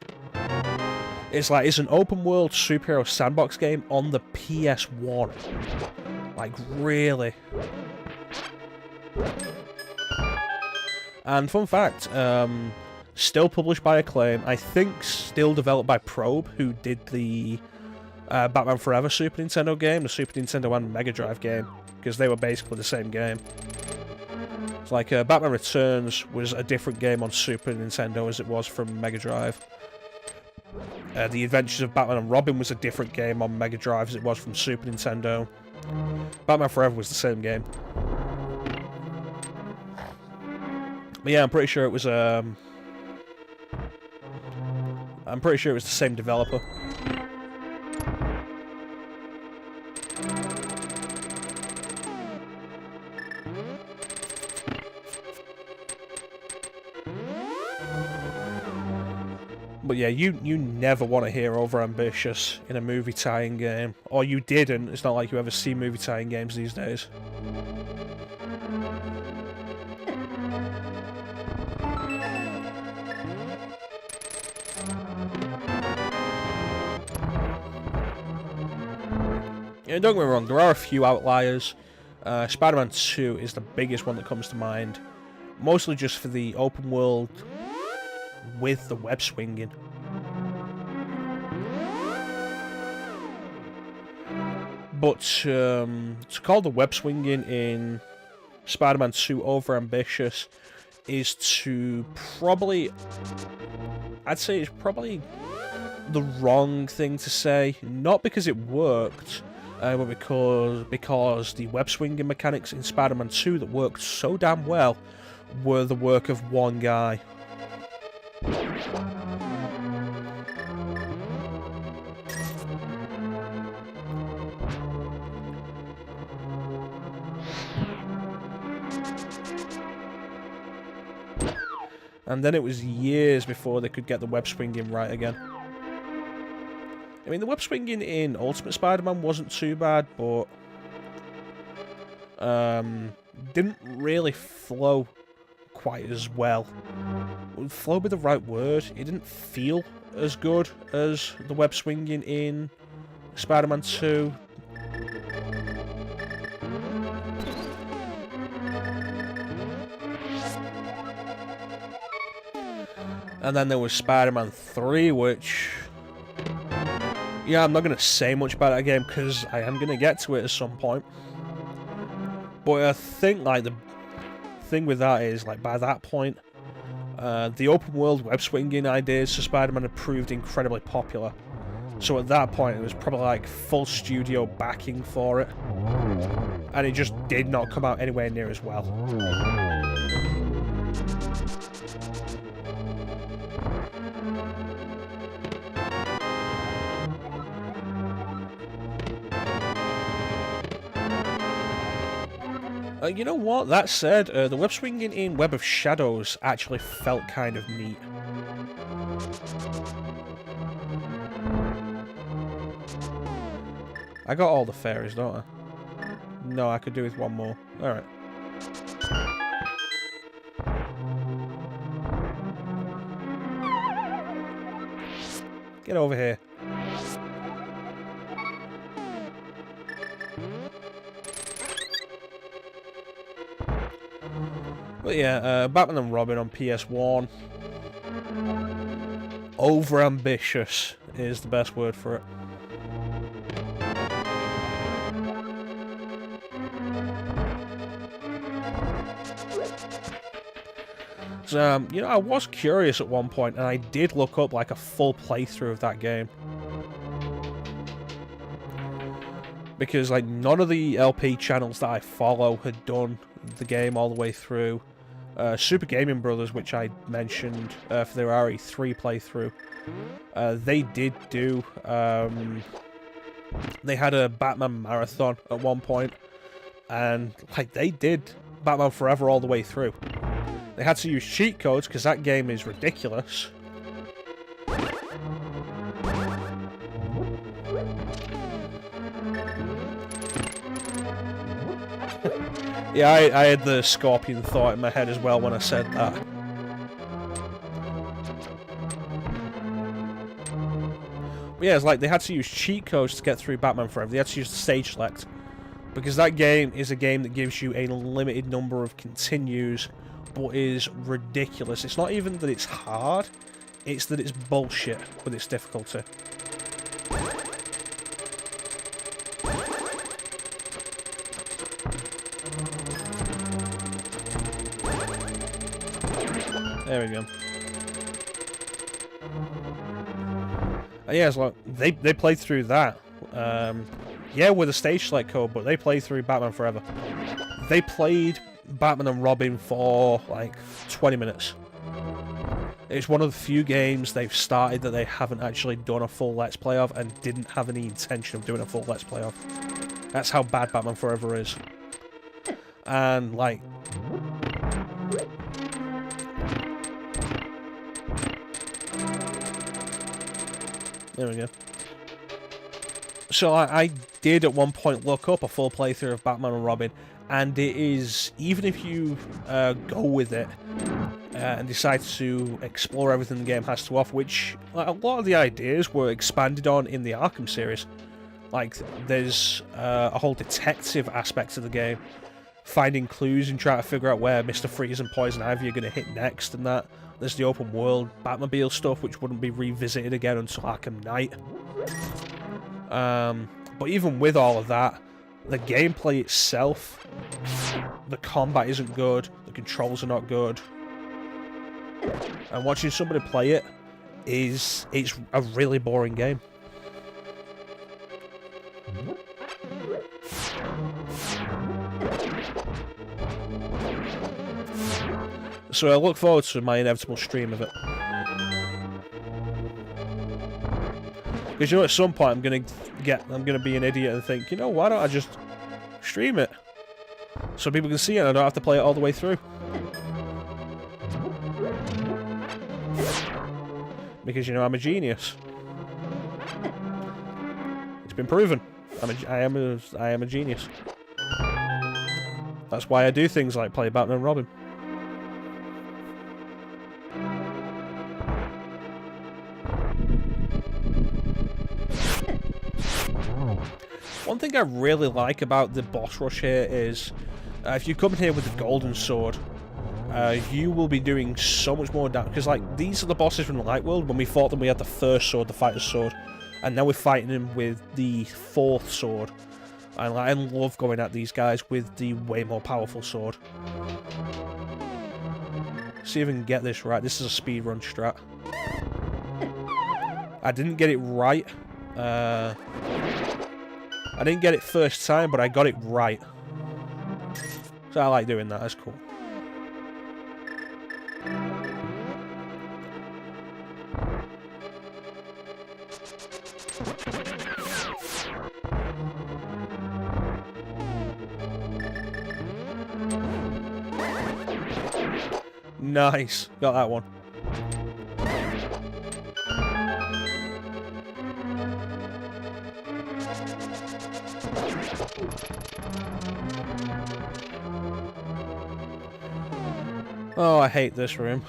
It's like, it's an open-world superhero sandbox game on the PS1. Like, really? And fun fact, still published by Acclaim, I think still developed by Probe, who did the Batman Forever Super Nintendo game, the Super Nintendo and Mega Drive game, because they were basically the same game. It's like Batman Returns was a different game on Super Nintendo as it was from Mega Drive. The Adventures of Batman and Robin was a different game on Mega Drive as it was from Super Nintendo. Batman Forever was the same game. But yeah, I'm pretty sure it was the same developer. But yeah, you never want to hear overambitious in a movie tie-in game. Or you didn't. It's not like you ever see movie tie-in games these days. Yeah, don't get me wrong, there are a few outliers. Spider-Man 2 is the biggest one that comes to mind. Mostly just for the open world with the web swinging. But to call the web swinging in Spider-Man 2 overambitious is to probably... I'd say it's probably the wrong thing to say. Not because it worked, but because the web swinging mechanics in Spider-Man 2 that worked so damn well were the work of one guy. And then it was years before they could get the web swinging right again. I mean, the web swinging in Ultimate Spider-Man wasn't too bad, but didn't really flow quite as well. Flow be the right word. It didn't feel as good as the web swinging in Spider-Man 2. And then there was Spider-Man 3, which... yeah, I'm not going to say much about that game, because I am going to get to it at some point. But I think, like, the thing with that is, like, by that point, the open world web swinging ideas for Spider-Man had proved incredibly popular. So at that point, it was probably, like, full studio backing for it. And it just did not come out anywhere near as well. You know what? That said, the web swinging in Web of Shadows actually felt kind of neat. I got all the fairies, don't I? No, I could do with one more. Alright. Get over here. But yeah, Batman and Robin on PS1. Overambitious is the best word for it. So, you know, I was curious at one point, and I did look up like a full playthrough of that game. Because, like, none of the LP channels that I follow had done the game all the way through. Super Gaming Brothers, which I mentioned for their RE3 playthrough, they did do... they had a Batman marathon at one point, and, like, they did Batman Forever all the way through. They had to use cheat codes, because that game is ridiculous. Yeah, I had the Scorpion thought in my head as well when I said that. But yeah, it's like they had to use cheat codes to get through Batman Forever. They had to use the stage select. Because that game is a game that gives you a limited number of continues, but is ridiculous. It's not even that it's hard, it's that it's bullshit with its difficulty. There we go. And yeah, it's like they played through that. Yeah, with a stage select code, but they played through Batman Forever. They played Batman and Robin for like 20 minutes. It's one of the few games they've started that they haven't actually done a full Let's Play of and didn't have any intention of doing a full Let's Play of. That's how bad Batman Forever is. And, like... There we go. So I did at one point look up a full playthrough of Batman and Robin, and it is, even if you go with it and decide to explore everything the game has to offer, which like, a lot of the ideas were expanded on in the Arkham series. Like, there's a whole detective aspect to the game, finding clues and trying to figure out where Mr. Freeze and Poison Ivy are going to hit next and that. There's the open world Batmobile stuff, which wouldn't be revisited again until Arkham Knight. But even with all of that, the gameplay itself, the combat isn't good, the controls are not good, and watching somebody play it it's a really boring game. So I look forward to my inevitable stream of it. Because you know, at some point I'm gonna be an idiot and think, you know, why don't I just stream it so people can see it and I don't have to play it all the way through. Because, you know, I'm a genius. It's been proven. I am a genius. That's why I do things like play Batman and Robin. One thing I really like about the boss rush here is if you come here with the golden sword, you will be doing so much more damage. Because, like, these are the bosses from the Light World. When we fought them, we had the first sword, the fighter's sword. And now we're fighting them with the fourth sword. And like, I love going at these guys with the way more powerful sword. See if I can get this right. This is a speedrun strat. I didn't get it right. I didn't get it first time, but I got it right. So I like doing that. That's cool. Nice. Got that one. Oh, I hate this room.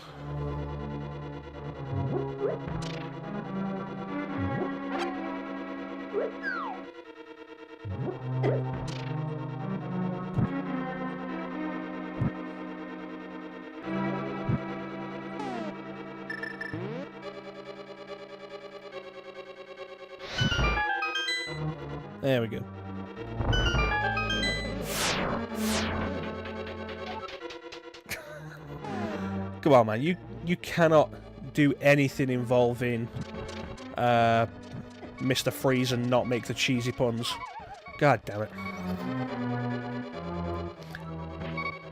There we go. Come on, man. You cannot do anything involving Mr. Freeze and not make the cheesy puns. God damn it.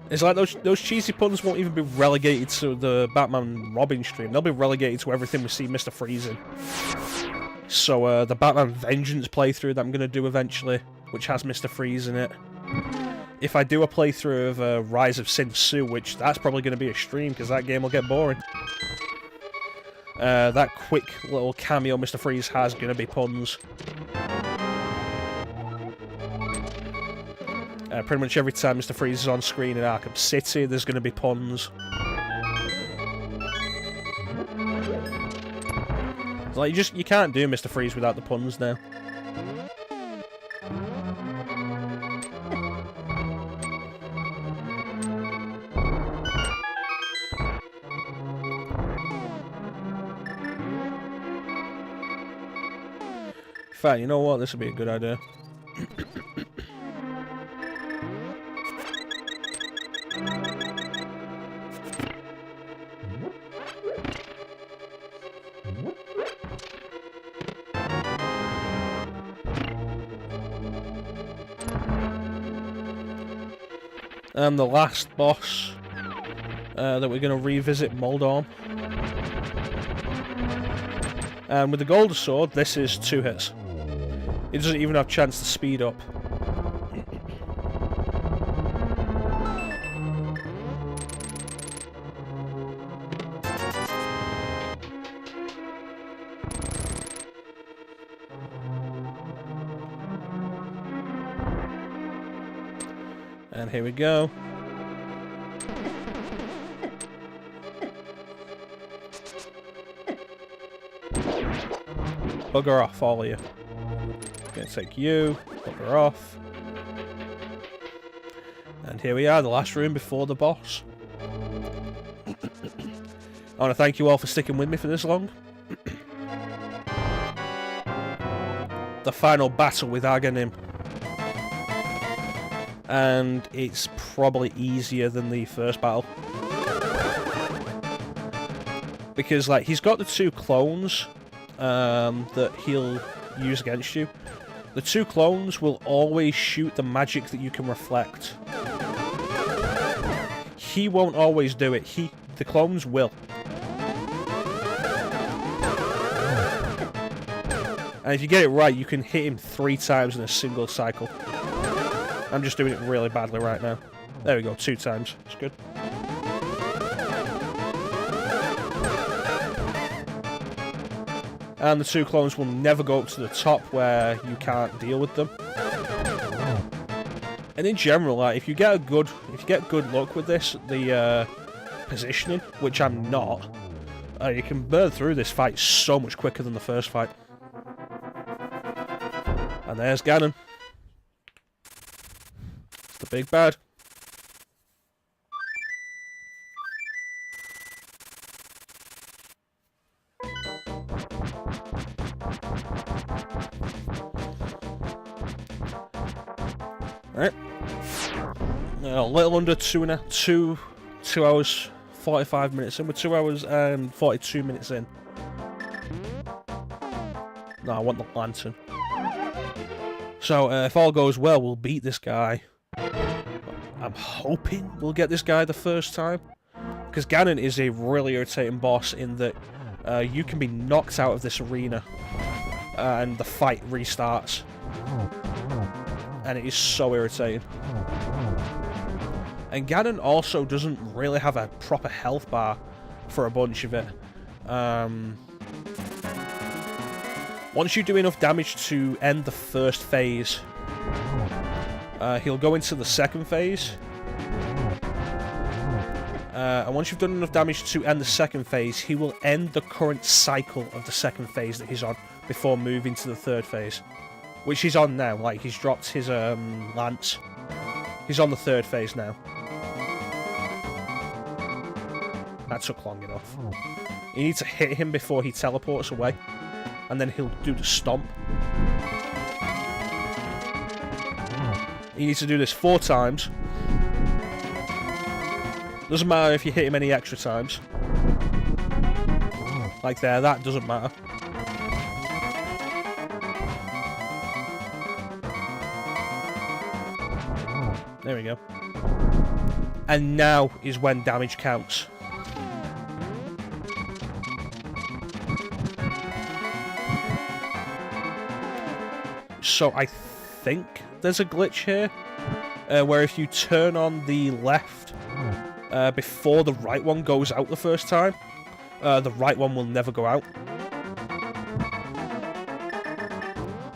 It's like those cheesy puns won't even be relegated to the Batman Robin stream. They'll be relegated to everything we see Mr. Freeze in. So, the Batman Vengeance playthrough that I'm going to do eventually, which has Mr. Freeze in it. If I do a playthrough of Rise of Sin Tzu, which that's probably going to be a stream, because that game will get boring. That quick little cameo Mr. Freeze has going to be puns. Pretty much every time Mr. Freeze is on screen in Arkham City, there's going to be puns. Like, you can't do Mr. Freeze without the puns now. In fact, you know what? This would be a good idea. And the last boss that we're going to revisit, Moldorm. And with the Golden Sword, this is 2 hits. He doesn't even have a chance to speed up. And here we go. Bugger off, all of you. Gonna take you, bugger off. And here we are, the last room before the boss. I want to thank you all for sticking with me for this long. The final battle with Aghanim. And it's probably easier than the first battle. Because, like, he's got the 2 clones that he'll use against you. The 2 clones will always shoot the magic that you can reflect. He won't always do it. The clones will. And if you get it right, you can hit him 3 times in a single cycle. I'm just doing it really badly right now. There we go, 2 times. It's good. And the 2 clones will never go up to the top where you can't deal with them. And in general, like, if you get good luck with this, the positioning, which I'm not, you can burn through this fight so much quicker than the first fight. And there's Ganon. The big bad. Right. A little under 2 hours 45 minutes in. We're 2 hours and 42 minutes in. No, I want the lantern. So if all goes well, we'll beat this guy. I'm hoping we'll get this guy the first time. Because Ganon is a really irritating boss in that you can be knocked out of this arena and the fight restarts. And it is so irritating. And Ganon also doesn't really have a proper health bar for a bunch of it. Once you do enough damage to end the first phase, he'll go into the second phase. And once you've done enough damage to end the second phase, he will end the current cycle of the second phase that he's on before moving to the third phase. Which he's on now, like he's dropped his lance. He's on the third phase now. That took long enough. You need to hit him before he teleports away. And then he'll do the stomp. You need to do this 4 times. Doesn't matter if you hit him any extra times. Like there, that doesn't matter. There we go. And now is when damage counts. So I think there's a glitch here, where if you turn on the left before the right one goes out the first time, the right one will never go out.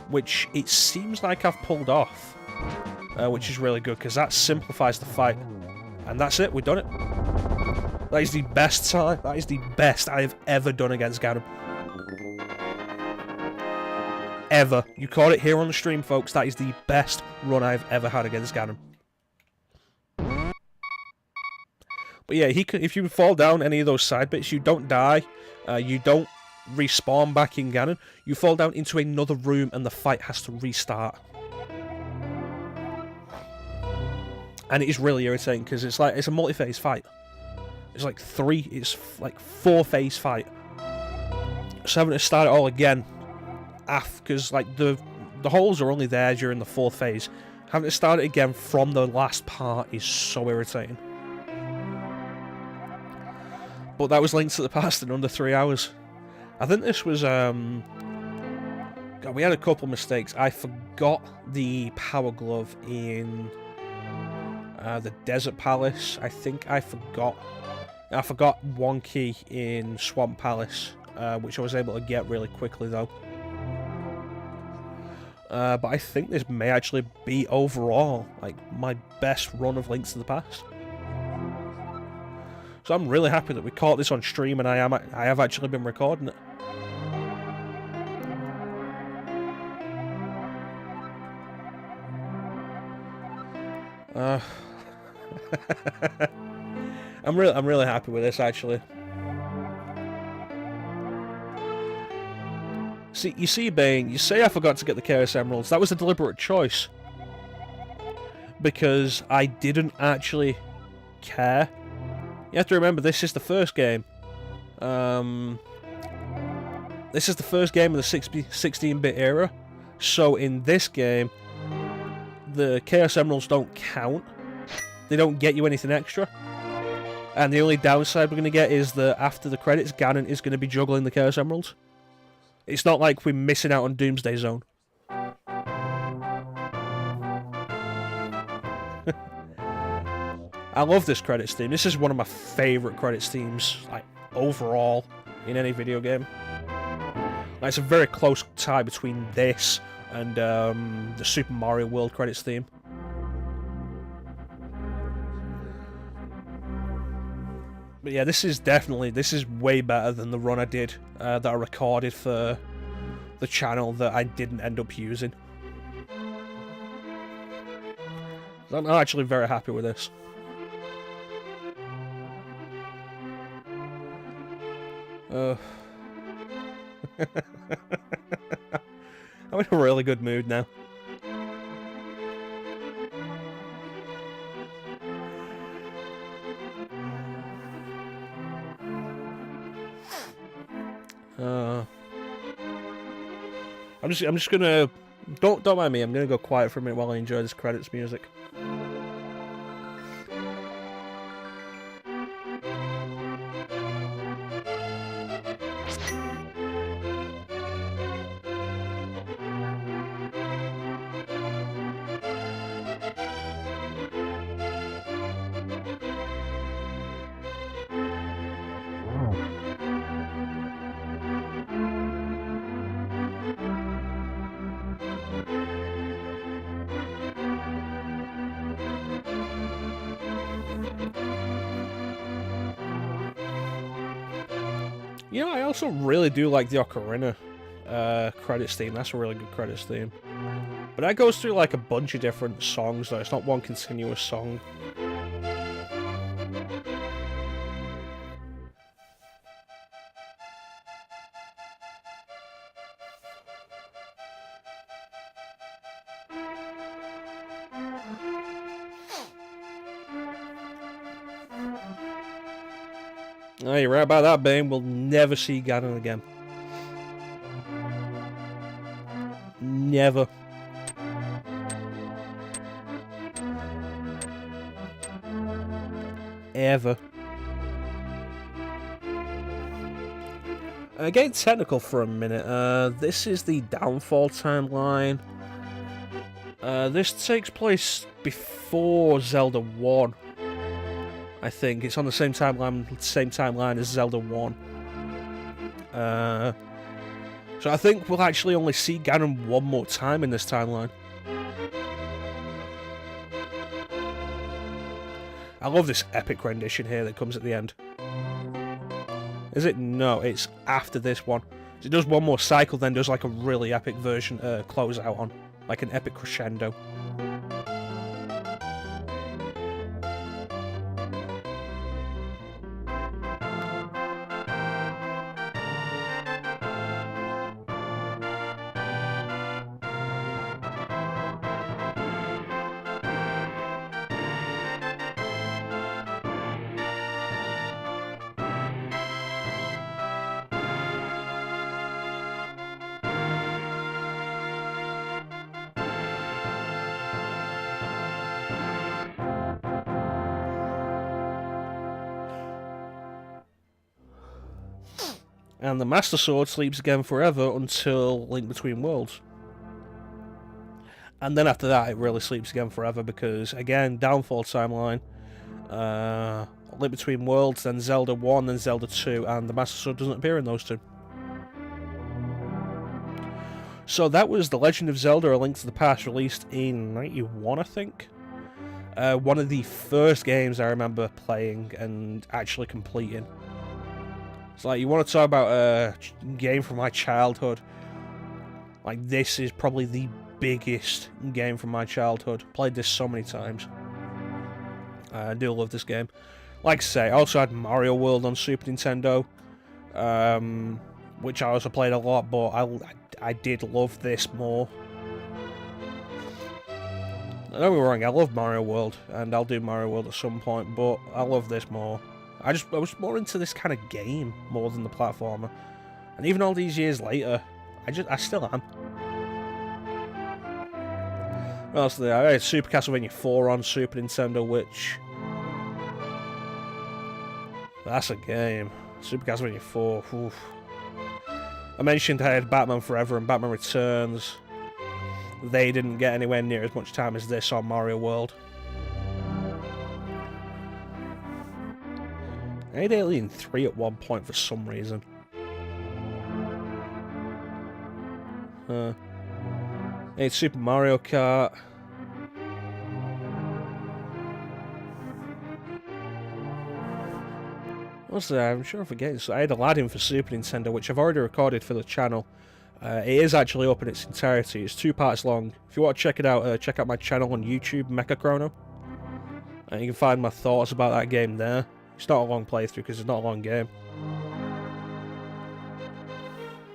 Which it seems like I've pulled off. Which is really good, because that simplifies the fight. And that's it, we've done it. That is the best time, that is the best I have ever done against Ganon. Ever. You caught it here on the stream, folks, that is the best run I've ever had against Ganon. But yeah, if you fall down any of those side bits, you don't die, you don't respawn back in Ganon, you fall down into another room and the fight has to restart. And it is really irritating because it's a multi-phase fight. It's like 4-phase fight. So having to start it all again, because like the holes are only there during the 4th phase, Having to start it again from the last part is so irritating. But that was Link to the Past in under 3 hours. I think this was, God, we had a couple mistakes. I forgot the Power Glove in the Desert Palace. I think I forgot one key in Swamp Palace, which I was able to get really quickly though. But I think this may actually be overall like my best run of Links to the Past. So I'm really happy that we caught this on stream, and I have actually been recording it. I'm really happy with this actually. You see, Bane, you say I forgot to get the Chaos Emeralds. That was a deliberate choice. Because I didn't actually care. You have to remember, this is the first game. This is the first game of the 16-bit era. So in this game, the Chaos Emeralds don't count. They don't get you anything extra. And the only downside we're going to get is that after the credits, Ganon is going to be juggling the Chaos Emeralds. It's not like we're missing out on Doomsday Zone. I love this credits theme. This is one of my favourite credits themes, like, overall, in any video game. Like, it's a very close tie between this and the Super Mario World credits theme. But yeah, this is way better than the run I did that I recorded for the channel that I didn't end up using. So I'm actually very happy with this. I'm in a really good mood now. I'm just gonna don't mind me. I'm gonna go quiet for a minute while I enjoy this credits music. You know, I also really do like the Ocarina credits theme. That's a really good credits theme. But that goes through like a bunch of different songs, though. It's not one continuous song. Oh, you're right about that, Bane. We'll never see Ganon again. Never. Ever. Getting technical for a minute. This is the Downfall timeline. This takes place before Zelda 1. I think it's on the same timeline as Zelda 1. So I think we'll actually only see Ganon one more time in this timeline. I love this epic rendition here that comes at the end. Is it? No, it's after this one. So it does one more cycle, then does like a really epic version close out on, like an epic crescendo. And the Master Sword sleeps again forever until Link Between Worlds. And then after that, it really sleeps again forever because, again, downfall timeline. Link Between Worlds, then Zelda 1, then Zelda 2, and the Master Sword doesn't appear in those two. So that was The Legend of Zelda: A Link to the Past, released in 91, I think. One of the first games I remember playing and actually completing. It's like, you want to talk about a game from my childhood. Like, this is probably the biggest game from my childhood. Played this so many times. I do love this game. Like I say, I also had Mario World on Super Nintendo, which I also played a lot, but I did love this more. Don't get me wrong, I love Mario World, and I'll do Mario World at some point, but I love this more. I was more into this kind of game more than the platformer, and even all these years later, I still am. What else did I had Super Castlevania 4 on Super Nintendo, which... that's a game. Super Castlevania 4, oof. I mentioned I had Batman Forever and Batman Returns. They didn't get anywhere near as much time as this on Mario World. I had Alien 3 at one point for some reason. I had Super Mario Kart. What's that? I'm sure I'm forgetting. So I had Aladdin for Super Nintendo, which I've already recorded for the channel. It is actually up in its entirety. It's 2 parts long. If you want to check it out, check out my channel on YouTube, MechaChrono. And you can find my thoughts about that game there. It's not a long playthrough because it's not a long game.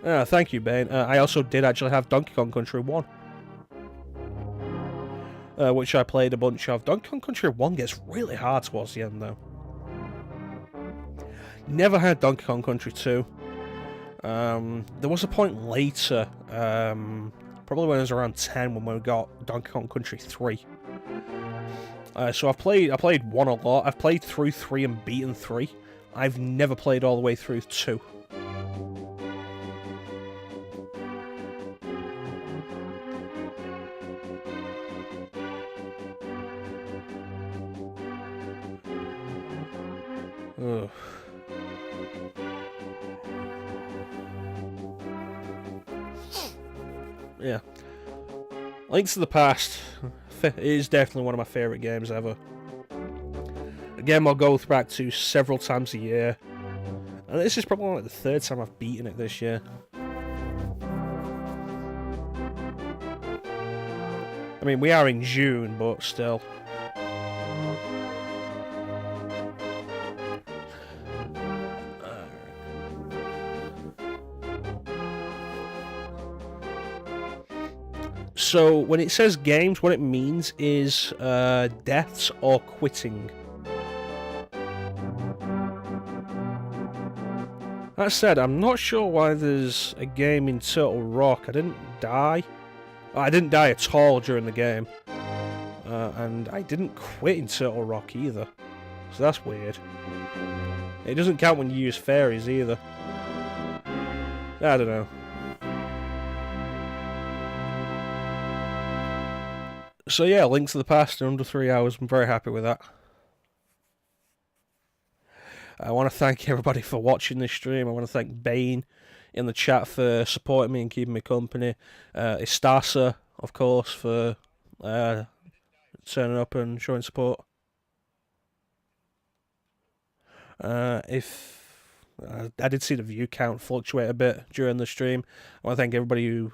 Thank you, Bane. I also did actually have Donkey Kong Country 1. Which I played a bunch of. Donkey Kong Country 1 gets really hard towards the end, though. Never had Donkey Kong Country 2. There was a point later, probably when I was around 10, when we got Donkey Kong Country 3. So I played 1 a lot. I've played through 3 and beaten 3. I've never played all the way through 2. Ugh. Yeah. Links to the Past is definitely one of my favourite games ever. A game I'll go back to several times a year. And this is probably like the 3rd time I've beaten it this year. I mean, we are in June, but still. So, when it says games, what it means is deaths or quitting. That said, I'm not sure why there's a game in Turtle Rock. I didn't die. I didn't die at all during the game. And I didn't quit in Turtle Rock either. So that's weird. It doesn't count when you use fairies either. I don't know. So yeah, Links to the Past in under 3 hours. I'm very happy with that. I want to thank everybody for watching this stream. I want to thank Bane in the chat for supporting me and keeping me company. Istasa, of course, for turning up and showing support. I did see the view count fluctuate a bit during the stream. I want to thank everybody who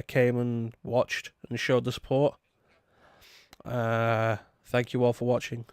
came and watched and showed the support. Thank you all for watching.